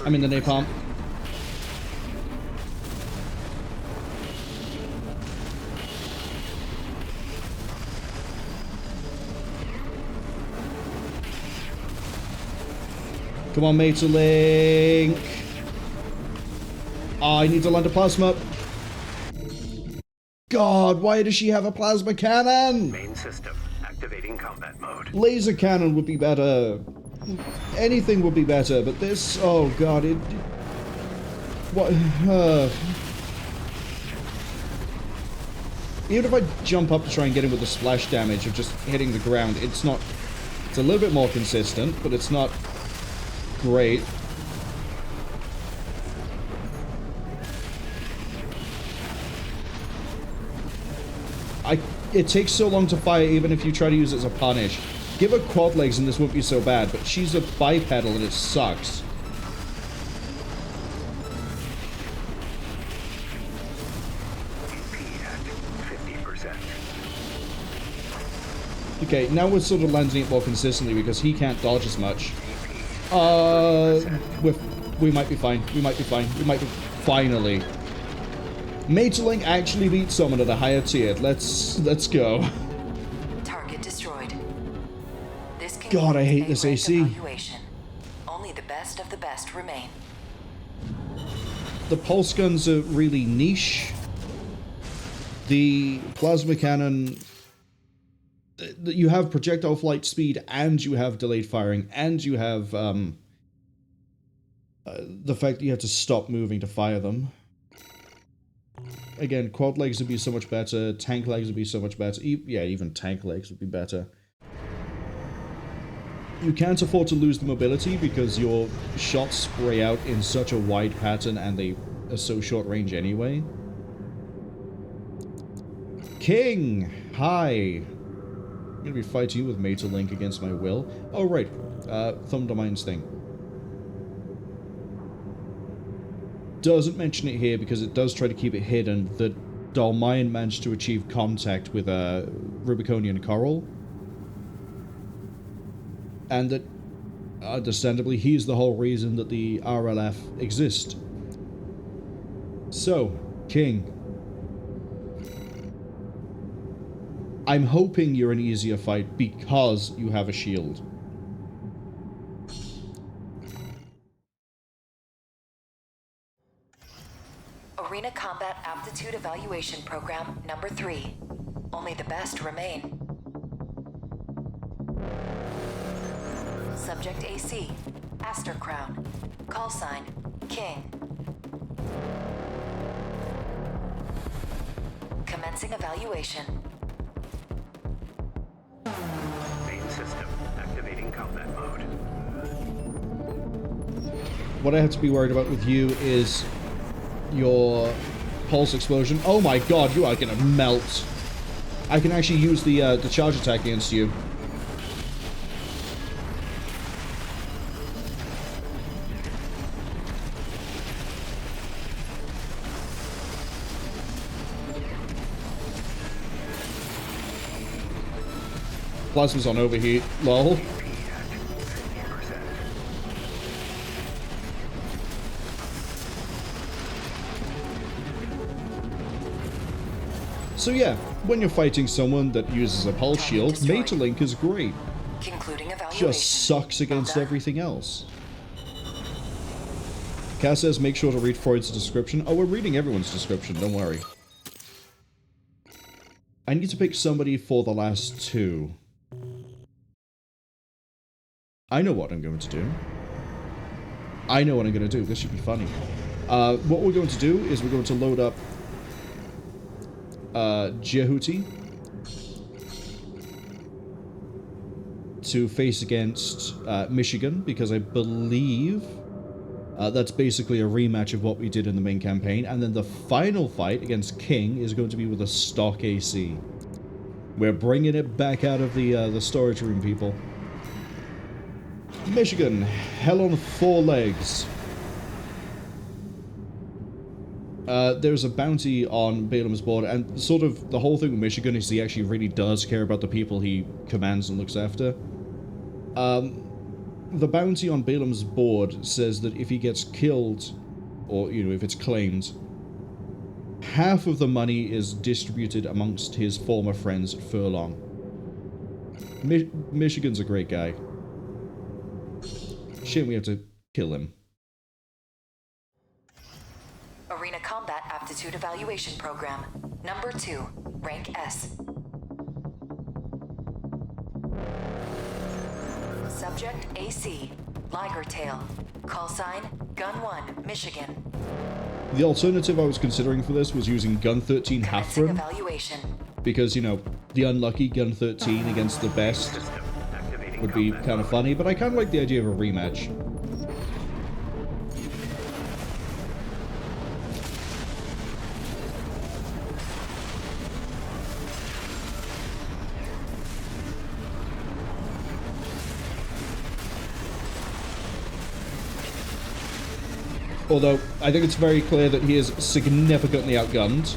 I'm in the napalm. Come on, Maeterlinck. Oh, I need to land a plasma. God, why does she have a plasma cannon? Main system activating combat mode. Laser cannon would be better. Anything would be better, but this, oh god, what, even if I jump up to try and get him with the splash damage of just hitting the ground, it's a little bit more consistent, but it's not great. it takes so long to fire even if you try to use it as a punish. Give her quad legs and this won't be so bad, but she's a bipedal and it sucks. Okay, now we're sort of landing it more consistently because he can't dodge as much. We might be fine. We might be fine. We might be... Finally. Maeterlinck actually beat someone at a higher tier. Let's go. Target destroyed. This God, I hate concludes this a rank AC. evaluation. Only the best of the best remain. The pulse guns are really niche. The plasma cannon... You have projectile flight speed, and you have delayed firing, and you have the fact that you have to stop moving to fire them. Again, quad legs would be so much better, tank legs would be so much better. Yeah, even tank legs would be better. You can't afford to lose the mobility because your shots spray out in such a wide pattern and they are so short range anyway. King! Hi! I'm gonna be fighting you with Maeterlinck against my will. Oh, right. Dunham's thing. Doesn't mention it here because it does try to keep it hidden that Dolmayan managed to achieve contact with a Rubiconian coral. And that, understandably, he's the whole reason that the RLF exist. So, King. I'm hoping you're an easier fight because you have a shield. Arena Combat Aptitude Evaluation Program number 3. Only the best remain. Subject AC, Aster Crown. Call sign, King. Commencing evaluation. Main system activating combat mode. What I have to be worried about with you is your pulse explosion. Oh my god, you are gonna melt. I can actually use the charge attack against you. Plasma's on overheat. Lol. So yeah, when you're fighting someone that uses a pulse shield, Maeterlinck is great. Concluding evaluation. Just sucks against everything else. Cass says make sure to read Freud's description. Oh, we're reading everyone's description, don't worry. I need to pick somebody for the last two. I know what I'm going to do. I know what I'm going to do. This should be funny. What we're going to do is we're going to load up Jehuti to face against Michigan, because I believe that's basically a rematch of what we did in the main campaign. And then the final fight against King is going to be with a stock AC. We're bringing it back out of the storage room, people. Michigan, hell on 4 legs. There's a bounty on Balaam's board, and sort of the whole thing with Michigan is he actually really does care about the people he commands and looks after. The bounty on Balaam's board says that if he gets killed, or, you know, if it's claimed, half of the money is distributed amongst his former friends at Furlong. Michigan's a great guy. Shame we have to kill him. Arena Combat Aptitude Evaluation Program number 2, rank S. Subject AC, Liger Tail. Call sign, Gun 1, Michigan. The alternative I was considering for this was using Gun 13 Commencing Halfram, evaluation. because, you know, the unlucky Gun 13 against the best would be kind of funny, but I kind of like the idea of a rematch. Although, I think it's very clear that he is significantly outgunned.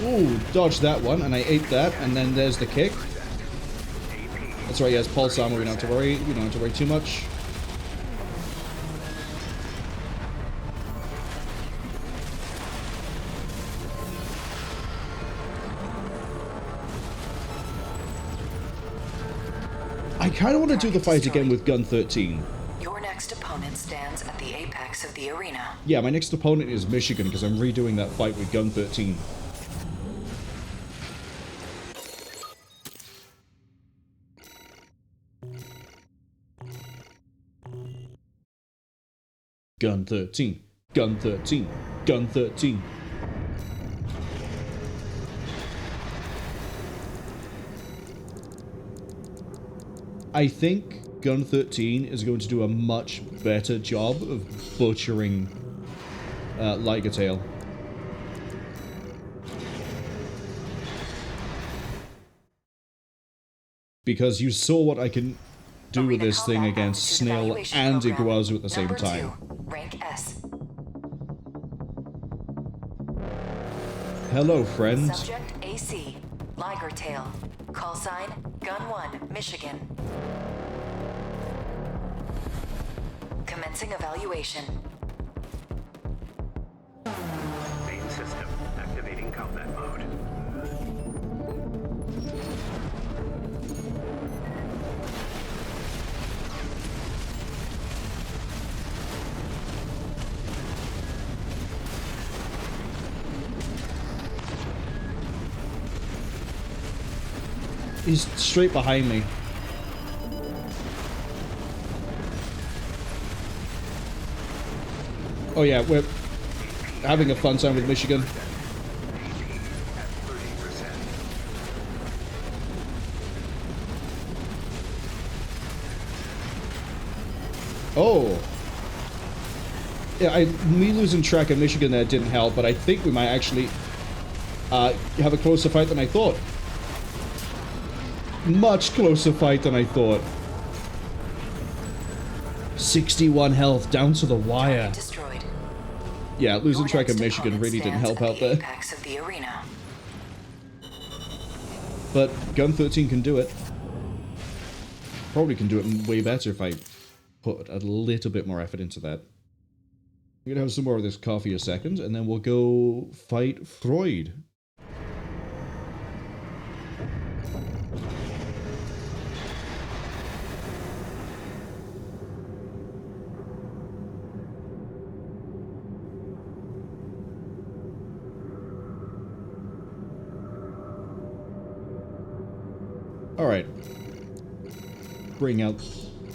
Ooh, dodged that one, and I ate that, and then there's the kick. That's right, he has pulse armor, we don't have to worry. We don't have to worry too much. I kind of want to do the fight again with Gun 13. Your next opponent stands at the apex of the arena. Yeah, my next opponent is Michigan, because I'm redoing that fight with Gun 13. Gun 13. Gun 13. Gun 13. I think Gun 13 is going to do a much better job of butchering Liger Tail. Because you saw what I can do with this thing against Snail and Iguazu at the same time. Rank S. Hello, friend. Subject AC. Liger Tail. Call sign Gun 1, Michigan. Commencing evaluation. Main system activating combat mode. He's straight behind me. Oh yeah, we're having a fun time with Michigan. Oh. Yeah, me losing track of Michigan there didn't help, but I think we might actually have a closer fight than I thought. Much closer fight than I thought. 61 health down to the wire. Destroyed. Yeah, losing track of Michigan really didn't help out there. Apex of the arena. But Gun 13 can do it. Probably can do it way better if I put a little bit more effort into that. We're gonna have some more of this coffee a second, and then we'll go fight Freud. Alright. Bring out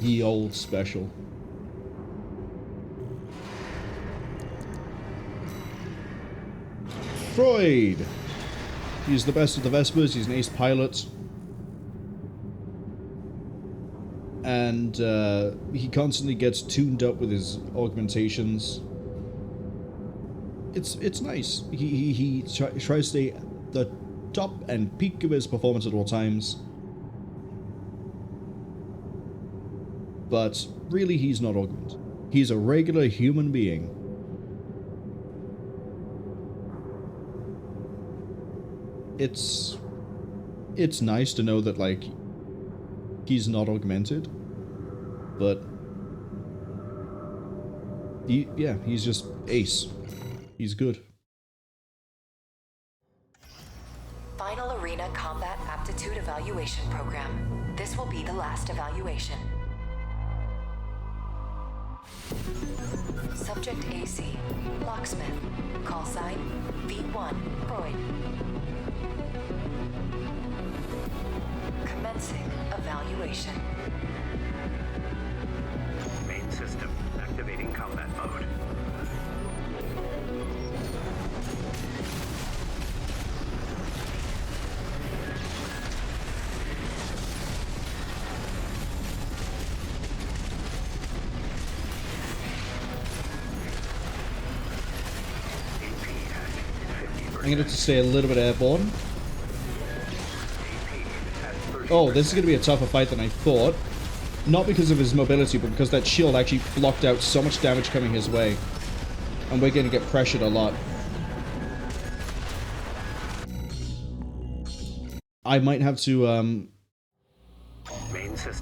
the old special. Freud! He's the best of the Vespers, he's an ace pilot. And he constantly gets tuned up with his augmentations. It's nice. He tries to stay at the top and peak of his performance at all times. But really, he's not augmented. He's a regular human being. It's nice to know that, like, he's not augmented, but he's just ace. He's good. Final Arena Combat Aptitude Evaluation Program. This will be the last evaluation. Subject AC, Locksmith. Call sign, V.I Freud. Commencing evaluation. Main system activating combat mode. I'm going to stay a little bit airborne. oh, this is going to be a tougher fight than I thought. Not because of his mobility, but because that shield actually blocked out so much damage coming his way. And we're going to get pressured a lot. I might have to,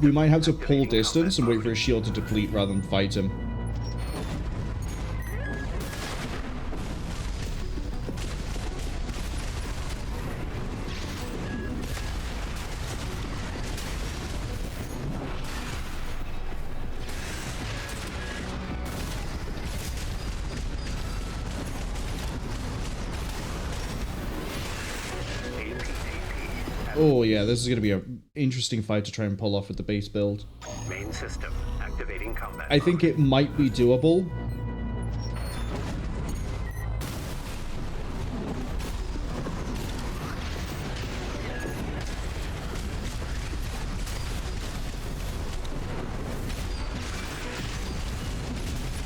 we might have to pull distance and wait for his shield to deplete rather than fight him. Oh yeah, this is going to be an interesting fight to try and pull off with the base build. Main system activating combat. I think it might be doable.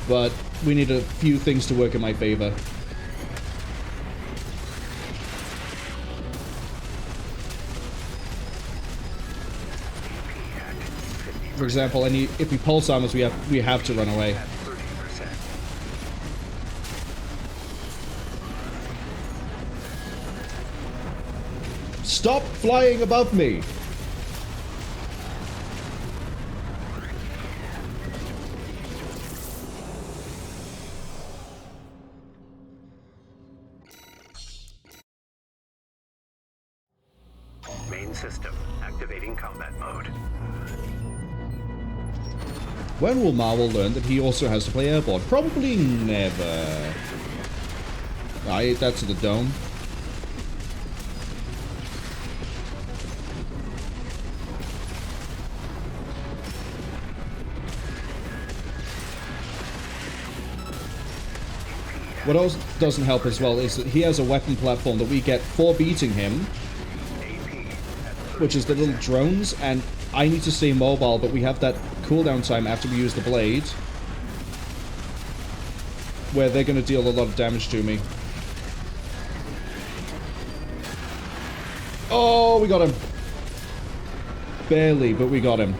But we need a few things to work in my favor. For example, if we pulse armors, we have to run away. Stop flying above me! Main system activating combat mode. When will Marvel learn that he also has to play airborne? Probably never. I ate that to the dome. What else doesn't help as well is that he has a weapon platform that we get for beating him, which is the little drones, and I need to stay mobile, but we have that cooldown time after we use the blade, where they're going to deal a lot of damage to me. Oh, we got him. Barely, but we got him.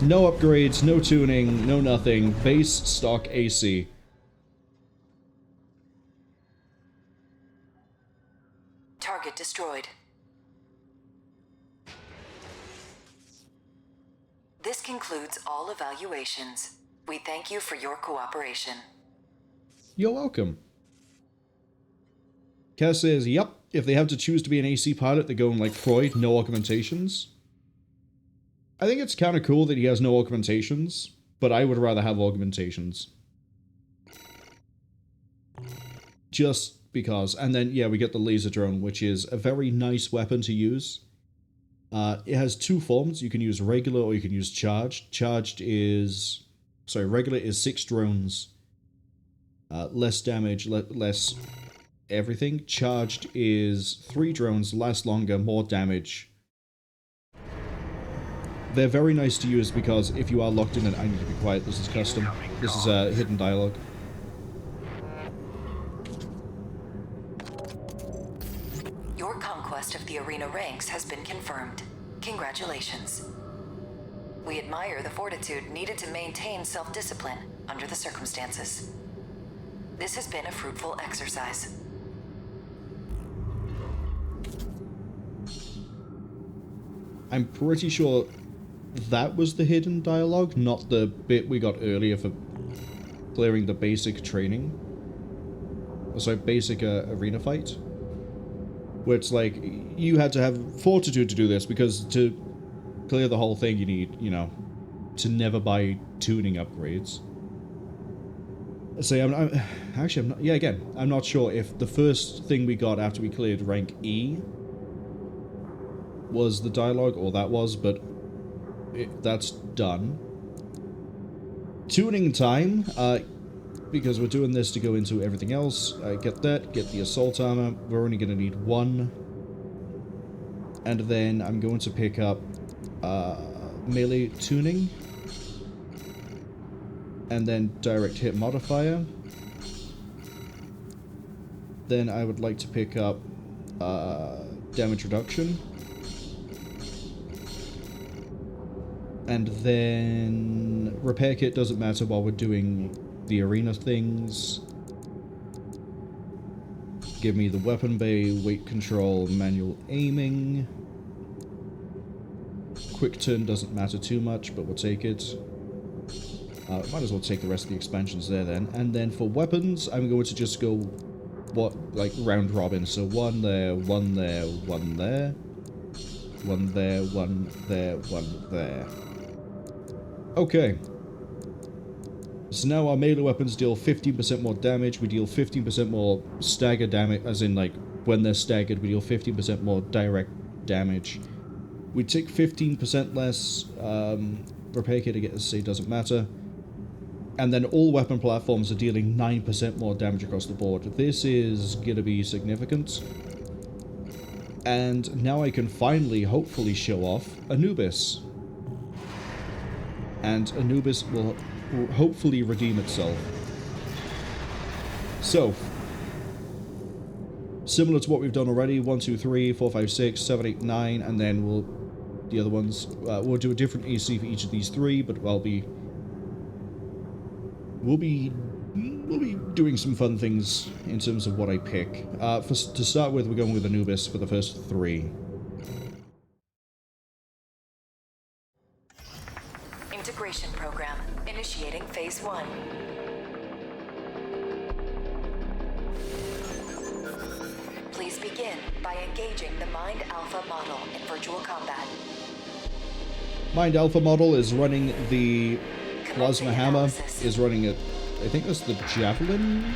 No upgrades, no tuning, no nothing. Base stock AC. Target destroyed. This concludes all evaluations. We thank you for your cooperation. You're welcome. Cass says, yep, if they have to choose to be an AC pilot, they're going like Freud, no augmentations. I think it's kind of cool that he has no augmentations, but I would rather have augmentations. Just because. And then, yeah, we get the laser drone, which is a very nice weapon to use. It has two forms. You can use regular or you can use charged. Charged is... Sorry, regular is 6 drones. Less damage, less everything. Charged is 3 drones, last longer, more damage. They're very nice to use because if you are locked in, and I need to be quiet, this is custom. This is a hidden dialogue. Your conquest of the arena ranks has been confirmed. Congratulations. We admire the fortitude needed to maintain self-discipline under the circumstances. This has been a fruitful exercise. I'm pretty sure that was the hidden dialogue, not the bit we got earlier for clearing the basic training. Sorry, basic arena fight. Where it's like, you had to have fortitude to do this, because to clear the whole thing you need, you know, to never buy tuning upgrades. So I'm not sure if the first thing we got after we cleared rank E was the dialogue, or that was, but that's done. Tuning time, because we're doing this to go into everything else. Get that, get the assault armor. We're only going to need 1. And then I'm going to pick up melee tuning. And then direct hit modifier. Then I would like to pick up damage reduction. And then repair kit doesn't matter while we're doing the arena things. Give me the weapon bay, weight control, manual aiming. Quick turn doesn't matter too much, but we'll take it. Might as well take the rest of the expansions there then. And then for weapons, I'm going to just go, like round robin. So one there, one there, one there. One there, one there, one there. Okay. So now our melee weapons deal 15% more damage. We deal 15% more stagger damage, as in like when they're staggered, we deal 15% more direct damage. We take 15% less repair kit, I guess, say doesn't matter. And then all weapon platforms are dealing 9% more damage across the board. This is gonna be significant. And now I can finally, hopefully, show off Anubis. And Anubis will hopefully redeem itself. So, similar to what we've done already, 1, 2, 3, 4, 5, 6, 7, 8, 9, and then the other ones, we'll do a different AC for each of these three, but we'll be doing some fun things in terms of what I pick. To start with, we're going with Anubis for the first three. Integration program initiating phase 1. Please begin by engaging the Mind Alpha model in virtual combat. Mind Alpha model is running the Plasma Hammer, is running it, I think that's the Javelin,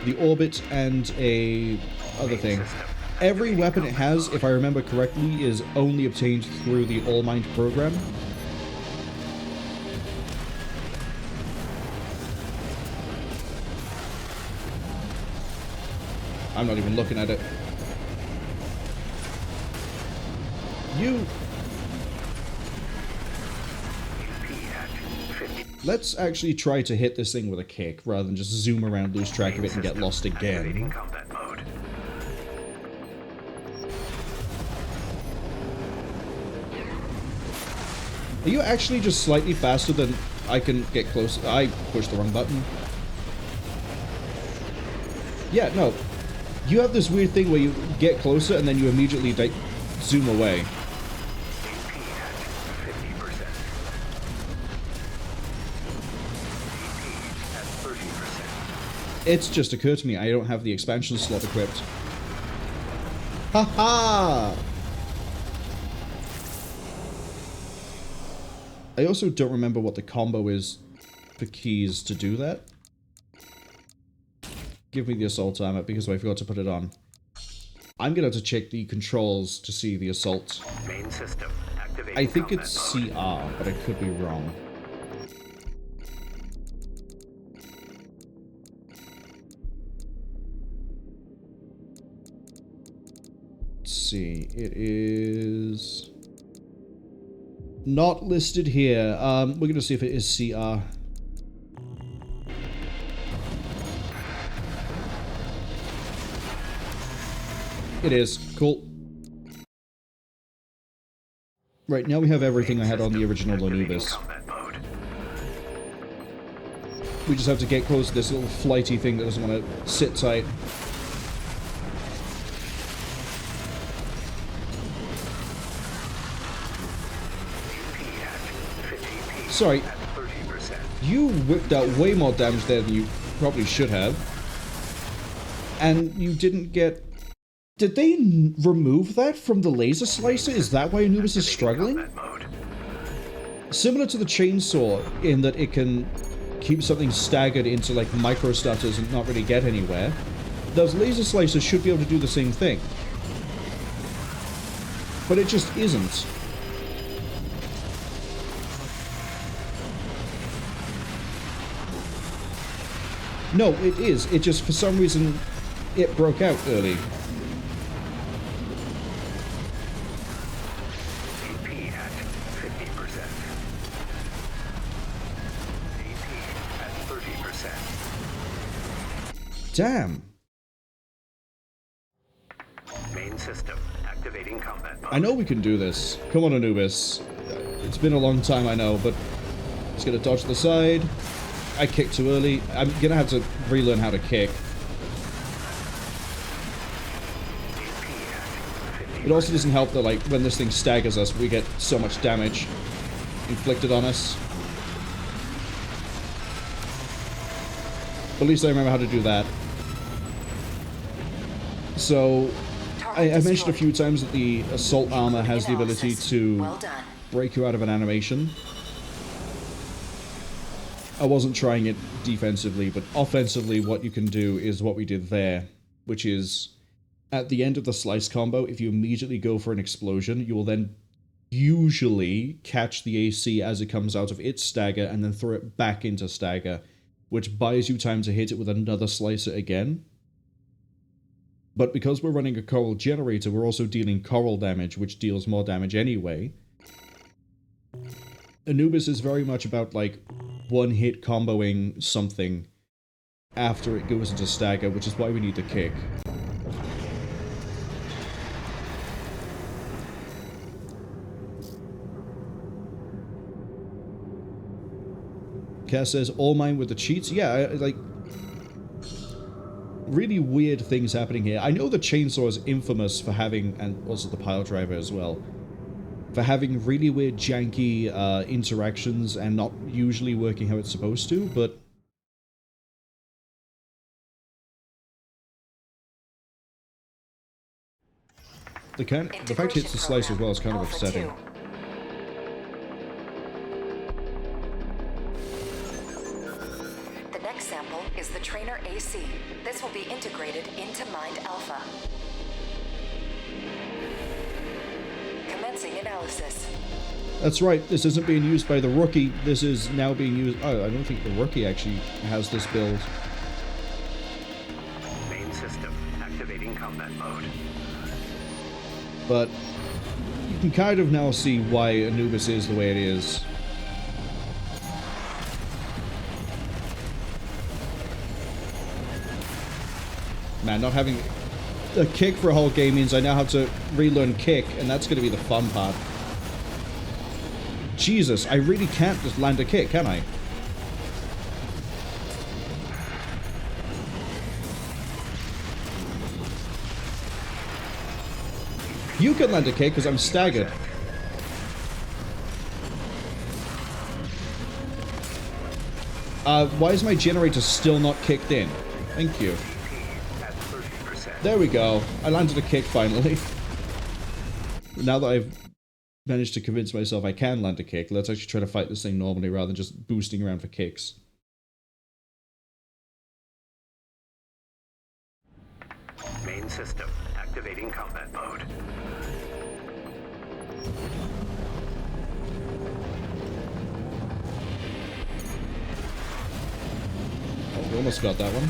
the Orbit, and a other thing. Every weapon it has, if I remember correctly, is only obtained through the All Mind program. I'm not even looking at it. Let's actually try to hit this thing with a kick, rather than just zoom around, lose track of it, and get lost again. Are you actually just slightly faster than I can get close? I pushed the wrong button. Yeah, no. You have this weird thing where you get closer and then you immediately zoom away. It's just occurred to me I don't have the expansion slot equipped. Haha! I also don't remember what the combo is for keys to do that. Give me the assault armor because I forgot to put it on. I'm gonna have to check the controls to see the assault. Main system activating. I think it's CR, but I could be wrong. Let's see, it is not listed here. We're gonna see if it is CR. It is. Cool. Right, now we have everything I had on the original Anubis. We just have to get close to this little flighty thing that doesn't want to sit tight. Sorry, you whipped out way more damage there than you probably should have. And you didn't get... Did they remove that from the laser slicer? Is that why Anubis is struggling? Similar to the chainsaw, in that it can keep something staggered into like micro stutters and not really get anywhere, those laser slicers should be able to do the same thing. But it just isn't. No, it is. It just, for some reason, it broke out early. Damn. combat mode. I know we can do this. Come on, Anubis. It's been a long time, I know, but just gonna dodge to the side. I kicked too early. I'm gonna have to relearn how to kick. It also doesn't help that, like, when this thing staggers us, we get so much damage inflicted on us. But at least I remember how to do that. So, I mentioned a few times that the assault armor has the ability to break you out of an animation. I wasn't trying it defensively, but offensively what you can do is what we did there, which is at the end of the slice combo, if you immediately go for an explosion, you will then usually catch the AC as it comes out of its stagger and then throw it back into stagger, which buys you time to hit it with another slicer again. But because we're running a coral generator, we're also dealing coral damage, which deals more damage anyway. Anubis is very much about, like, one-hit comboing something after it goes into stagger, which is why we need the kick. Cass says, all mine with the cheats? Yeah, like, really weird things happening here. I know the chainsaw is infamous for having, and also the pile driver as well, for having really weird, janky interactions and not usually working how it's supposed to, but the fact it hits the slice as well is kind of upsetting. The next sample is the trainer AC. This will be integrated into Mind Alpha. Commencing analysis. That's right, this isn't being used by the rookie, this is now being used... Oh, I don't think the rookie actually has this build. Main system activating combat mode. But you can kind of now see why Anubis is the way it is. Man, not having a kick for a whole game means I now have to relearn kick, and that's going to be the fun part. Jesus, I really can't just land a kick, can I? You can land a kick because I'm staggered. Why is my generator still not kicked in? Thank you. There we go. I landed a kick finally. Now that I've managed to convince myself I can land a kick, let's actually try to fight this thing normally rather than just boosting around for kicks. Main system activating combat mode. Oh, we almost got that one.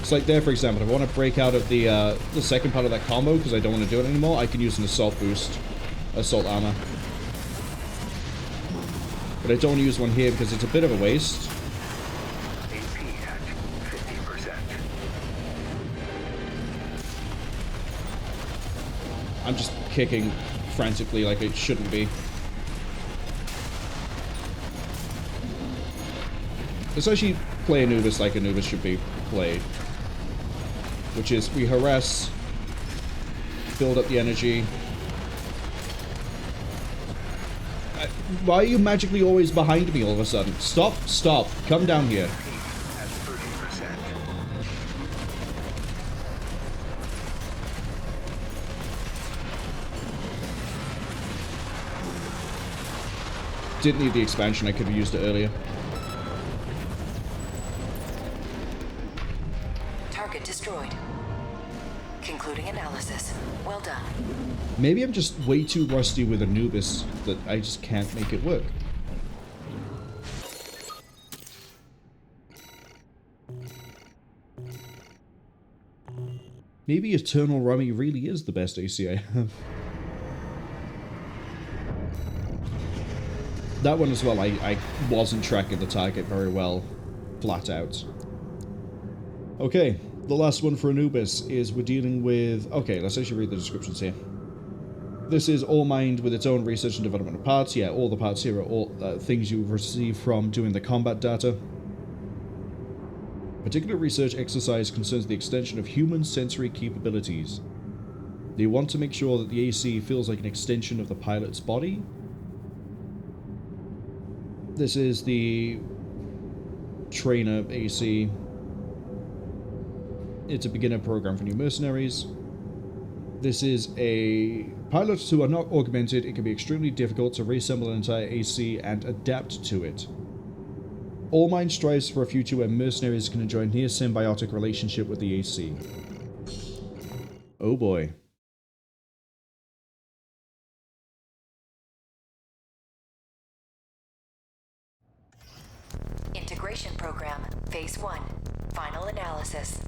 It's like there, for example, if I want to break out of the second part of that combo because I don't want to do it anymore, I can use an assault boost, assault armor. But I don't want to use one here because it's a bit of a waste. AP at 50%. I'm just kicking frantically like it shouldn't be. Let's actually play Anubis like Anubis should be played. Which is, we harass, build up the energy. Why are you magically always behind me all of a sudden? Stop, stop, come down here. At 30%. Didn't need the expansion, I could have used it earlier. Target destroyed. Concluding analysis. Well done. Maybe I'm just way too rusty with Anubis that I just can't make it work. Maybe Eternal Rummy really is the best AC I have. That one as well, I wasn't tracking the target very well, flat out. Okay, The last one for Anubis is we're dealing with... Okay, let's actually read the descriptions here. This is all mined with its own research and development of parts. Yeah, all the parts here are all things you've received from doing the combat data. Particular research exercise concerns the extension of human sensory capabilities. They want to make sure that the AC feels like an extension of the pilot's body. This is the trainer AC. It's a beginner program for new mercenaries. This is a... Pilots who are not augmented, it can be extremely difficult to reassemble an entire AC and adapt to it. All Mind strives for a future where mercenaries can enjoy a near symbiotic relationship with the AC. Oh boy. Integration Program, Phase 1, Final Analysis.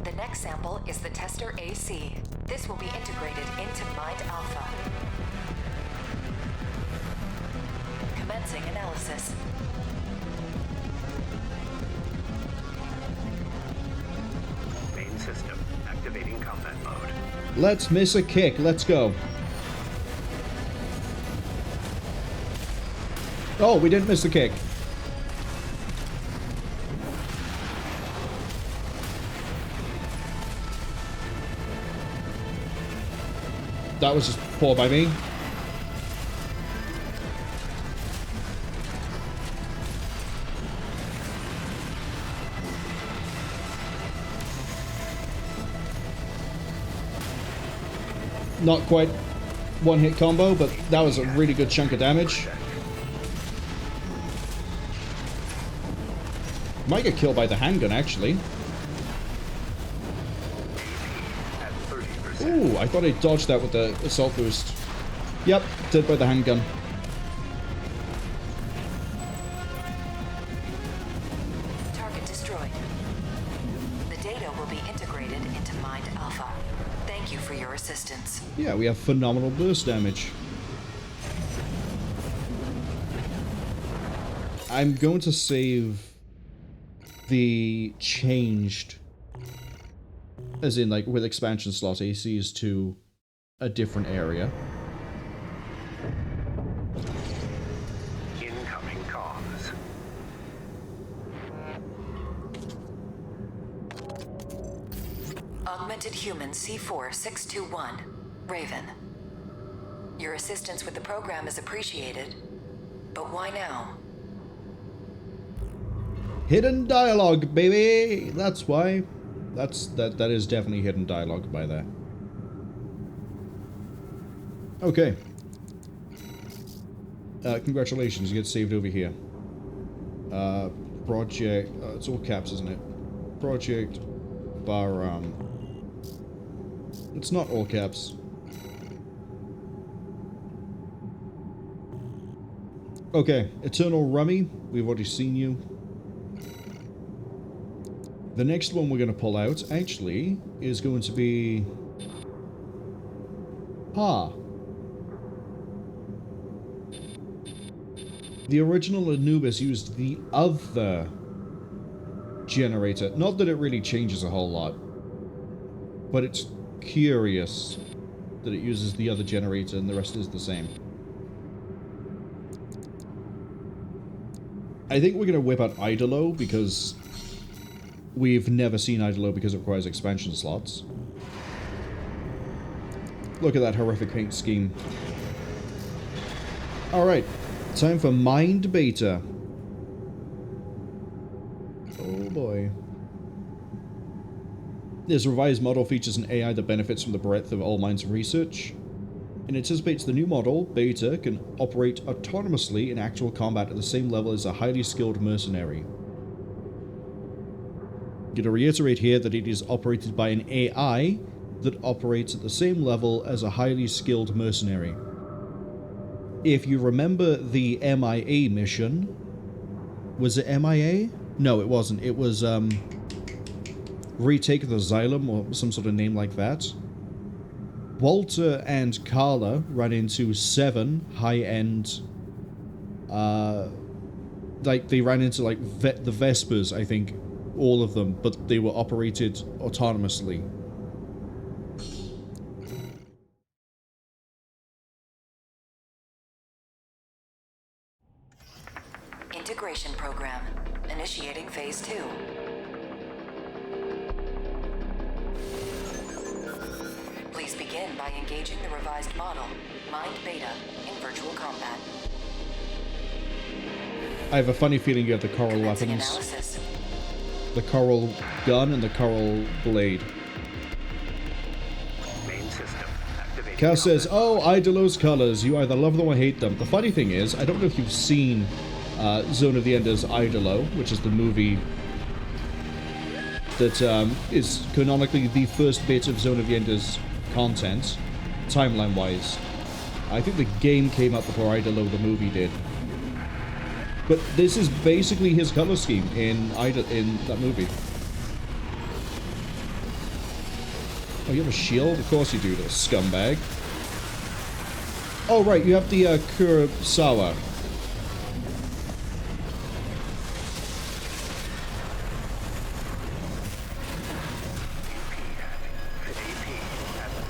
The next sample is the tester AC. This will be integrated into Mind Alpha. Commencing analysis. Main system activating combat mode. Let's miss a kick. Let's go. Oh, we didn't miss the kick. That was just poor by me. Not quite one-hit combo, but that was a really good chunk of damage. Might get killed by the handgun, actually. At 30%. Ooh, I thought I dodged that with the assault boost. Yep, dead by the handgun. Target destroyed. The data will be integrated into Mind Alpha. Thank you for your assistance. Yeah, we have phenomenal burst damage. I'm going to save the changed, as in like with expansion slot ACs to a different area. Incoming comms. Augmented Human C4621, Raven. Your assistance with the program is appreciated, but why now? Hidden dialogue, baby! That's why. That is definitely hidden dialogue by there. Okay. Congratulations, you get saved over here. Project... it's all caps, isn't it? Project... Baram. It's not all caps. Okay, Eternal Rummy. We've already seen you. The next one we're going to pull out, actually, is going to be... The original Anubis used the other generator. Not that it really changes a whole lot, but it's curious that it uses the other generator and the rest is the same. I think we're going to whip out Idolo because we've never seen Idolo because it requires expansion slots. Look at that horrific paint scheme. Alright, time for Mind Beta. Oh boy. This revised model features an AI that benefits from the breadth of All Mind's research. It anticipates the new model, Beta, can operate autonomously in actual combat at the same level as a highly skilled mercenary. I'm going to reiterate here that it is operated by an AI that operates at the same level as a highly skilled mercenary. If you remember the MIA mission... Was it MIA? No, it wasn't. It was, Retake the Xylem, or some sort of name like that. Volta and Carla ran into 7 high-end, like, they ran into, like, the Vespers, I think, all of them, but they were operated autonomously. Integration program. Initiating phase 2. Please begin by engaging the revised model, Mind Beta, in virtual combat. I have a funny feeling you have the coral Commencing weapons. analysis. The coral gun and the coral blade. Main system activating. Cal says, "Oh, Idolo's colors. You either love them or hate them." The funny thing is, I don't know if you've seen Zone of the Enders Idolo, which is the movie that is canonically the first bit of Zone of the Enders content, timeline-wise. I think the game came out before Idolo the movie did. But this is basically his color scheme in that movie. Oh, you have a shield? Of course you do, little scumbag. Oh, right, you have the Kurosawa.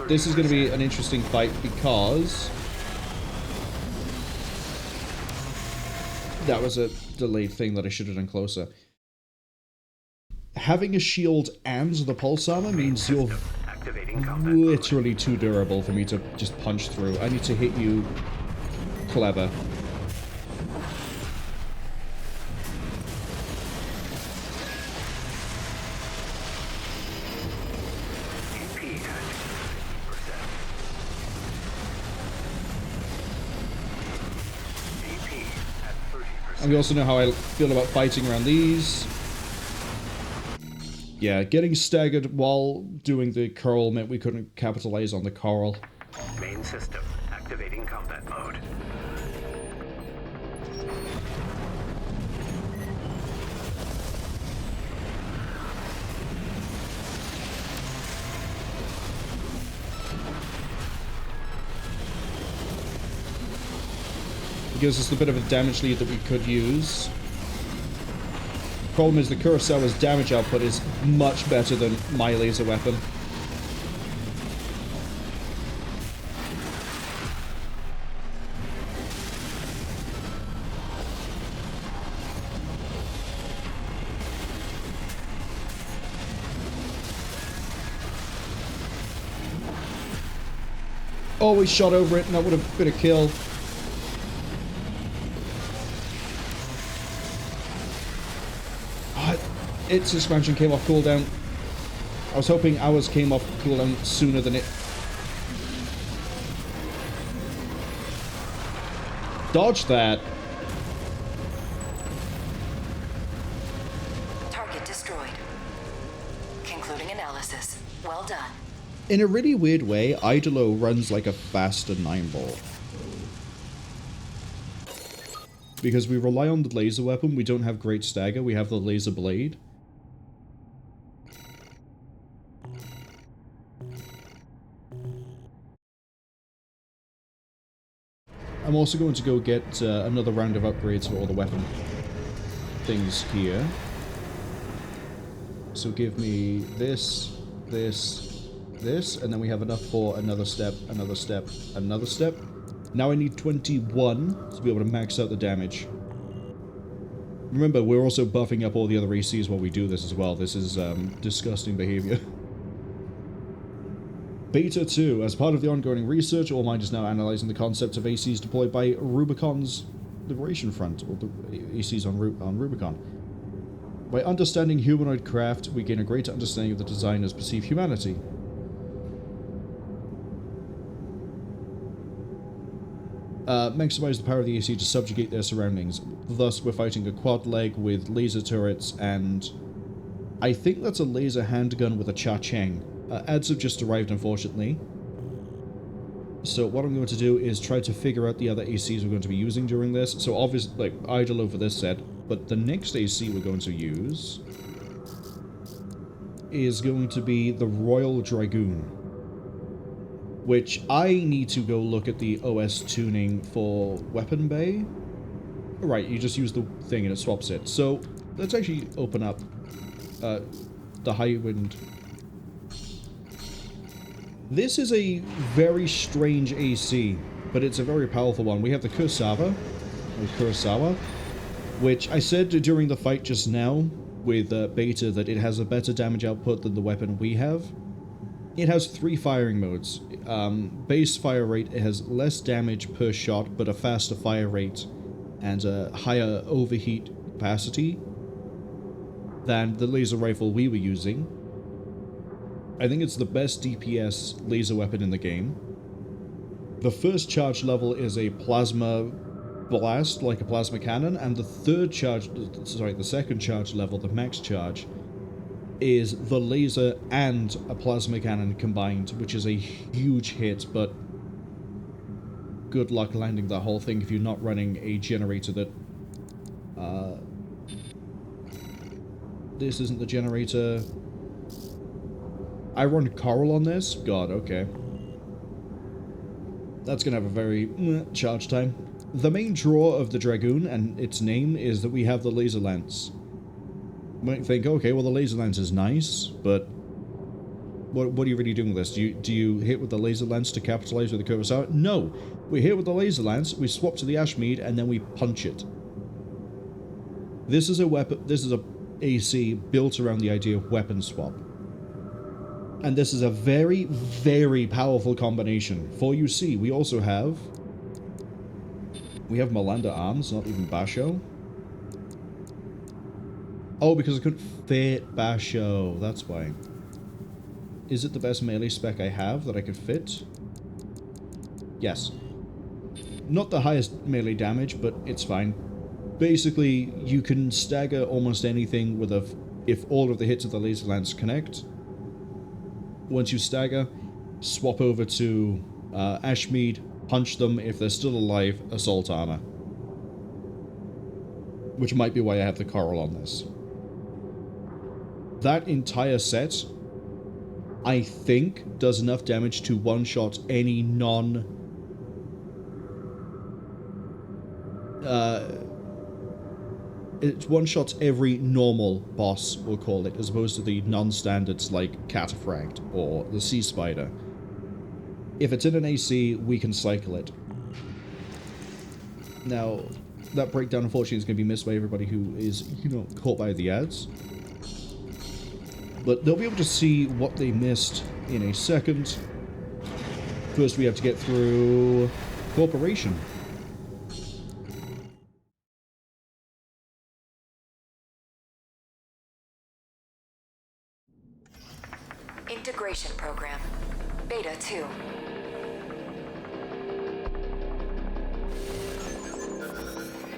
This is going to be an interesting fight because that was a delayed thing that I should have done closer. Having a shield and the pulse armor means you're literally too durable for me to just punch through. I need to hit you clever. And we also know how I feel about fighting around these. Yeah, getting staggered while doing the coral meant we couldn't capitalize on the coral. Main system activating combat mode. It gives us a bit of a damage lead that we could use. Problem is the Kurosawa's damage output is much better than my laser weapon. Oh, we shot over it and that would have been a kill. Its expansion came off cooldown. I was hoping ours came off cooldown sooner than it. Dodge that. Target destroyed. Concluding analysis. Well done. In a really weird way, Idolo runs like a faster 9-ball. Because we rely on the laser weapon, we don't have great stagger, we have the laser blade. I'm also going to go get another round of upgrades for all the weapon things here. So give me this, this, this, and then we have enough for another step, another step, another step. Now I need 21 to be able to max out the damage. Remember, we're also buffing up all the other ACs while we do this as well. This is disgusting behavior. Beta 2. As part of the ongoing research, Allmind is now analyzing the concept of ACs deployed by Rubicon's Liberation Front, or the ACs on Rubicon. By understanding humanoid craft, we gain a greater understanding of the designers' perceived humanity. Maximize the power of the AC to subjugate their surroundings. Thus, we're fighting a quad leg with laser turrets and... I think that's a laser handgun with a cha-ching. Ads have just arrived, unfortunately. So what I'm going to do is try to figure out the other ACs we're going to be using during this. So obviously, like, Idol over this set, but the next AC we're going to use is going to be the Royal Dragoon, which I need to go look at the OS tuning for Weapon Bay, Right, you just use the thing and it swaps it. So, let's actually open up the high wind. This is a very strange AC, but it's a very powerful one. We have the Kurosawa, which I said during the fight just now with Beta that it has a better damage output than the weapon we have. It has 3 firing modes. Base fire rate, it has less damage per shot, but a faster fire rate and a higher overheat capacity than the laser rifle we were using. I think it's the best DPS laser weapon in the game. The first charge level is a plasma blast, like a plasma cannon, and the second charge level, the max charge, is the laser and a plasma cannon combined, which is a huge hit, but good luck landing the whole thing if you're not running a generator that... this isn't the generator. I run Coral on this? God, okay. That's gonna have a very charge time. The main draw of the Dragoon and its name is that we have the laser lance. You might think, okay, well the laser lance is nice, but what are you really doing with this? Do you hit with the laser lance to capitalize with the Kurosawa? No! We hit with the laser lance, we swap to the Ashmead, and then we punch it. This is a weapon, this is a AC built around the idea of weapon swap. And this is a very, very powerful combination. For UC, we also have... we have Melanda arms, not even Basho. Oh, because I couldn't fit Basho, that's why. Is it the best melee spec I have that I could fit? Yes. Not the highest melee damage, but it's fine. Basically, you can stagger almost anything with a... if all of the hits of the laser lance connect. Once you stagger, swap over to Ashmead, punch them. If they're still alive, assault armor. Which might be why I have the Coral on this. That entire set, I think, does enough damage to one-shot any non... it one-shots every normal boss, we'll call it, as opposed to the non-standards like Cataphract or the Sea Spider. If it's in an AC, we can cycle it. Now, that breakdown unfortunately is going to be missed by everybody who is, you know, caught by the ads. But they'll be able to see what they missed in a second. First we have to get through Corporation. Integration program. Beta 2.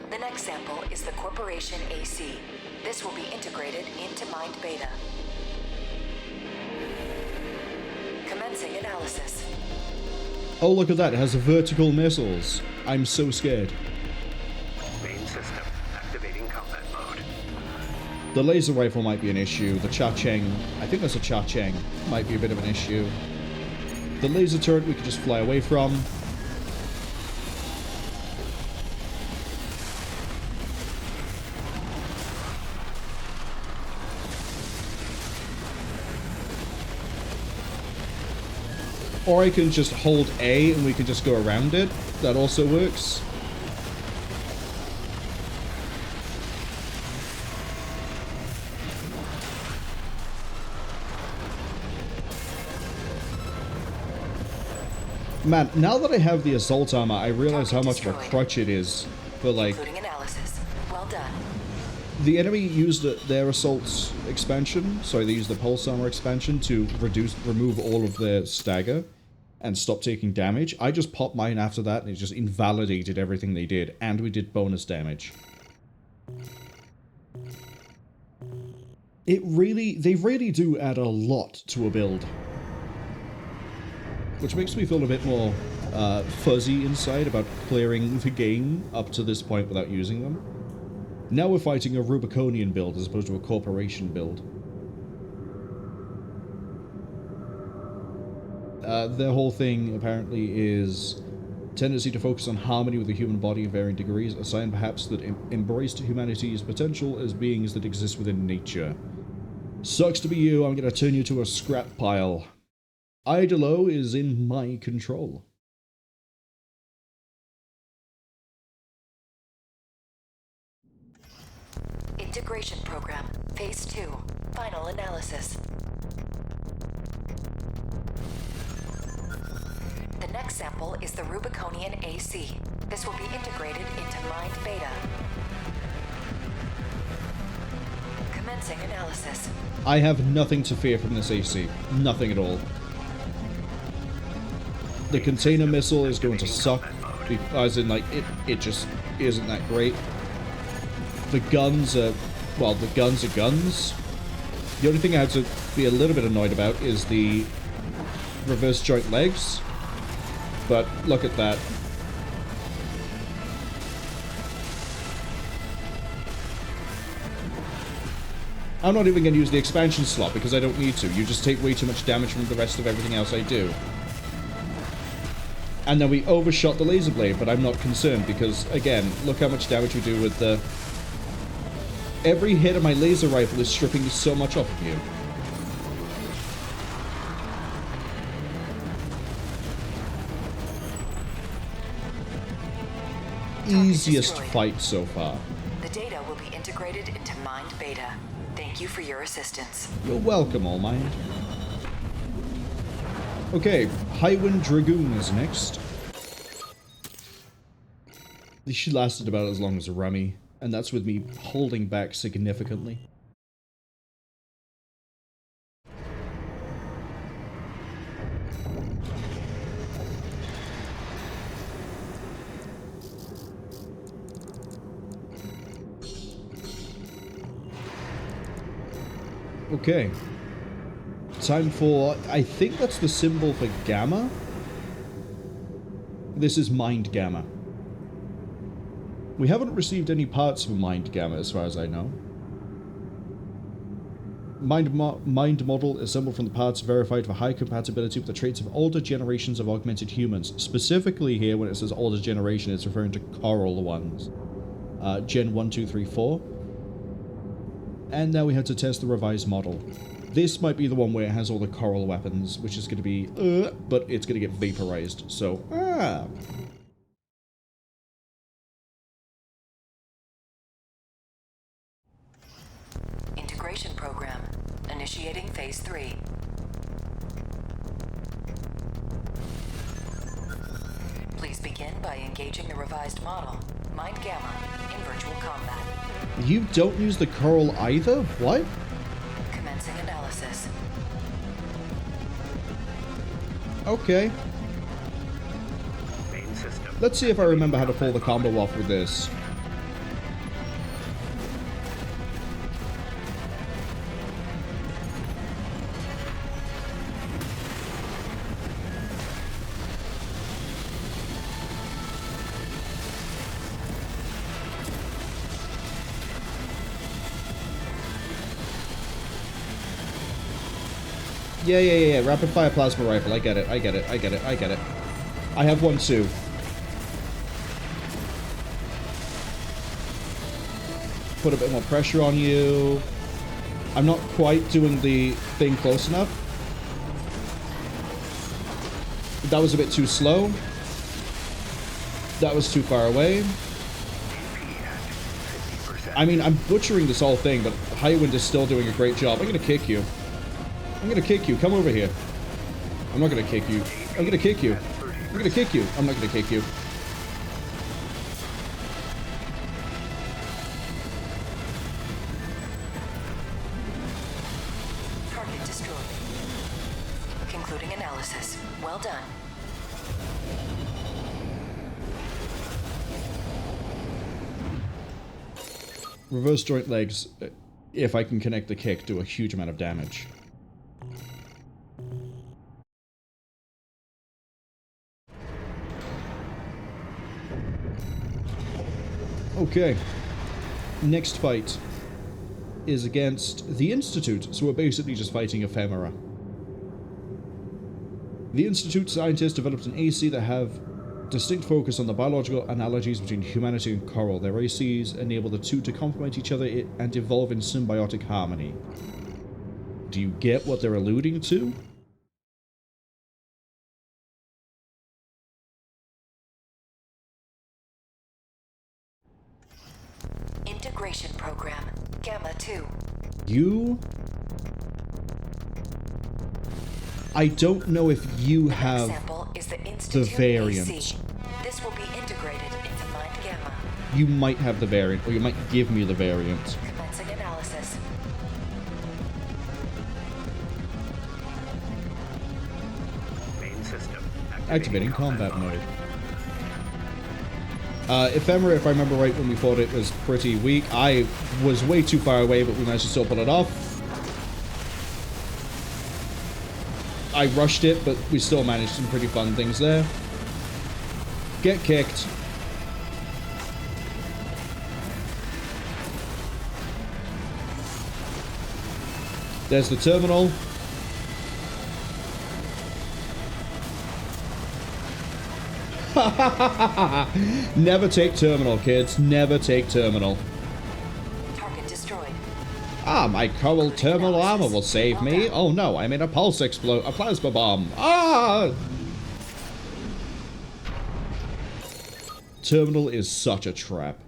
The next sample is the Corporation AC. This will be integrated into Mind Beta. Commencing analysis. Oh, look at that. It has vertical missiles. I'm so scared. Main system activating combat mode. The laser rifle might be an issue. The Cha-Cheng, I think that's a Cha-Cheng, might be a bit of an issue. The laser turret we could just fly away from. Or I can just hold A and we can just go around it. That also works. Man, now that I have the assault armor, I realize how much of a crutch it is. But like, Including analysis. Well done. the enemy used their assault expansion, sorry, they used the pulse armor expansion to remove all of their stagger and stop taking damage. I just popped mine after that and it just invalidated everything they did, and we did bonus damage. They really do add a lot to a build. Which makes me feel a bit more fuzzy inside about clearing the game up to this point without using them. Now we're fighting a Rubiconian build as opposed to a Corporation build. Their whole thing apparently is Tendency to focus on harmony with the human body in varying degrees, a sign perhaps that embraced humanity's potential as beings that exist within nature. Sucks to be you, I'm gonna turn you to a scrap pile. Idolo is in my control. Integration program, phase 2, final analysis. The next sample is the Rubiconian AC. This will be integrated into Mind Beta. Commencing analysis. I have nothing to fear from this AC. Nothing at all. The container missile is going to suck, as in, like, it just isn't that great. The guns are, well, the guns are guns. The only thing I have to be a little bit annoyed about is the reverse joint legs. But look at that. I'm not even going to use the expansion slot because I don't need to. You just take way too much damage from the rest of everything else I do. And then we overshot the laser blade, but I'm not concerned because, again, look how much damage we do with the... Every hit of my laser rifle is stripping so much off of you. Easiest fight so far. The data will be integrated into Mind Beta. Thank you for your assistance. You're welcome, All Mind. Okay, Highwind Dragoon is next. This lasted about as long as Rummy, and that's with me holding back significantly. Okay. Time for... I think that's the symbol for Gamma? This is Mind Gamma. We haven't received any parts for Mind Gamma as far as I know. Mind model assembled from the parts verified for high compatibility with the traits of older generations of augmented humans. Specifically here, when it says older generation, it's referring to coral ones. Gen 1, 2, 3, 4. And now we have to test the revised model. This might be the one where it has all the coral weapons, which is going to be, but it's going to get vaporized, so, Integration program. Initiating phase 3. Please begin by engaging the revised model, Mind Gamma, in virtual combat. You don't use the coral either? What? Commencing analysis. Okay. Main system. Let's see if I remember how to pull the combo off with this. Yeah. Rapid fire plasma rifle. I get it. I have one too. Put a bit more pressure on you. I'm not quite doing the thing close enough. That was a bit too slow. That was too far away. I mean, I'm butchering this whole thing, but Highwind is still doing a great job. I'm gonna kick you. Come over here. I'm not gonna kick you. I'm gonna kick you. I'm gonna kick you. I'm not gonna kick you. Target destroyed. Concluding analysis. Well done. Reverse joint legs, if I can connect the kick, do a huge amount of damage. Okay, next fight is against the Institute, so we're basically just fighting ephemera. The Institute scientists developed an AC that have distinct focus on the biological analogies between humanity and coral. Their ACs enable the two to complement each other and evolve in symbiotic harmony. Do you get what they're alluding to? Integration program, Gamma 2. You... I don't know if you have the variant. AC. This will be integrated into Mind Gamma. You might have the variant, or you might give me the variant. Commencing analysis. Main system. Activating combat mode. Ephemera, if I remember right, when we fought it, was pretty weak. I was way too far away, but we managed to still pull it off. I rushed it, but we still managed some pretty fun things there. Get kicked. There's the terminal. Never take terminal, kids. Never take terminal. Target destroyed. Ah, my coral terminal armor will save me. Oh no, I made a pulse explode, a plasma bomb. Ah! Terminal is such a trap.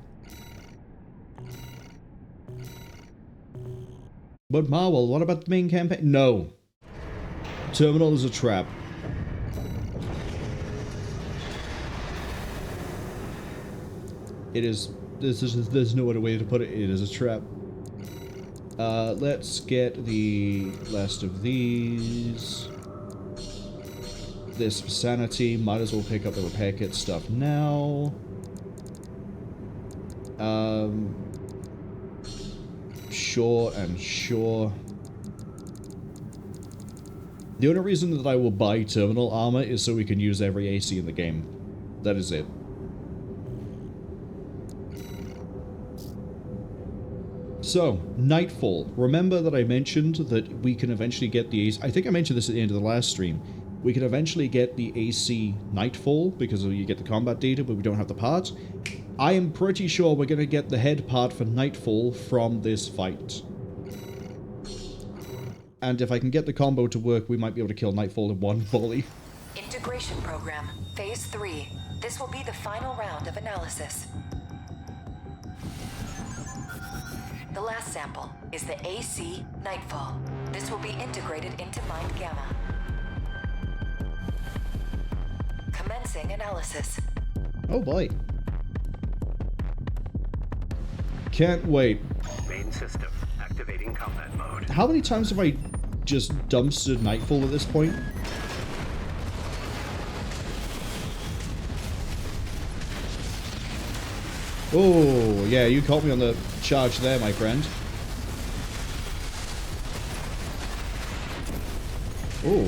But Marvel, what about the main campaign? No. Terminal is a trap. It is, there's no other way to put it. It is a trap. Let's get the last of these. This for sanity. Might as well pick up the repair kit stuff now. Sure and sure. The only reason that I will buy terminal armor is so we can use every AC in the game. That is it. So, Nightfall. Remember that I mentioned that we can eventually get the AC... I think I mentioned this at the end of the last stream. We can eventually get the AC Nightfall, because you get the combat data, but we don't have the parts. I am pretty sure we're going to get the head part for Nightfall from this fight. And if I can get the combo to work, we might be able to kill Nightfall in one volley. Integration program, phase 3. This will be the final round of analysis. The last sample is the AC Nightfall. This will be integrated into Mind Gamma. Commencing analysis. Oh boy. Can't wait. Main system. Activating combat mode. How many times have I just dumpstered Nightfall at this point? Oh, yeah, you caught me on the charge there, my friend. Oh.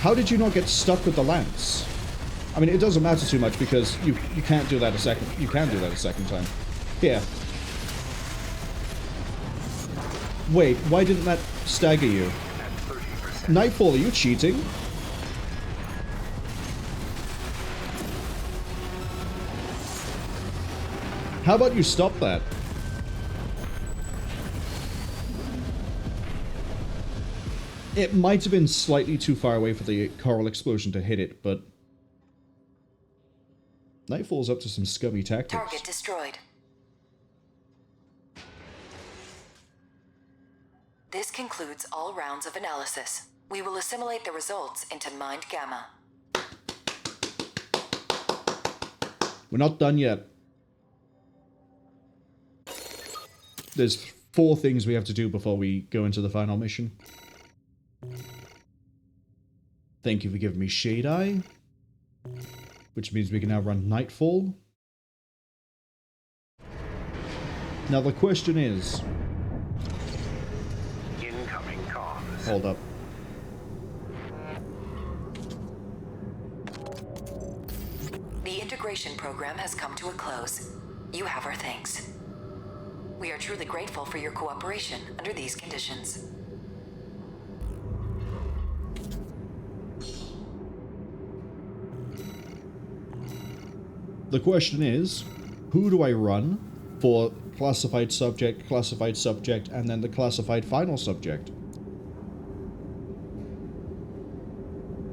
How did you not get stuck with the lance? I mean, it doesn't matter too much because you can't do that a second. You can do that a second time. Here. Wait, why didn't that stagger you? Nightfall, are you cheating? How about you stop that? It might have been slightly too far away for the coral explosion to hit it, but... Nightfall's up to some scummy tactics. Target destroyed. This concludes all rounds of analysis. We will assimilate the results into Mind Gamma. We're not done yet. There's 4 things we have to do before we go into the final mission. Thank you for giving me Shade Eye. Which means we can now run Nightfall. Now the question is... Incoming comms. Hold up. The integration program has come to a close. You have our thanks. We are truly grateful for your cooperation under these conditions. The question is, who do I run for classified subject, and then the classified final subject?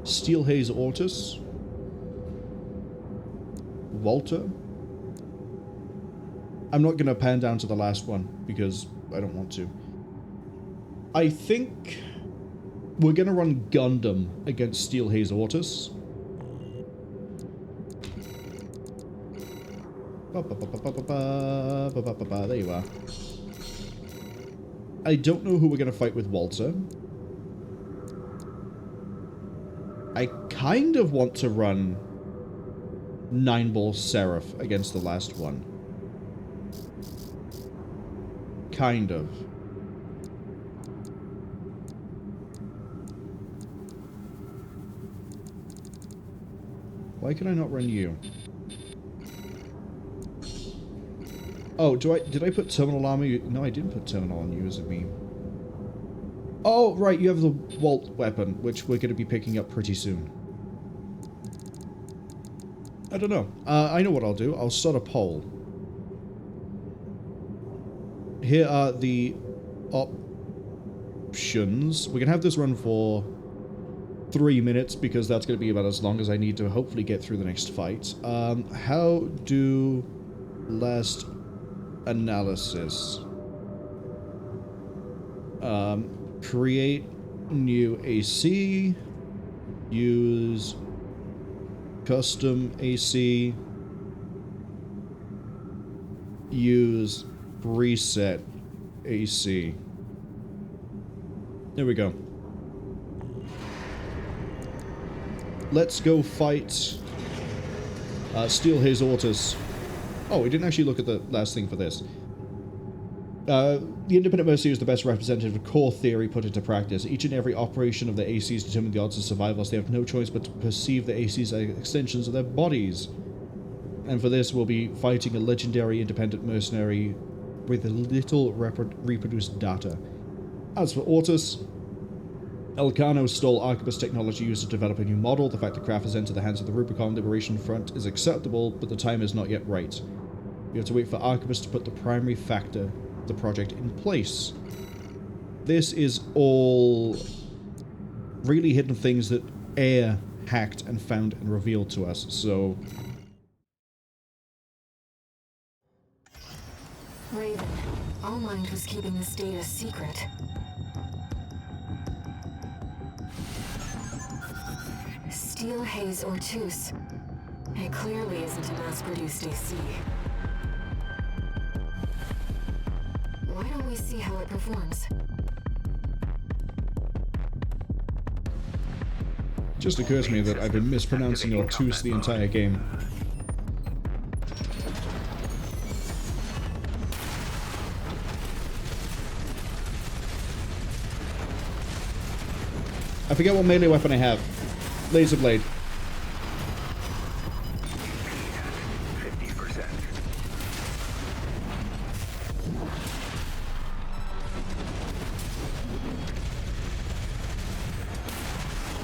Steelhaze Ortis? Volta? I'm not going to pan down to the last one, because I don't want to. I think we're going to run Gundam against Steelhaze Ortis. There you are. I don't know who we're going to fight with Walter. I kind of want to run 9-Ball Seraph against the last one. Kind of. Why can I not run you? Oh, did I put terminal armor? No, I didn't put terminal on you as a meme. Oh, right, you have the Walt weapon, which we're going to be picking up pretty soon. I don't know. I know what I'll do. I'll start a poll. Here are the options. We can have this run for 3 minutes, because that's going to be about as long as I need to hopefully get through the next fight. How do last analysis? Create new AC, use custom AC, use preset AC. There we go. Let's go fight Steelhaze Ortis. Oh, we didn't actually look at the last thing for this. The Independent Mercenary is the best representative of core theory put into practice. Each and every operation of the ACs determine the odds of survival, as they have no choice but to perceive the ACs as extensions of their bodies. And for this, we'll be fighting a legendary Independent Mercenary with little reproduced data. As for Ortis, Elcano stole Arquebus technology used to develop a new model. The fact the craft has entered the hands of the Rubicon Liberation Front is acceptable, but the time is not yet right. We have to wait for Arquebus to put the primary factor of the project in place. This is all really hidden things that Air hacked and found and revealed to us, so... Raven, All Mind was keeping this data secret. Steelhaze Ortis. It clearly isn't a mass-produced AC. Why don't we see how it performs? It just occurs to me that I've been mispronouncing Ortus the entire game. I forget what melee weapon I have. Laser blade. 50%.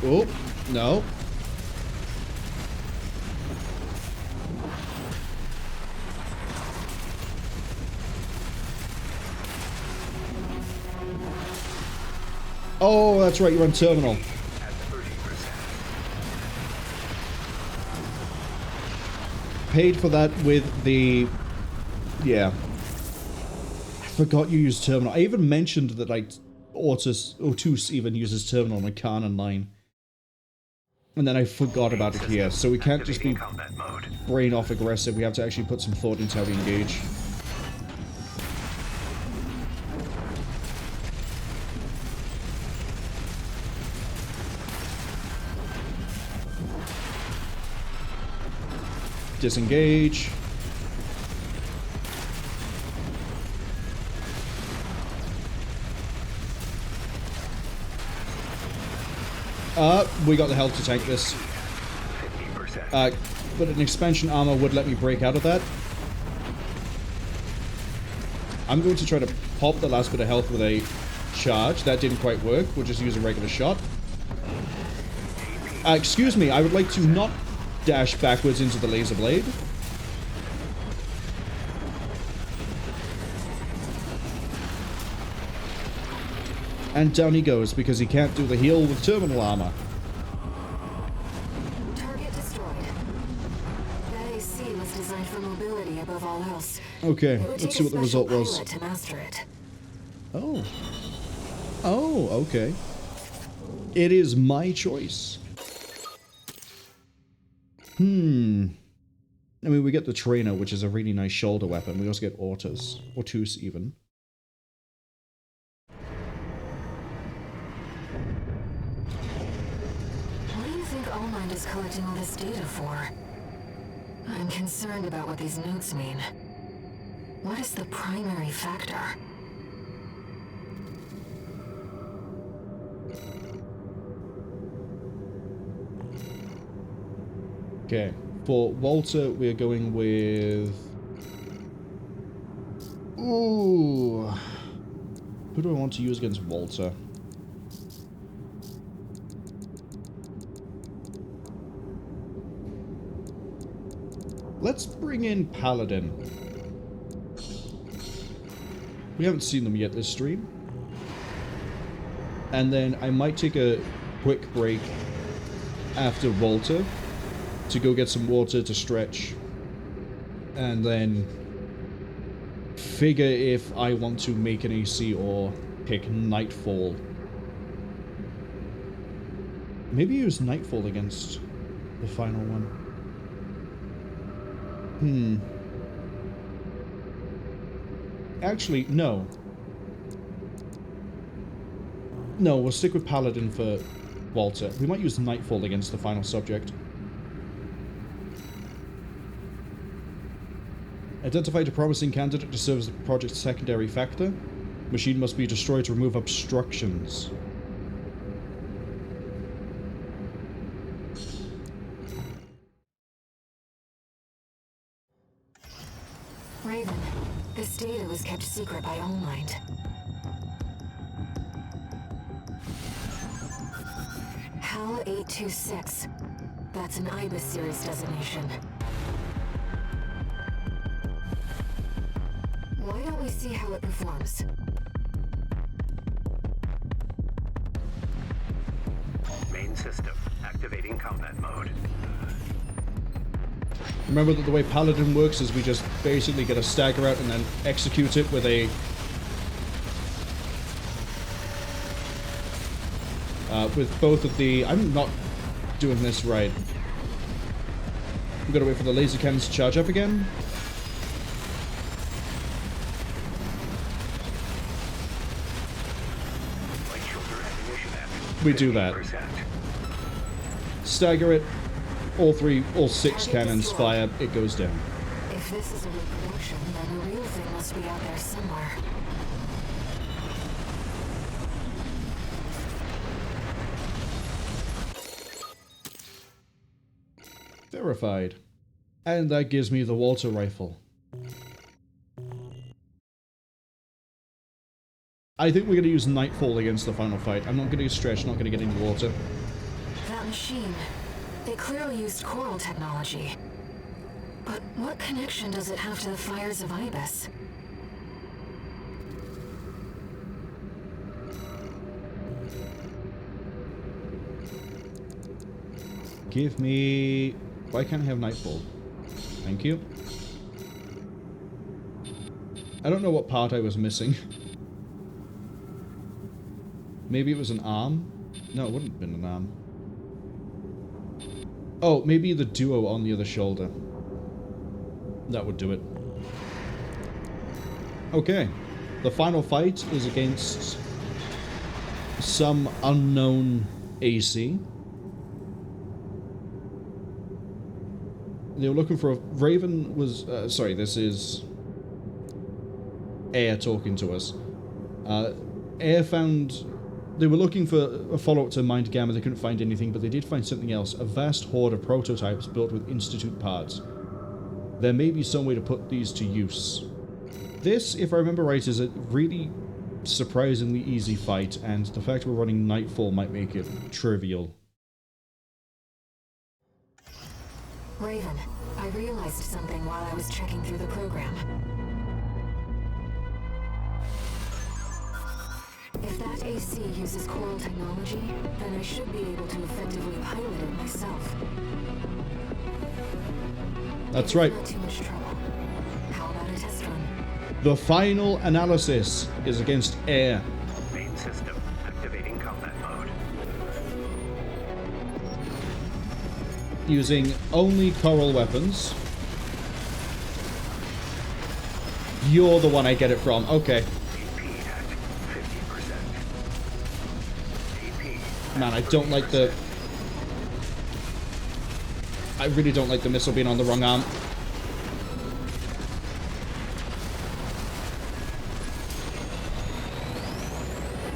Oh, no. Oh, that's right, you're on terminal. Paid for that with the... Yeah. I forgot you used terminal. I even mentioned that, like, Ortus even uses terminal on a Canon line. And then I forgot about it here, so we can't just be brain off aggressive. We have to actually put some thought into how we engage. Disengage. We got the health to tank this. But an expansion armor would let me break out of that. I'm going to try to pop the last bit of health with a charge. That didn't quite work. We'll just use a regular shot. Excuse me, I would like to not dash backwards into the laser blade. And down he goes because he can't do the heal with terminal armor. Target destroyed. That AC was designed for mobility above all else. Okay, It would let's take see a what the result special was. pilot to master it. Oh. Oh, okay. It is my choice. I mean, we get the trainer, which is a really nice shoulder weapon. We also get Ortus. Ortus, even. What do you think All Mind is collecting all this data for? I'm concerned about what these notes mean. What is the primary factor? Okay. For Volta, we're going with... Ooh. Who do I want to use against Volta? Let's bring in Paladin. We haven't seen them yet this stream. And then I might take a quick break after Volta to go get some water to stretch. And then figure if I want to make an AC or pick Nightfall. Maybe use Nightfall against the final one. Actually, no. No, we'll stick with Paladin for Volta. We might use Nightfall against the final subject. Identified a promising candidate to serve as the project's secondary factor. Machine must be destroyed to remove obstructions. Raven, this data was kept secret by All Mind. HAL 826. That's an IBIS series designation. Why don't we see how it performs? Main system activating combat mode. Remember that the way Paladin works is we just basically get a stagger out and then execute it with a... with both of the... I'm not doing this right. We've got to wait for the laser cannons to charge up again. We do that. Stagger it. All six cannons fire. It goes down. If this is a reproduction, then the real thing must be out there somewhere. Verified. And that gives me the Walter rifle. I think we're going to use Nightfall against the final fight. I'm not going to stretch, not going to get any water. That machine, it clearly used coral technology. But what connection does it have to the fires of Ibis? Give me... Why can't I have Nightfall? Thank you. I don't know what part I was missing. Maybe it was an arm? No, it wouldn't have been an arm. Oh, maybe the duo on the other shoulder. That would do it. Okay. The final fight is against some unknown AC. They were looking for a... Raven was... sorry, this is... Air talking to us. Air found... They were looking for a follow-up to Mind Gamma. They couldn't find anything, but they did find something else. A vast horde of prototypes built with Institute parts. There may be some way to put these to use. This, if I remember right, is a really surprisingly easy fight, and the fact we're running Nightfall might make it trivial. Raven, I realized something while I was checking through the program. If that AC uses coral technology, then I should be able to effectively pilot it myself. That's right. Not too much trouble. How about a test run? The final analysis is against air. Main system activating combat mode. Using only coral weapons. You're the one I get it from. Okay. AP at 50%. AP. Man, I don't like the... I really don't like the missile being on the wrong arm.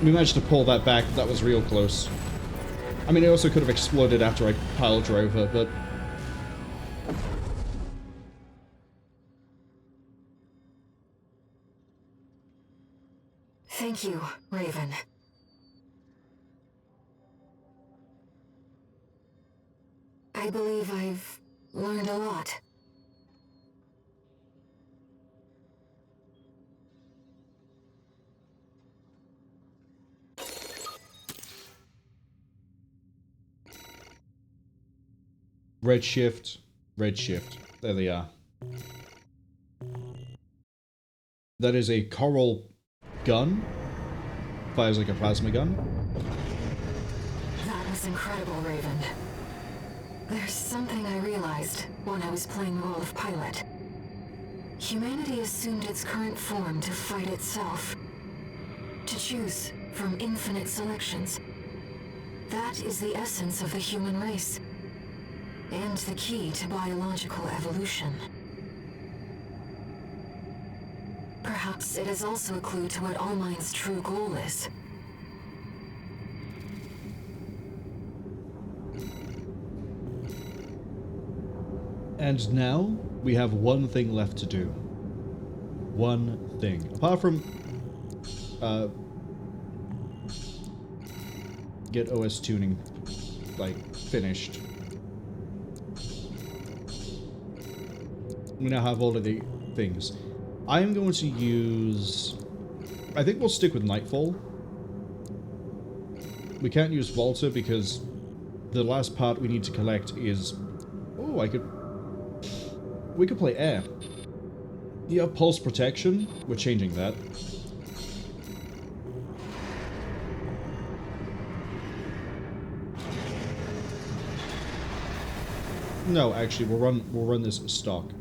We managed to pull that back. That was real close. I mean, it also could have exploded after I pile drove her, but... Thank you, Raven. I believe I've learned a lot. Red shift, red shift. There they are. That is a coral gun. Fires like a plasma gun. That was incredible, Raven. There's something I realized when I was playing the role of pilot. Humanity assumed its current form to fight itself. To choose from infinite selections. That is the essence of the human race. And the key to biological evolution. Perhaps it is also a clue to what Allmind's true goal is. And now, we have one thing left to do. One thing. Apart from... get OS tuning, like, finished. We now have all of the things. I am going to use... I think we'll stick with Nightfall. We can't use Volta because the last part we need to collect is... Oh, we could play Air. You have Pulse Protection. We're changing that. No, actually, we'll run this stock.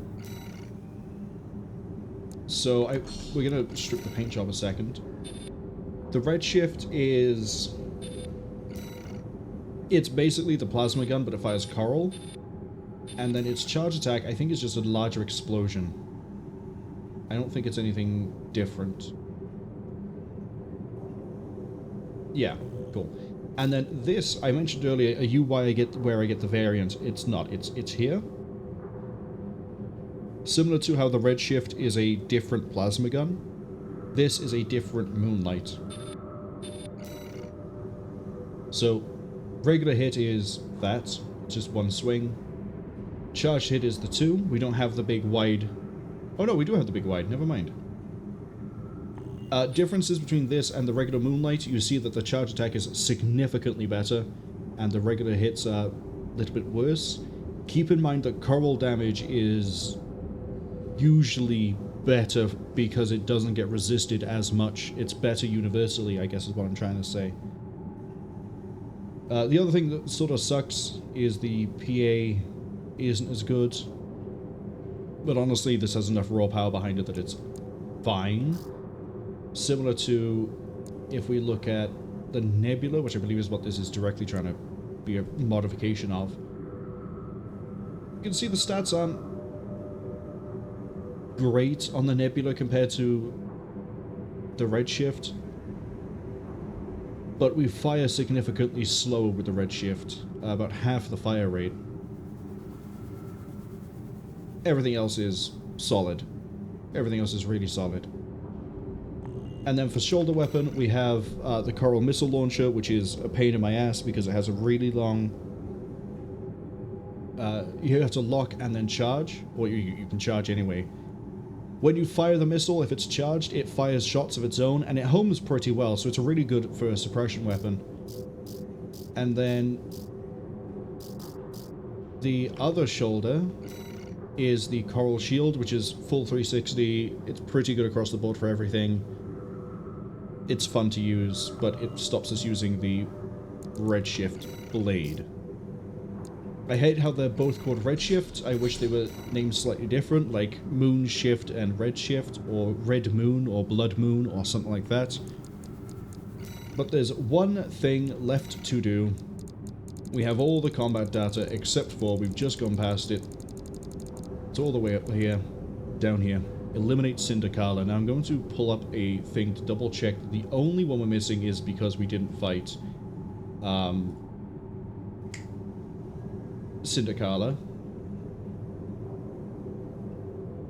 So we're gonna strip the paint job a second. The red shift is... It's basically the plasma gun, but it fires coral. And then its charge attack, I think, is just a larger explosion. I don't think it's anything different. Yeah, cool. And then this, I mentioned earlier, where I get the variant. It's not. It's here. Similar to how the red shift is a different plasma gun, this is a different moonlight. So, regular hit is that, just one swing. Charged hit is the 2. We don't have the big wide... Oh no, we do have the big wide, never mind. Differences between this and the regular moonlight, you see that the charge attack is significantly better, and the regular hits are a little bit worse. Keep in mind that coral damage is usually better because it doesn't get resisted as much. It's better universally, I guess is what I'm trying to say. The other thing that sort of sucks is the PA isn't as good. But honestly, this has enough raw power behind it that it's fine. Similar to if we look at the Nebula, which I believe is what this is directly trying to be a modification of. You can see the stats aren't great on the Nebula compared to the Redshift. But we fire significantly slower with the Redshift, about half the fire rate. Everything else is solid. Everything else is really solid. And then for shoulder weapon, we have the Coral Missile Launcher, which is a pain in my ass because it has a really long... you have to lock and then charge, or you can charge anyway. When you fire the missile, if it's charged, it fires shots of its own, and it homes pretty well, so it's a really good for a suppression weapon. And then the other shoulder is the Coral Shield, which is full 360. It's pretty good across the board for everything. It's fun to use, but it stops us using the Redshift blade. I hate how they're both called Redshift. I wish they were named slightly different, like Moon Shift and Redshift, or Red Moon, or Blood Moon, or something like that. But there's one thing left to do. We have all the combat data, except for we've just gone past it. It's all the way up here, down here. Eliminate Cinder, Carla. Now I'm going to pull up a thing to double check. The only one we're missing is because we didn't fight Cinder, Carla.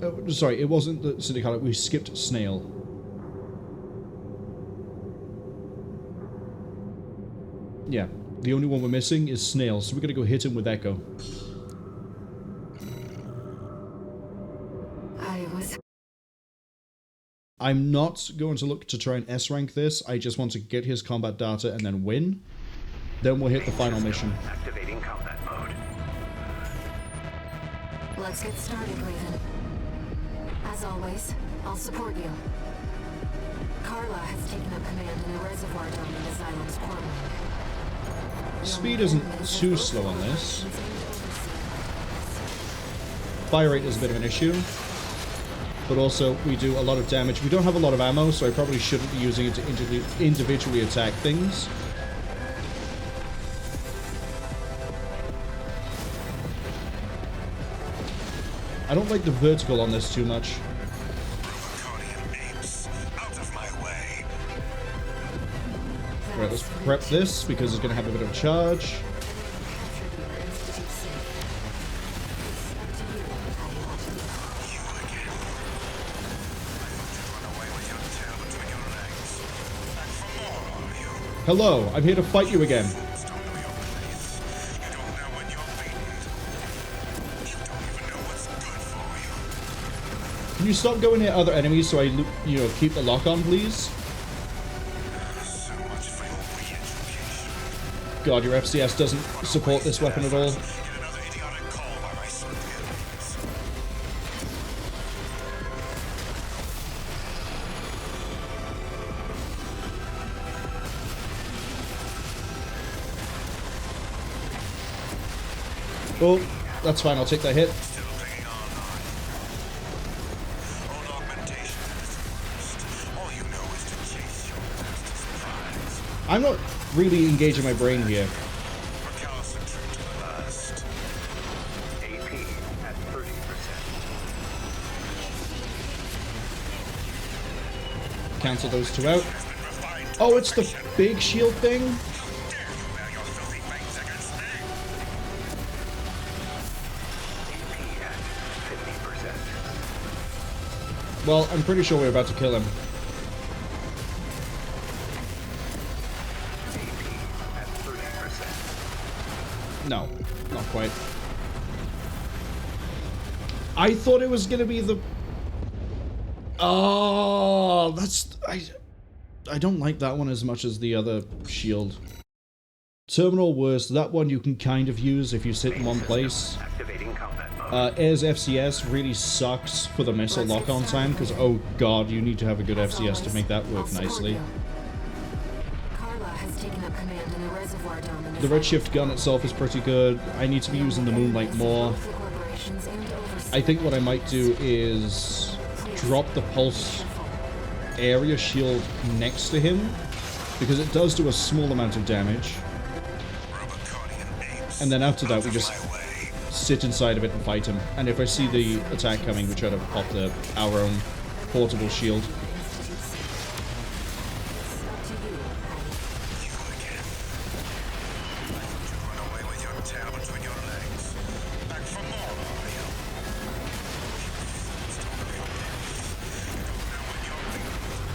Oh, sorry, it wasn't the Cinder, Carla. We skipped Snail. Yeah, the only one we're missing is Snail, so we're gonna go hit him with Echo. I'm not going to look to try and S-rank this. I just want to get his combat data and then win. Then we'll hit the final mission. Activating combat mode. Let's get started, Raven. As always, I'll support you. Carla has taken up command in a reservoir dome in this island's port wing. Speed isn't too slow on this. Fire rate is a bit of an issue. But also, we do a lot of damage. We don't have a lot of ammo, so I probably shouldn't be using it to individually attack things. I don't like the vertical on this too much. Alright, let's prep this, because it's going to have a bit of a charge. Hello, I'm here to fight you again. Can you stop going near other enemies so I, you know, keep the lock on, please? God, your FCS doesn't support this weapon at all. Oh, that's fine, I'll take that hit. I'm not really engaging my brain here. AP at 30%. Cancel those two out. Oh, it's the big shield thing? Well, I'm pretty sure we're about to kill him. No, not quite. I thought it was gonna be the... Oh, that's... I don't like that one as much as the other shield. Terminal worst, that one you can kind of use if you sit in one place. Air's FCS really sucks for the missile lock-on time, because, oh god, you need to have a good FCS to make that work nicely. The redshift gun itself is pretty good. I need to be using the Moonlight more. I think what I might do is drop the pulse area shield next to him, because it does do a small amount of damage. And then after that we just sit inside of it and fight him. And if I see the attack coming, we try to pop our own portable shield.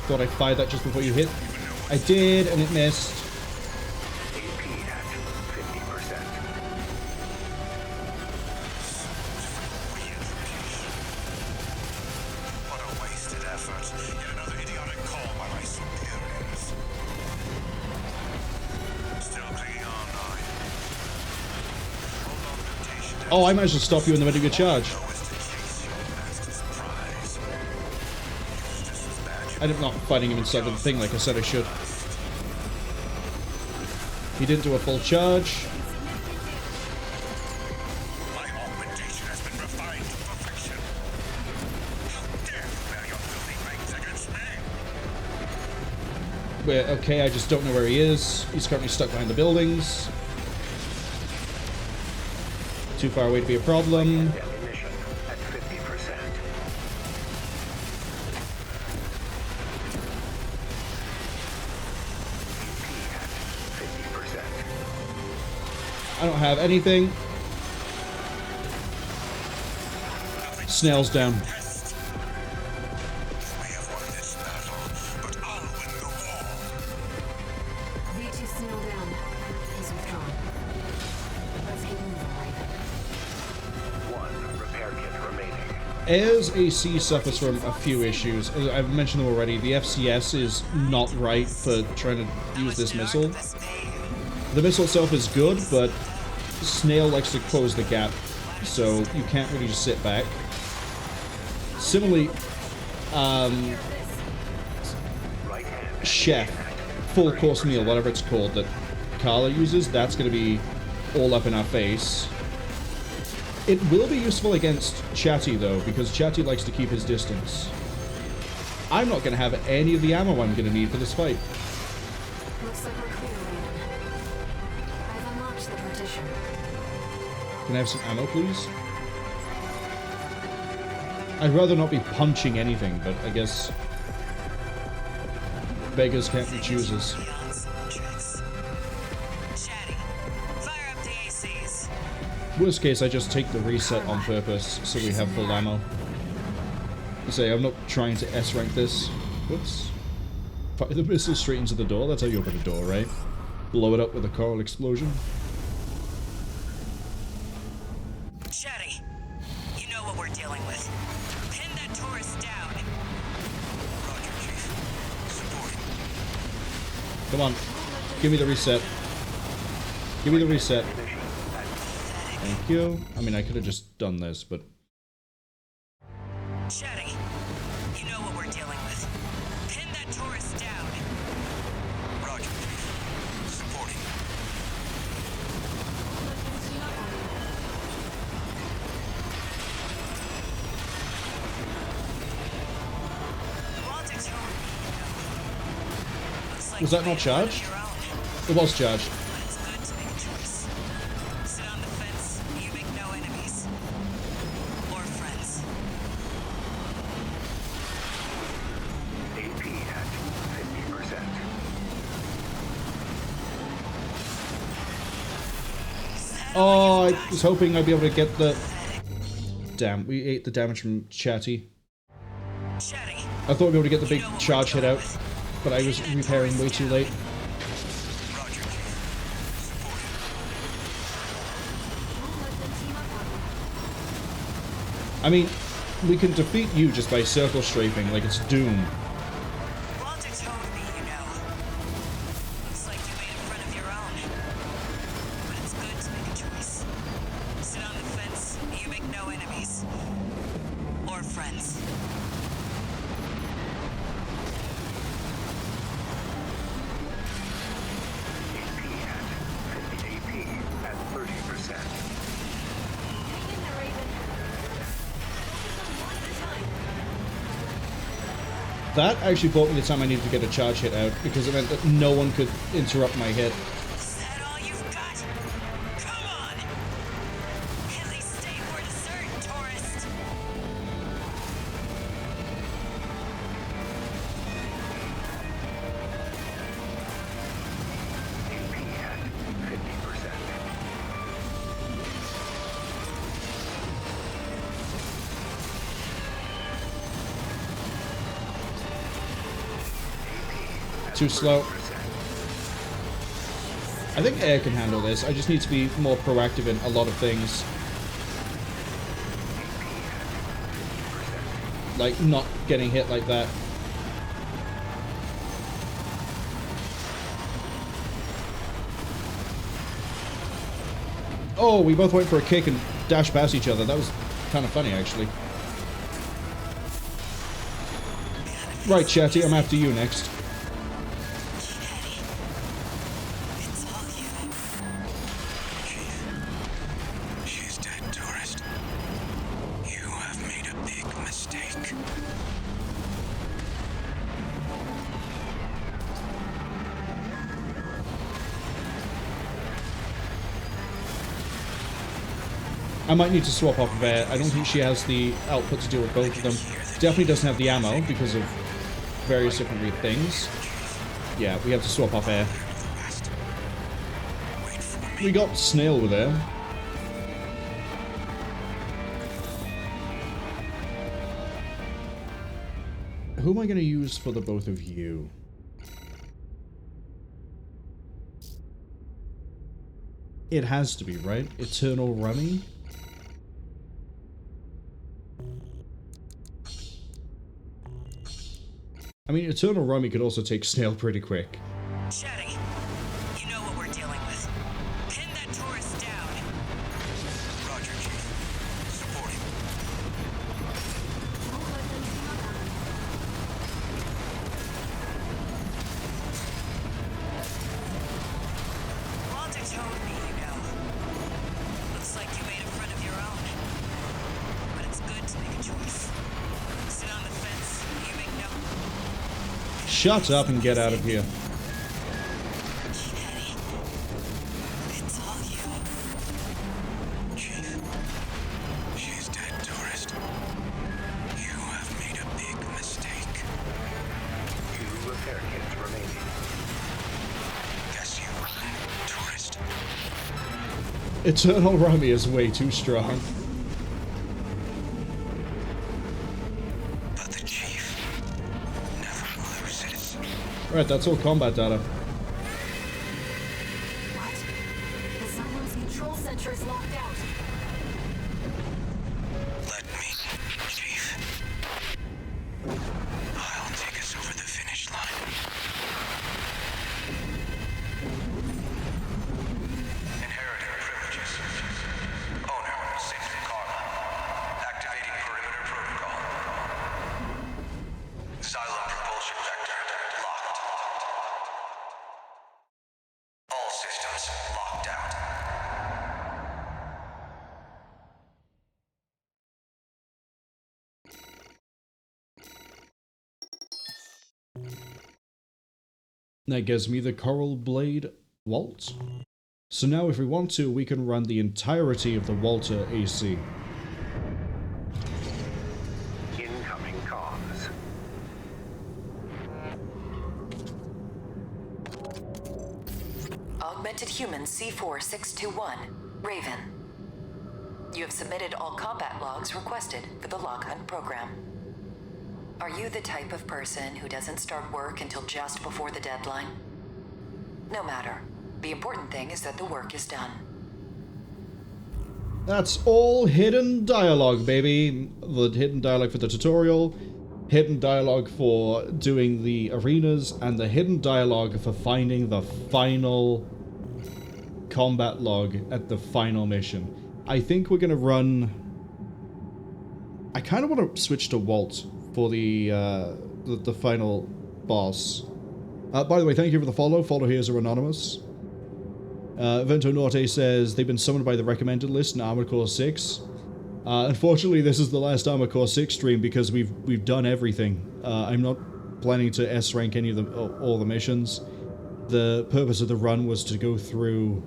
Thought I'd fire that just before you hit. I did, and it missed. Oh, I managed to stop you in the middle of your charge. I ended up not fighting him inside of the thing like I said I should. He didn't do a full charge. My augmentation has been refined to perfection. How dare you bear your filthy fangs against me? We're okay, I just don't know where he is. He's currently stuck behind the buildings. Too far away to be a problem. Ammunition at 50%. I don't have anything. Snail's down. We have won this battle, but I'll win the war. V.II Snail down. He's withdrawn. Let's keep moving, Raven. 1 repair kit remaining. As AC suffers from a few issues. I've mentioned them already. The FCS is not right for trying to use this missile. The missile itself is good, but Snail likes to close the gap, so you can't really just sit back. Similarly, Chef, full course meal, whatever it's called, that Carla uses, that's going to be all up in our face. It will be useful against Chatty, though, because Chatty likes to keep his distance. I'm not going to have any of the ammo I'm going to need for this fight. Looks like we're clear, Raven. I've unlocked the partition. Can I have some ammo, please? I'd rather not be punching anything, but I guess beggars can't be choosers. Chatty, fire up the ACs. Worst case, I just take the reset on purpose, so we have full ammo. Say, I'm not trying to S-rank this. Whoops. Fire the missile straight into the door. That's how you open a door, right? Blow it up with a coral explosion. Chatty, you know what we're dealing with. Pin that tourist down. Roger, Chief. Supporting. Come on. Give me the reset. Give me the reset. Thank you. I mean, I could have just done this, but... Chatty, you know what we're dealing with. Pin that tourist down. Roger, Chief. Supporting. Volta told me, looks like Was that you not made charged? it on your own. It was charged. But it's good to make a choice. Sit on the fence, you make no enemies. Or friends. AP at 50%. Oh, I was hoping I'd be able to get the... Damn, we ate the damage from Chatty. Chatty, I thought we'd be able to get the big charge hit out, but I was repairing way too late. Roger, Chief. Supporting. I mean, we can defeat you just by circle strafing like it's Doom. Volta told me, you know. Looks like you made a friend of your own. But it's good to make a choice. Sit on the fence, you make no enemies. Or friends. AP at 30%. That actually bought me the time I needed to get a charge hit out, because it meant that no one could interrupt my hit. Is that all you've got? Come on! At least stay for dessert, tourist! AP at 50%. Too slow. I think air can handle this. I just need to be more proactive in a lot of things. Like, not getting hit like that. Oh, we both went for a kick and dash past each other. That was kind of funny, actually. Right, Chatty, I'm after you next. She's dead, tourist. You have made a big mistake. I might need to swap off of air. I don't think she has the output to deal with both of them. Definitely doesn't have the ammo because of various different weird things. Yeah, we have to swap off air. We got Snail with air. Who am I going to use for the both of you? It has to be, right? Eternal Rummy? I mean, Eternal Rummy could also take Snail pretty quick. Chatty, you know what we're dealing with. Pin that tourist down. Roger, Chief. Supporting. Volta told me, you know. Looks like you made a friend of your own. But it's good to make a choice. Sit on the fence, you make no... Shut up and get out of here. Chatty, it's all you. Chief. She's dead, tourist. You have made a big mistake. 2 repair kits remaining. Yes, you will, tourist. Eternal Rummy is way too strong. But the Chief never loses. Alright, that's all combat data. What? The Xylem's control center is locked out. Let me, Chief. I'll take us over the finish line. Inheriting privileges. Owner, Saint Carla. Activating perimeter protocol. Xylem propulsion vector locked. All systems locked out. That gives me the Coral Blade Walt. So now if we want to, we can run the entirety of the Volta AC. Incoming comms. Augmented Human C4621, Raven. You have submitted all combat logs requested for the log hunt program. Are you the type of person who doesn't start work until just before the deadline? No matter. The important thing is that the work is done. That's all hidden dialogue, baby. The hidden dialogue for the tutorial, hidden dialogue for doing the arenas, and the hidden dialogue for finding the final combat log at the final mission. I think we're gonna run... I kind of want to switch to Walt for the final boss. By the way, thank you for the follow. Follow here are anonymous. Vento Norte says they've been summoned by the recommended list in Armored Core 6. Unfortunately, this is the last Armored Core 6 stream because we've done everything. I'm not planning to S-rank any of all the missions. The purpose of the run was to go through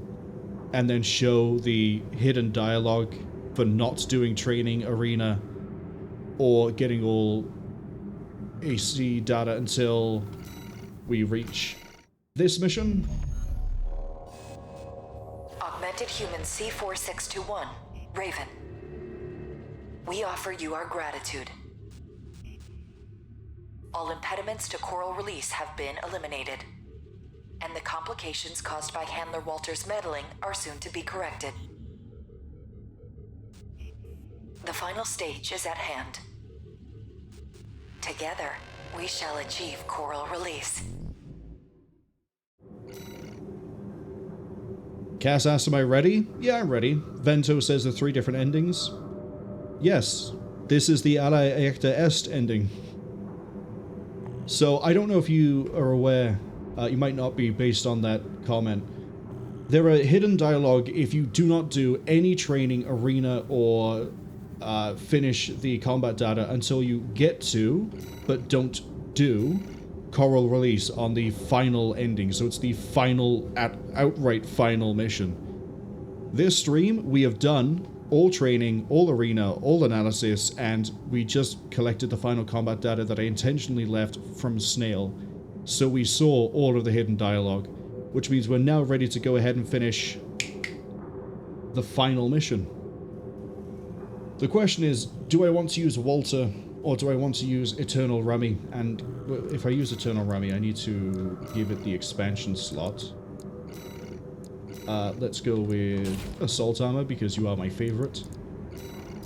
and then show the hidden dialogue for not doing training, arena, or getting all AC data until we reach this mission. Augmented Human C4621, Raven. We offer you our gratitude. All impediments to coral release have been eliminated, and the complications caused by Handler Walter's meddling are soon to be corrected. The final stage is at hand. Together, we shall achieve coral release. Cass asks, am I ready? Yeah, I'm ready. Vento says the 3 different endings. Yes, this is the Alea Iacta Est ending. So, I don't know if you are aware, you might not be based on that comment. There are hidden dialogue if you do not do any training, arena, or finish the combat data until you get to, but don't do, Coral Release on the final ending. So it's the final, outright final mission. This stream, we have done all training, all arena, all analysis, and we just collected the final combat data that I intentionally left from Snail. So we saw all of the hidden dialogue, which means we're now ready to go ahead and finish the final mission. The question is, do I want to use Volta, or do I want to use Eternal Rummy? And if I use Eternal Rummy, I need to give it the expansion slot. Let's go with Assault Armor, because you are my favorite.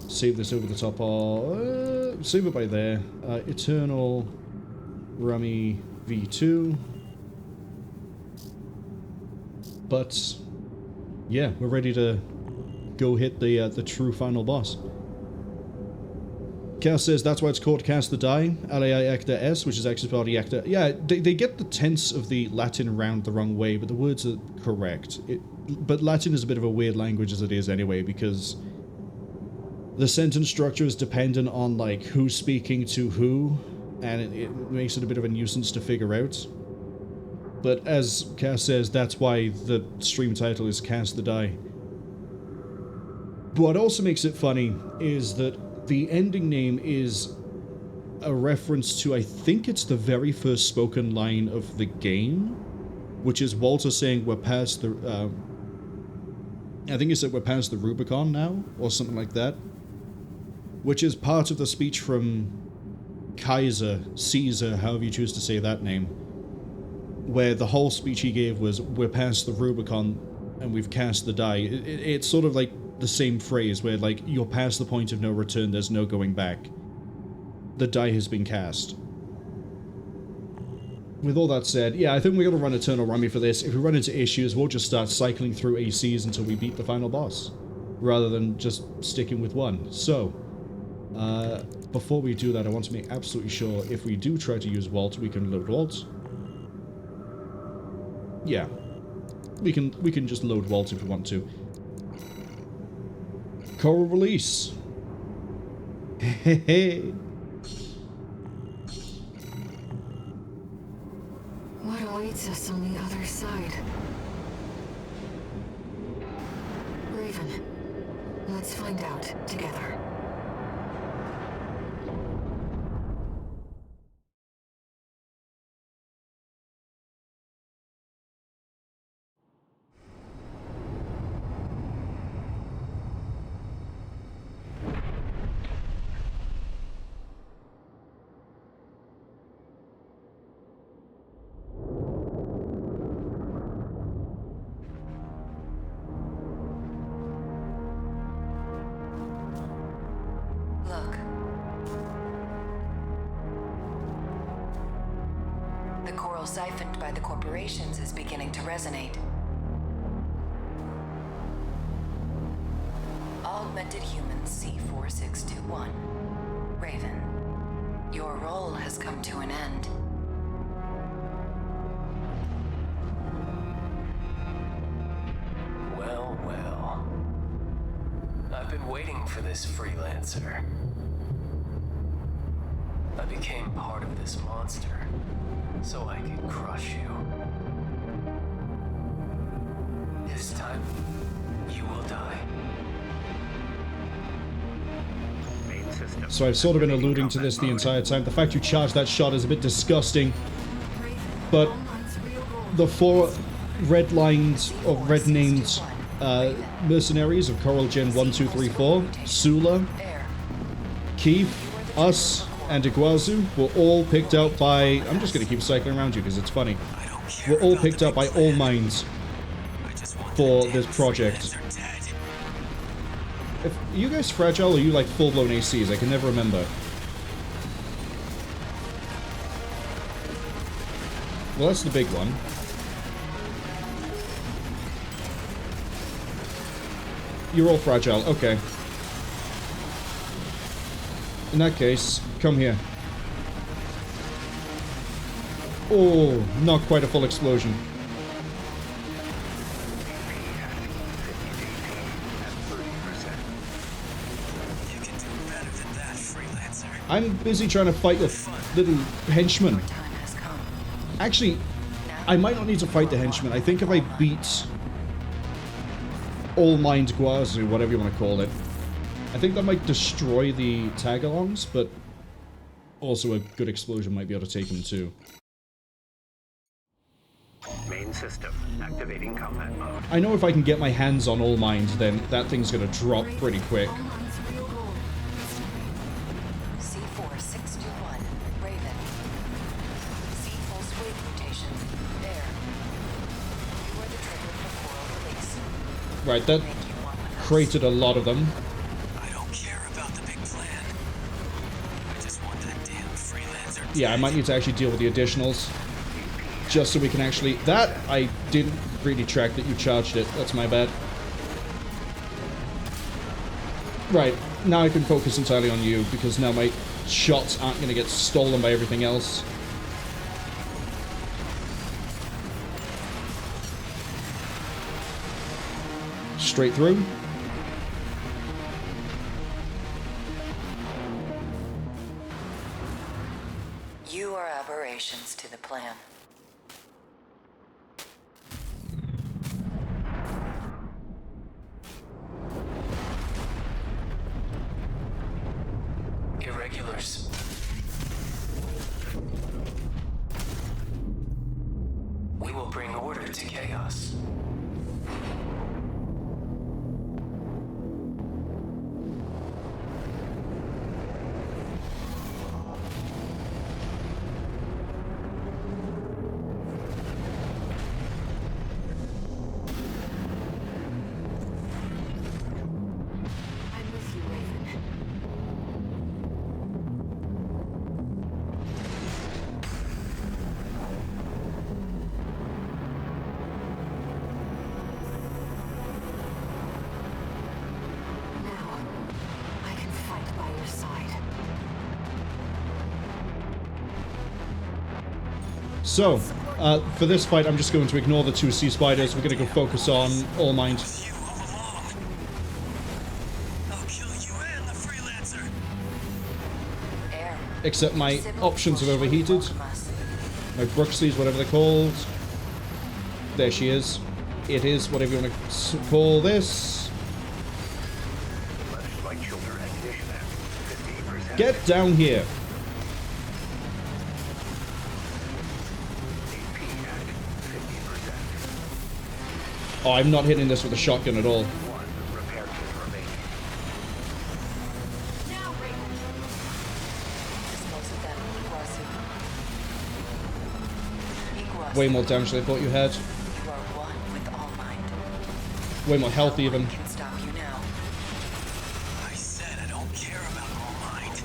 Save this over the top of... save it by there. Eternal Rummy V2. But, yeah, we're ready to go hit the true final boss. Cass says that's why it's called Cast the Die, Alea Iacta Est, which is actually spelled Iacta. Yeah, they get the tense of the Latin round the wrong way, but the words are correct. But Latin is a bit of a weird language as it is anyway, because the sentence structure is dependent on, like, who's speaking to who, and it makes it a bit of a nuisance to figure out. But as Cass says, that's why the stream title is Cast the Die. What also makes it funny is that the ending name is a reference to, I think it's the very first spoken line of the game, which is Walter saying we're past the, I think he said we're past the Rubicon now, or something like that, which is part of the speech from Caesar, however you choose to say that name, where the whole speech he gave was, we're past the Rubicon and we've cast the die. It's sort of like the same phrase where, like, you're past the point of no return, there's no going back. The die has been cast. With all that said, yeah, I think we're going to run Eternal Rummy for this. If we run into issues, we'll just start cycling through ACs until we beat the final boss, rather than just sticking with one. So, before we do that, I want to make absolutely sure if we do try to use Vault, we can load Vault. Yeah. We can just load Vault if we want to. Coral Release. Hey. What awaits us on the other side? Raven, let's find out together. Siphoned by the corporations is beginning to resonate. Augmented Human C4621. Raven, your role has come to an end. Well, well. I've been waiting for this freelancer. I became part of this monster, so I could crush you. This time, you will die. Main system. So I've sort of been alluding to this the entire time. The fact you charged that shot is a bit disgusting. But the 4 red-lined, or red-named mercenaries of Coral Gen 1, 2, 3, 4, Sulla, Keefe, us, and Iguazu were all picked out by... I'm just going to keep cycling around you because it's funny. We're all picked out by All Minds for this project. Are you guys fragile or are you like full-blown ACs? I can never remember. Well, that's the big one. You're all fragile. Okay. In that case, come here. Oh, not quite a full explosion. You can do better than that, freelancer. I'm busy trying to fight the little henchman. Your time has come. Actually, I might not need to fight the henchman. I think if I beat All Mind Iguazu, whatever you want to call it, I think that might destroy the tag-alongs, but also a good explosion might be able to take him too. Main system activating combat mode. I know if I can get my hands on All Mind, then that thing's gonna drop pretty quick. C4 621, Raven. C full sway mutation. There. You are the trigger for coral release. Right, that Make you one with us. created a lot of them. I don't care about the big plan. I just want that damn freelancer. Yeah, I might need to actually deal with the additionals. Just so we can actually... That, I didn't really track that you charged it. That's my bad. Right, now I can focus entirely on you, because now my shots aren't going to get stolen by everything else. Straight through. You are aberrations to the plan. Irregulars. We will bring order to chaos. I'm with you, Raven. Now, I can fight by your side. So, for this fight, I'm just going to ignore the two sea spiders. We're going to go focus on All Mind. You all along. I'll kill you and the freelancer. Air. Except my Sybil options have will surely overheated. welcome us. My Bruxleys, whatever they're called. There she is. It is, whatever you want to call this. Left flight shoulder ignition at 50%. Get down here. AP at 50%. Oh, I'm not hitting this with a shotgun at all. One repair kit remaining. Now, Raven. Dispose of them, Iguazu. Iguazu. Way more damage than I thought you had. You are one with All Mind. Way more health even. No one can stop you now. I said I don't care about All Mind.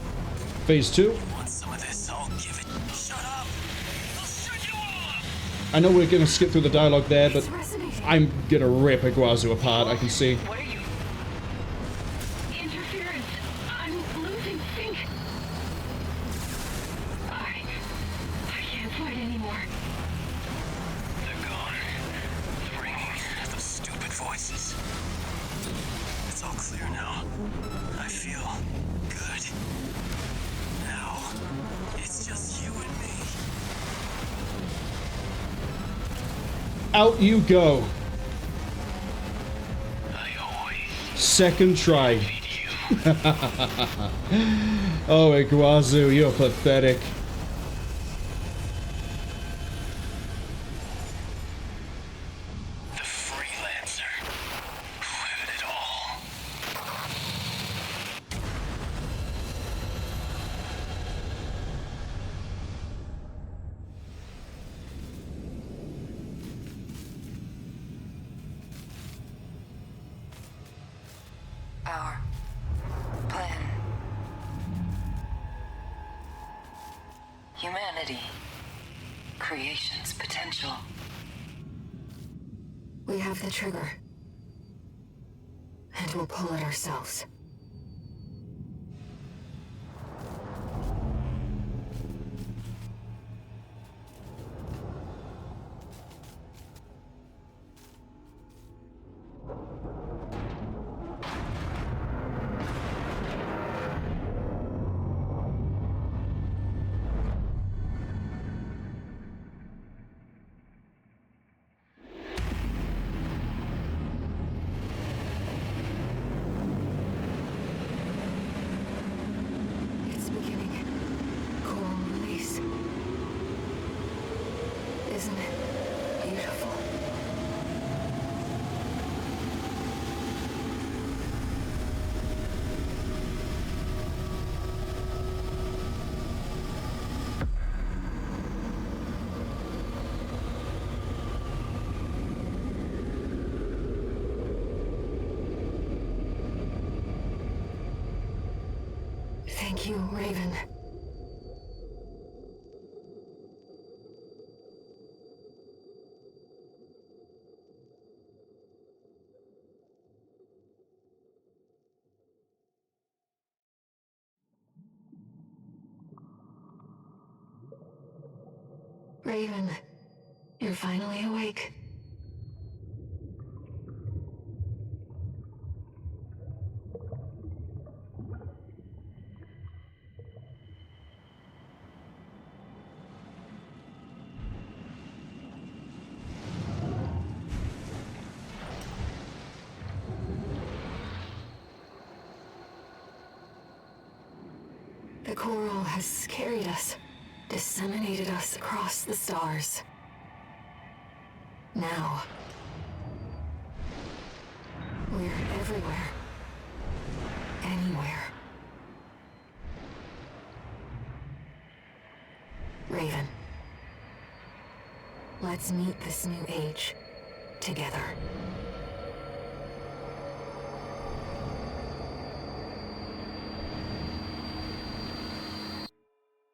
Phase 2. Want some of this? I'll give it. Shut up! I'll shut you all up! I know we're going to skip through the dialogue there, but It's resonating. I'm going to rip Iguazu apart, I can see. What are you? Interference. I'm losing sync. I can't fight anymore. They're gone. It's ringing. Those stupid voices. It's all clear now. I feel good. Now, it's just you and me. Out you go. I always Second try. need you. Oh, Iguazu, you're pathetic. The freelancer. Who had it all? Our plan. Humanity. Creation's potential. We have the trigger. and we'll pull it ourselves. Thank you, Raven. Raven, you're finally awake. The coral has carried us, disseminated us across the stars. Now, we're everywhere. Anywhere. Raven, let's meet this new age together.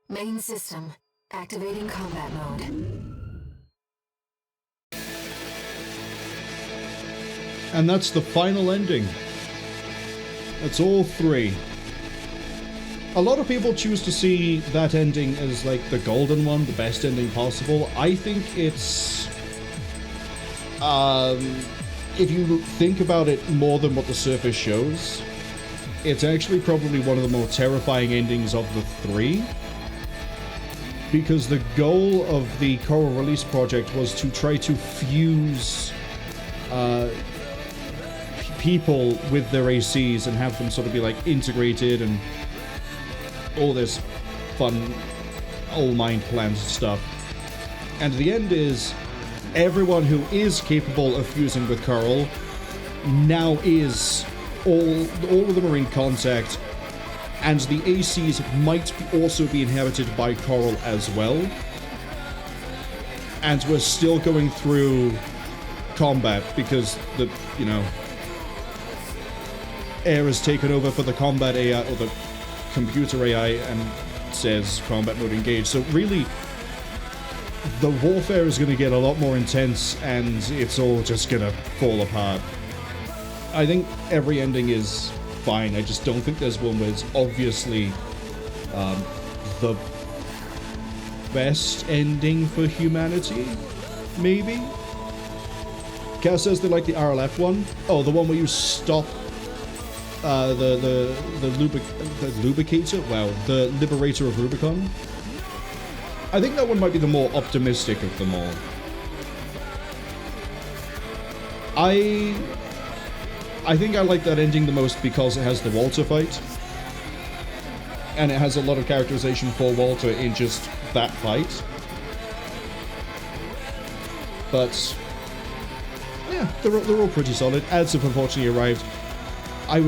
Main system, activating combat mode. And that's the final ending. That's all three. A lot of people choose to see that ending as like the golden one, the best ending possible. I think it's... if you think about it more than what the surface shows, it's actually probably one of the more terrifying endings of the three. Because the goal of the Coral Release Project was to try to fuse people with their ACs and have them sort of be like integrated and all this fun old mind plans stuff. And the end is everyone who is capable of fusing with Coral now is all of them are in contact. And the ACs might also be inhabited by Coral as well. And we're still going through combat because the, you know, air has taken over for the combat AI, or the computer AI, and says combat mode engaged. So really, the warfare is going to get a lot more intense and it's all just going to fall apart. I think every ending is fine. I just don't think there's one where it's obviously the best ending for humanity, maybe? Cass says they like the RLF one. Oh, the one where you stop the lubricator? Wow, the liberator of Rubicon? I think that one might be the more optimistic of them all. I think I like that ending the most because it has the Volta fight. And it has a lot of characterization for Volta in just that fight. But yeah, they're all pretty solid. Ads have unfortunately arrived. I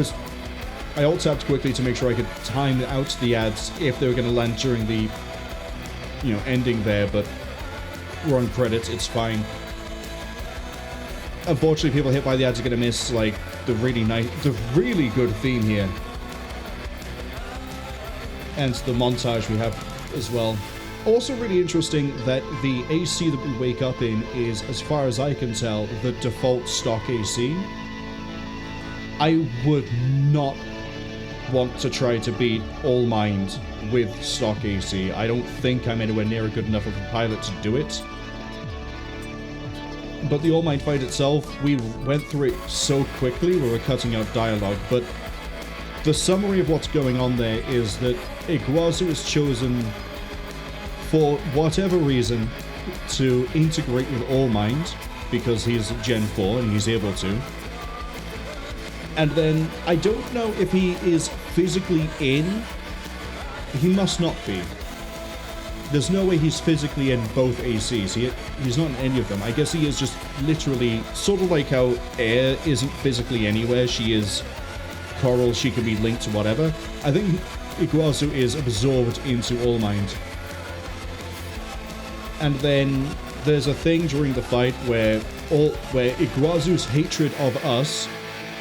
alt-tabbed quickly to make sure I could time out the ads if they were going to land during the, you know, ending there, but we're on credits, it's fine. Unfortunately, people hit by the ads are going to miss, like, the really good theme here. And the montage we have as well. Also really interesting that the AC that we wake up in is, as far as I can tell, the default stock AC. I would not want to try to beat All Mind with stock AC. I don't think I'm anywhere near good enough of a pilot to do it. But the All Mind fight itself, we went through it so quickly, we were cutting out dialogue, but the summary of what's going on there is that Iguazu is chosen, for whatever reason, to integrate with All Mind, because he's Gen 4 and he's able to. And then, I don't know if he is physically in. He must not be. There's no way he's physically in both ACs. He's not in any of them. I guess he is just literally, sort of like how Air isn't physically anywhere. She is Coral, she can be linked to whatever. I think Iguazu is absorbed into All Mind. And then there's a thing during the fight where Iguazu's hatred of us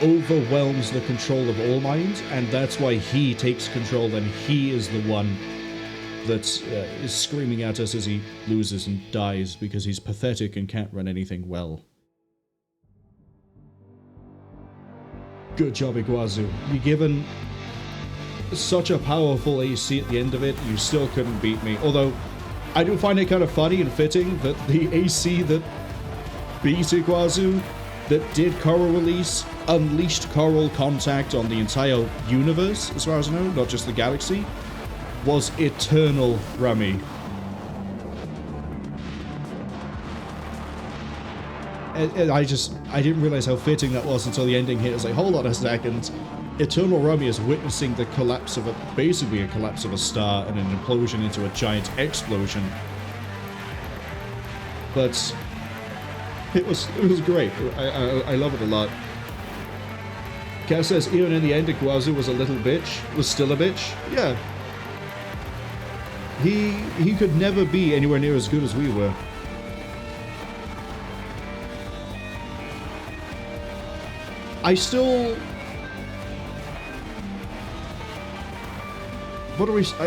overwhelms the control of All Mind, and that's why he takes control, and he is the one that is screaming at us as he loses and dies because he's pathetic and can't run anything well. Good job, Iguazu. You're given such a powerful AC at the end of it, you still couldn't beat me. Although, I do find it kind of funny and fitting that the AC that beat Iguazu, that did Coral release, unleashed Coral contact on the entire universe, as far as I know, not just the galaxy, was Eternal Rummy. And I didn't realize how fitting that was until the ending hit. I was like, hold on a second. Eternal Rummy is witnessing the collapse of basically a collapse of a star and an implosion into a giant explosion. But it was great. I love it a lot. Cass says, even in the end, Iguazu was a little bitch. Was still a bitch. Yeah. He could never be anywhere near as good as we were. I still...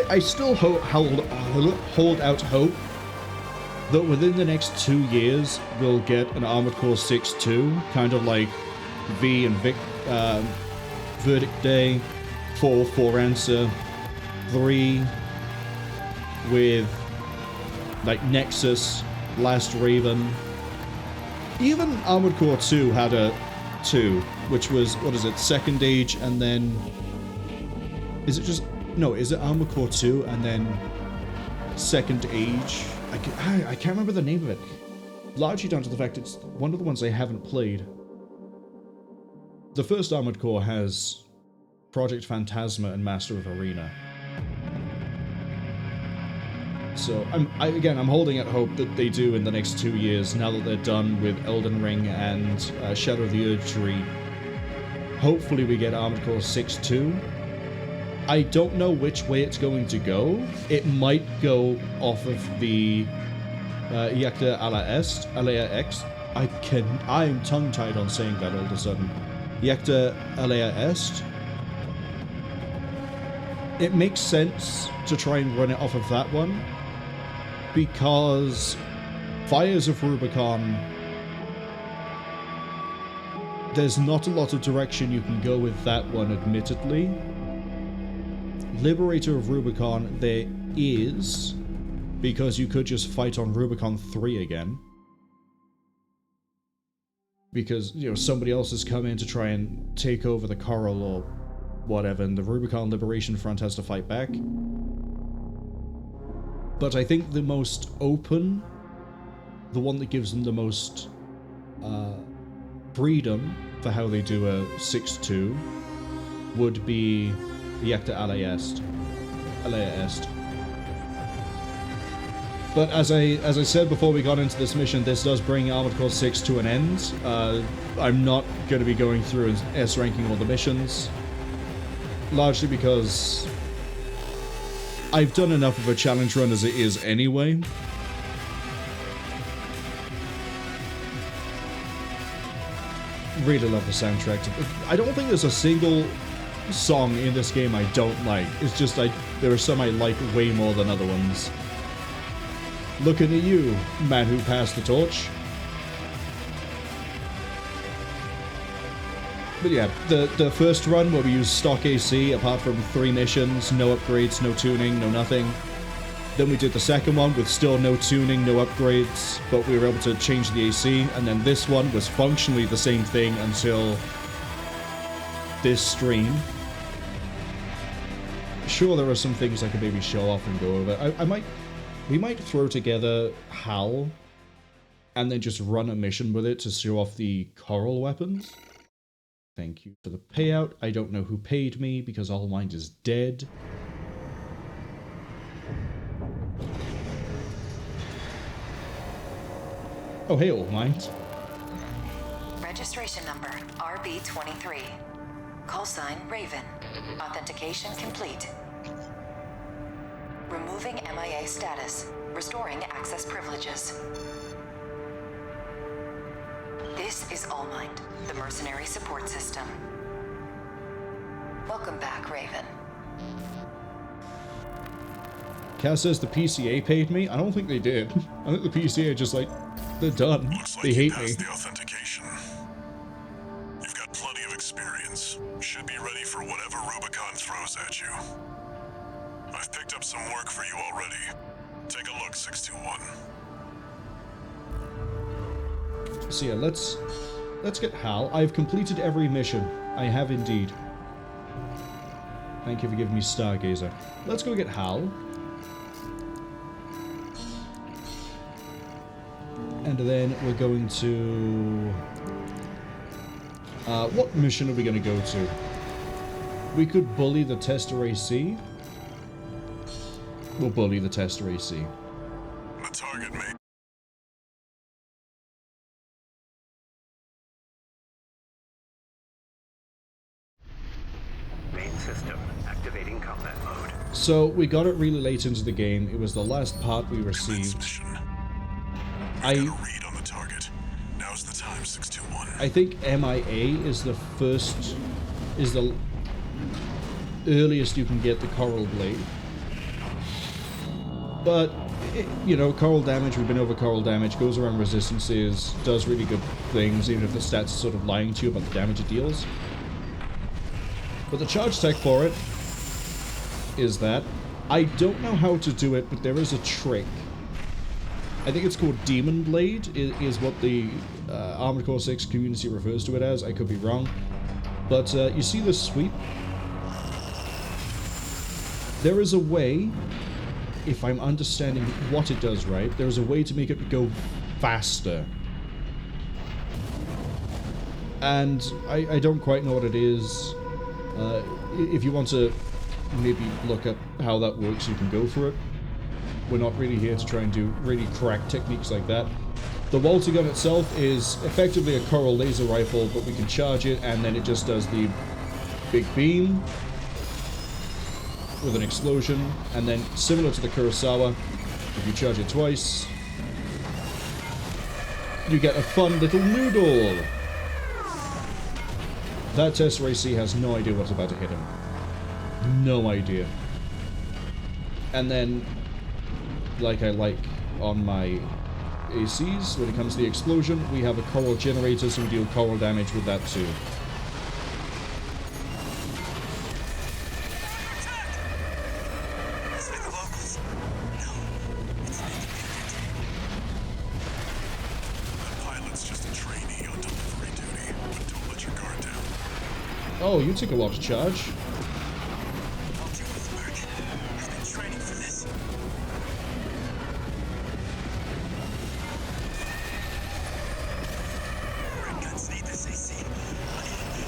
I still hold out hope that within the next 2 years we'll get an Armored Core 6-2, kind of like V and Verdict Day, 4 Answer, 3 with like Nexus, Last Raven. Even Armored Core 2 had a 2, which was, what is it, Second Age, and then... Is it just... No, is it Armored Core 2 and then Second Age? I can't remember the name of it. Largely down to the fact it's one of the ones I haven't played. The first Armored Core has Project Phantasma and Master of Arena. So, I'm holding out hope that they do in the next 2 years, now that they're done with Elden Ring and Shadow of the Erdtree. Hopefully we get Armored Core 6-2. I don't know which way it's going to go. It might go off of the Iacta Est, Alea X. I'm tongue-tied on saying that all of a sudden. Iacta Alea Est. It makes sense to try and run it off of that one, because Fires of Rubicon, there's not a lot of direction you can go with that one, admittedly. Liberator of Rubicon, there is, because you could just fight on Rubicon 3 again. Because, you know, somebody else has come in to try and take over the Coral or whatever, and the Rubicon Liberation Front has to fight back. But I think the most open, the one that gives them the most freedom for how they do a 6-2, would be Iacta Alea Est. But as I said before we got into this mission, this does bring Armored Core 6 to an end. I'm not going to be going through and S-ranking all the missions, largely because I've done enough of a challenge run as it is anyway. Really love the soundtrack. I don't think there's a single song in this game I don't like. It's just there are some I like way more than other ones. Looking at you, man who passed the torch. But yeah, the first run where we used stock AC, apart from 3 missions, no upgrades, no tuning, no nothing. Then we did the second one with still no tuning, no upgrades, but we were able to change the AC. And then this one was functionally the same thing until this stream. Sure, there are some things I could maybe show off and go over. We might throw together HAL and then just run a mission with it to show off the coral weapons. Thank you for the payout. I don't know who paid me because All Mind is dead. Oh, hey, All Mind. Registration number RB23. Call sign Raven. Authentication complete. Removing MIA status. Restoring access privileges. This is All Mind, the Mercenary support system. Welcome back, Raven. Cass says the PCA paid me. I don't think they did. I think the PCA are just like, they're done. Looks like They you hate passed me. the authentication. You've got plenty of experience. Should be ready for whatever Rubicon throws at you. I've picked up some work for you already. Take a look, 621. So yeah, let's get HAL. I've completed every mission. I have indeed. Thank you for giving me Stargazer. Let's go get HAL. And then we're going to... what mission are we going to go to? We could bully the Tester AC. We'll bully the Tester AC. The target may... Main system activating combat mode. So, we got it really late into the game. It was the last part we received. Mission. I Got a read on the target. Now's the time, 621. I think MIA is the first... is the earliest you can get the Coral Blade. But, you know, Coral damage, we've been over Coral damage, goes around resistances, does really good things, even if the stats are sort of lying to you about the damage it deals. But the charge tech for it is that. I don't know how to do it, but there is a trick. I think it's called Demon Blade, is what the Armored Core 6 community refers to it as. I could be wrong. But you see the sweep? There is a way, if I'm understanding what it does right, there is a way to make it go faster. And I don't quite know what it is. If you want to maybe look up how that works, you can go for it. We're not really here to try and do really cracked techniques like that. The Volta gun itself is effectively a Coral laser rifle, but we can charge it and then it just does the big beam with an explosion, and then similar to the Kurosawa, if you charge it twice, you get a fun little noodle. That Tester AC has no idea what's about to hit him. No idea. And then, like I like on my ACs, when it comes to the explosion, we have a Coral generator, so we deal Coral damage with that too. Oh, you took a while to charge.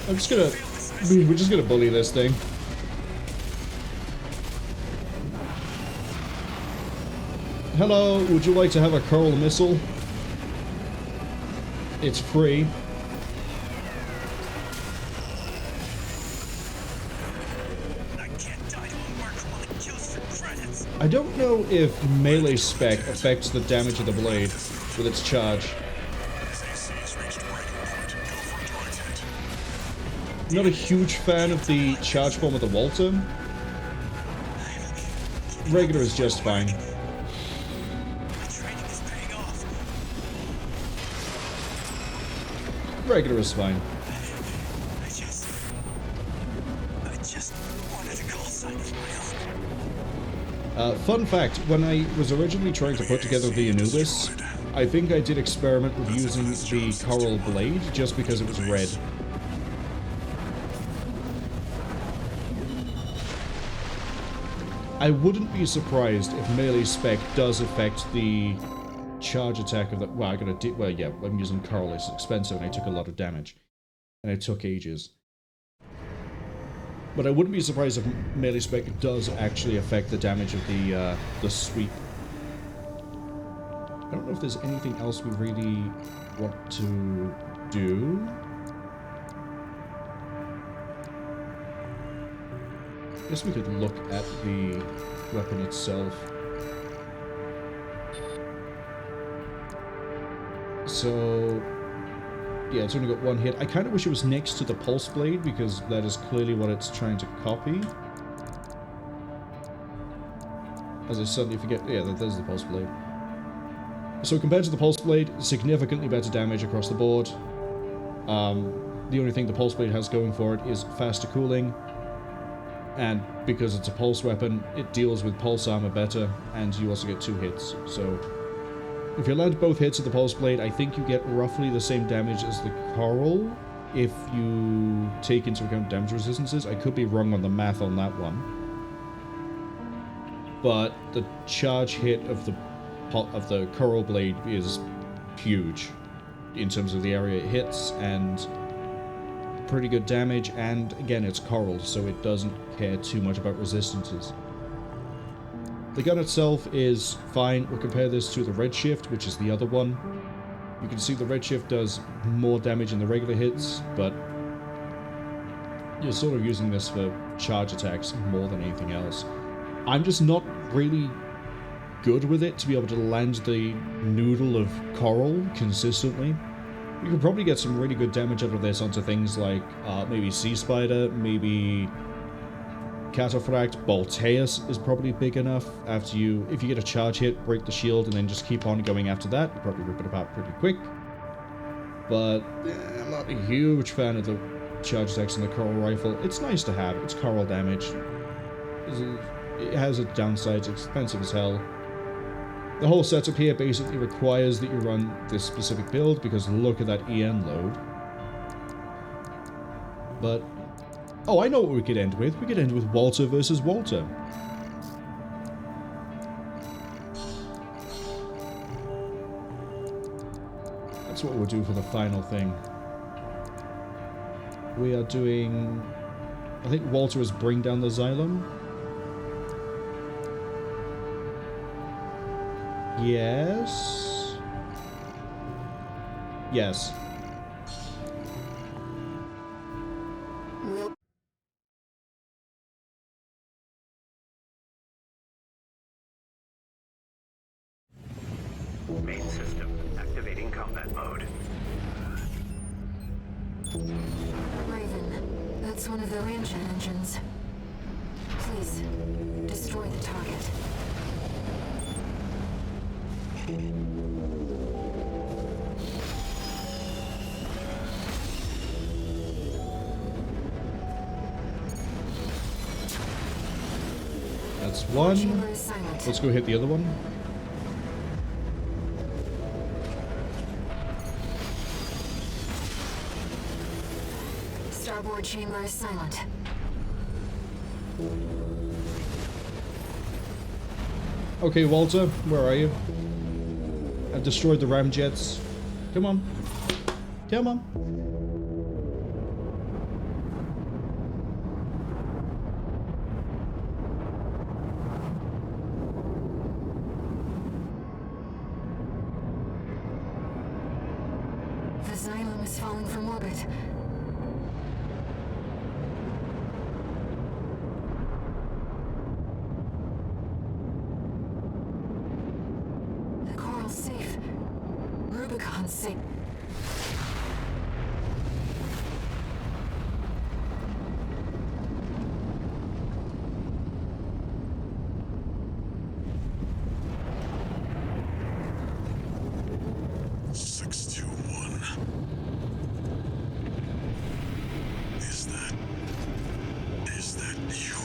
We're just gonna bully this thing. Hello, would you like to have a Coral missile? It's free. I don't know if melee spec affects the damage of the blade with its charge. Not a huge fan of the charge form of the Volta. Regular is just fine. Regular is fine. outside of my own. Fun fact, when I was originally trying to put together the Anubis, I think I did experiment with using the Coral Blade just because it was red. I wouldn't be surprised if melee spec does affect the charge attack of the... Well, well, yeah, I'm using Coral, it's expensive and I took a lot of damage. And it took ages. But I wouldn't be surprised if melee spec does actually affect the damage of the sweep. I don't know if there's anything else we really want to do. I guess we could look at the weapon itself. So, yeah, it's only got one hit. I kind of wish it was next to the Pulse Blade, because that is clearly what it's trying to copy. As I suddenly forget... Yeah, there's the Pulse Blade. So compared to the Pulse Blade, significantly better damage across the board. The only thing the Pulse Blade has going for it is faster cooling. And because it's a pulse weapon, it deals with pulse armor better, and you also get 2 hits. So if you land both hits of the Pulse Blade, I think you get roughly the same damage as the Coral, if you take into account damage resistances. I could be wrong on the math on that one. But the charge hit of the Coral Blade is huge in terms of the area it hits, and pretty good damage, and again, it's Coral, so it doesn't care too much about resistances. The gun itself is fine. We'll compare this to the Redshift, which is the other one. You can see the Redshift does more damage in the regular hits, but you're sort of using this for charge attacks more than anything else. I'm just not really good with it to be able to land the noodle of Coral consistently. You could probably get some really good damage out of this onto things like maybe Sea Spider, maybe Cataphract. Bolteus is probably big enough. After you, if you get a charge hit, break the shield, and then just keep on going after that, you probably rip it apart pretty quick. But I'm not a huge fan of the charge attacks in the Coral Rifle. It's nice to have. It's Coral damage. It has its downsides. It's expensive as hell. The whole setup here basically requires that you run this specific build, because look at that EN load. But, oh, I know what we could end with. We could end with Walter versus Walter. That's what we'll do for the final thing. We are doing... I think Walter is bring down the Xylem. Yes. Yes. Main system activating combat mode. Raven, that's one of the ramjet engines. Please, destroy the target. That's one. Let's go hit the other one. Starboard chamber is silent. Okay, Walter, where are you? I've destroyed the ramjets. Come on. Come on. The Xylem is falling from orbit. The Coral's safe. Rubicon's safe. Is that you?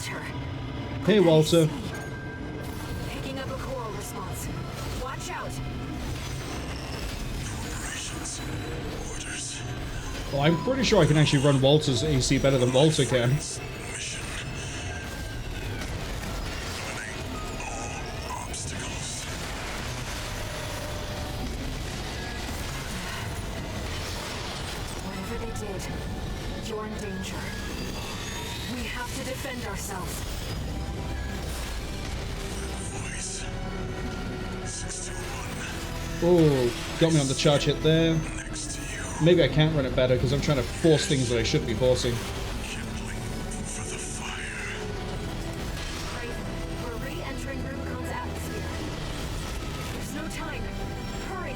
Walter. Hey, Walter. Picking up a choral response. Watch out. Operations. Orders. Well, I'm pretty sure I can actually run Walter's AC better than Walter can. Mission. Eliminate all obstacles. Whatever they did, you're in danger. We have to defend ourselves. Voice. 621. Oh, got me on the charge hit there. Next to you. Maybe I can't run it better because I'm trying to force things that I shouldn't be forcing. Kindling for the fire. Craven, we're re-entering Rubicon's atmosphere. There's no time. Hurry.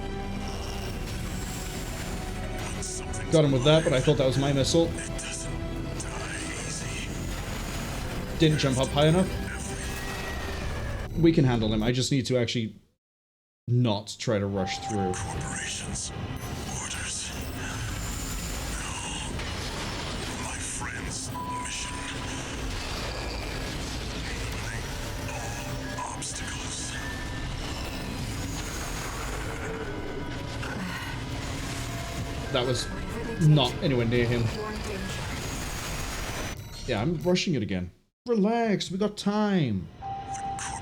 Something Got him with that, but I thought that was my missile. it doesn't die easy. Didn't jump up high enough. We can handle him. I just need to actually not try to rush through. Corporations. Orders. No. My friend's mission. Eliminate all obstacles. That was not anywhere near him. You're in danger. Yeah, I'm rushing it again. Relax, we got time. The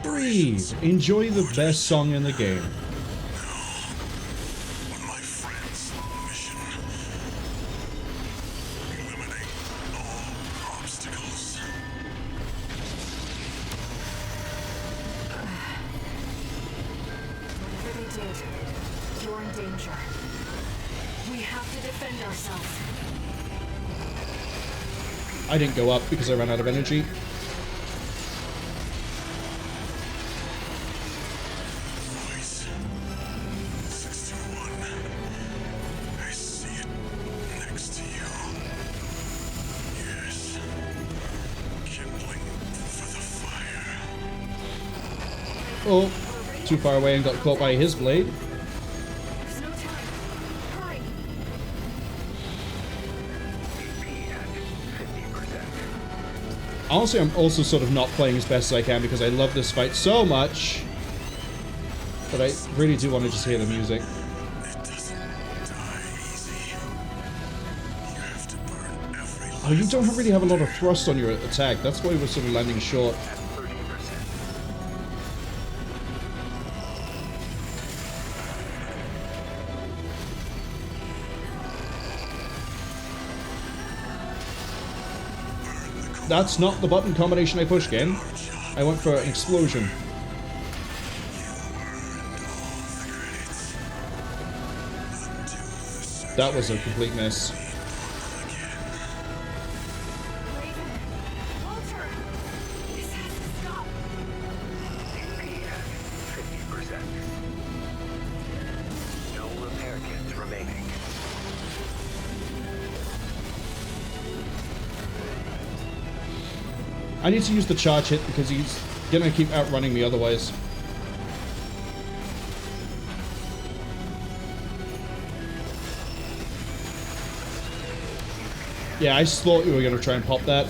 Breathe. corporations. Enjoy the best song in the game. My friend's mission. Eliminate all obstacles. Whatever they did, you're in danger. We have to defend ourselves. I didn't go up because I ran out of energy. Voice. 621. I see it next to you. Yes. Kindling for the fire. Oh, too far away and got caught by his blade. There's no time. Hurry. BP at 50%. Honestly, I'm also sort of not playing as best as I can because I love this fight so much. But I really do want to just hear the music. It doesn't die easy. You have to burn every Oh, you don't really have a lot of thrust on your attack. That's why we're sort of landing short. At 30%. That's not the button combination I pushed again. I went for an explosion. That was a complete miss. Raven. Walter. This has to stop. BP at 50%. No repair kits remaining. I need to use the charge hit because he's gonna keep outrunning me otherwise. Yeah, I just thought you were gonna try and pop that.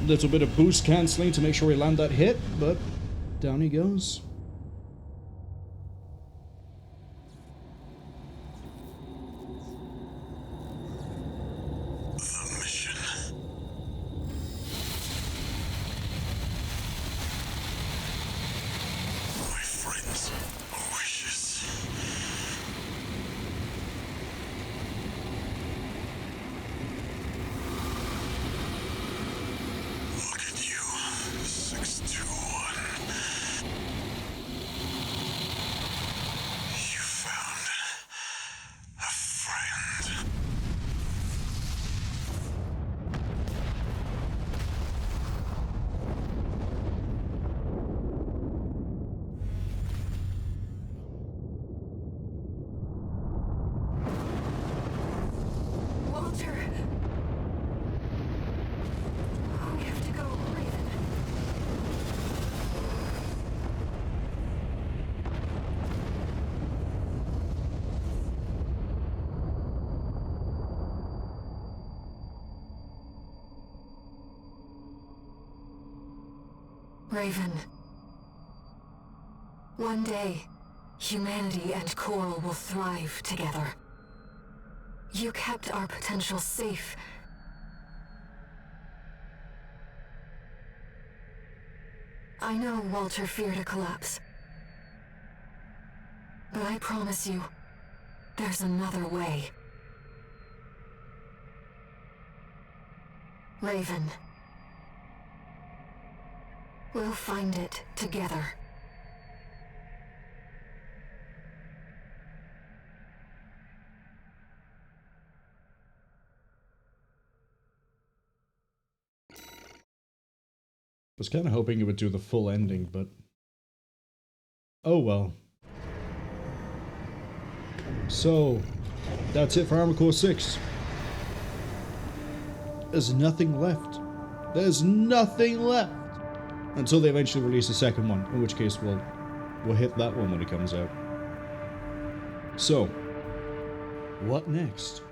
Little bit of boost cancelling to make sure we land that hit, but down he goes. The mission. My friend's wishes. Look at you, 621. You found a friend. Raven. One day, humanity and Coral will thrive together. You kept our potential safe. I know Walter feared a collapse. But I promise you, there's another way. Raven. We'll find it together. I was kind of hoping it would do the full ending, but... oh well. So, that's it for Armor Core 6. There's nothing left. There's nothing left! Until they eventually release a second one, in which case we'll hit that one when it comes out. So, what next?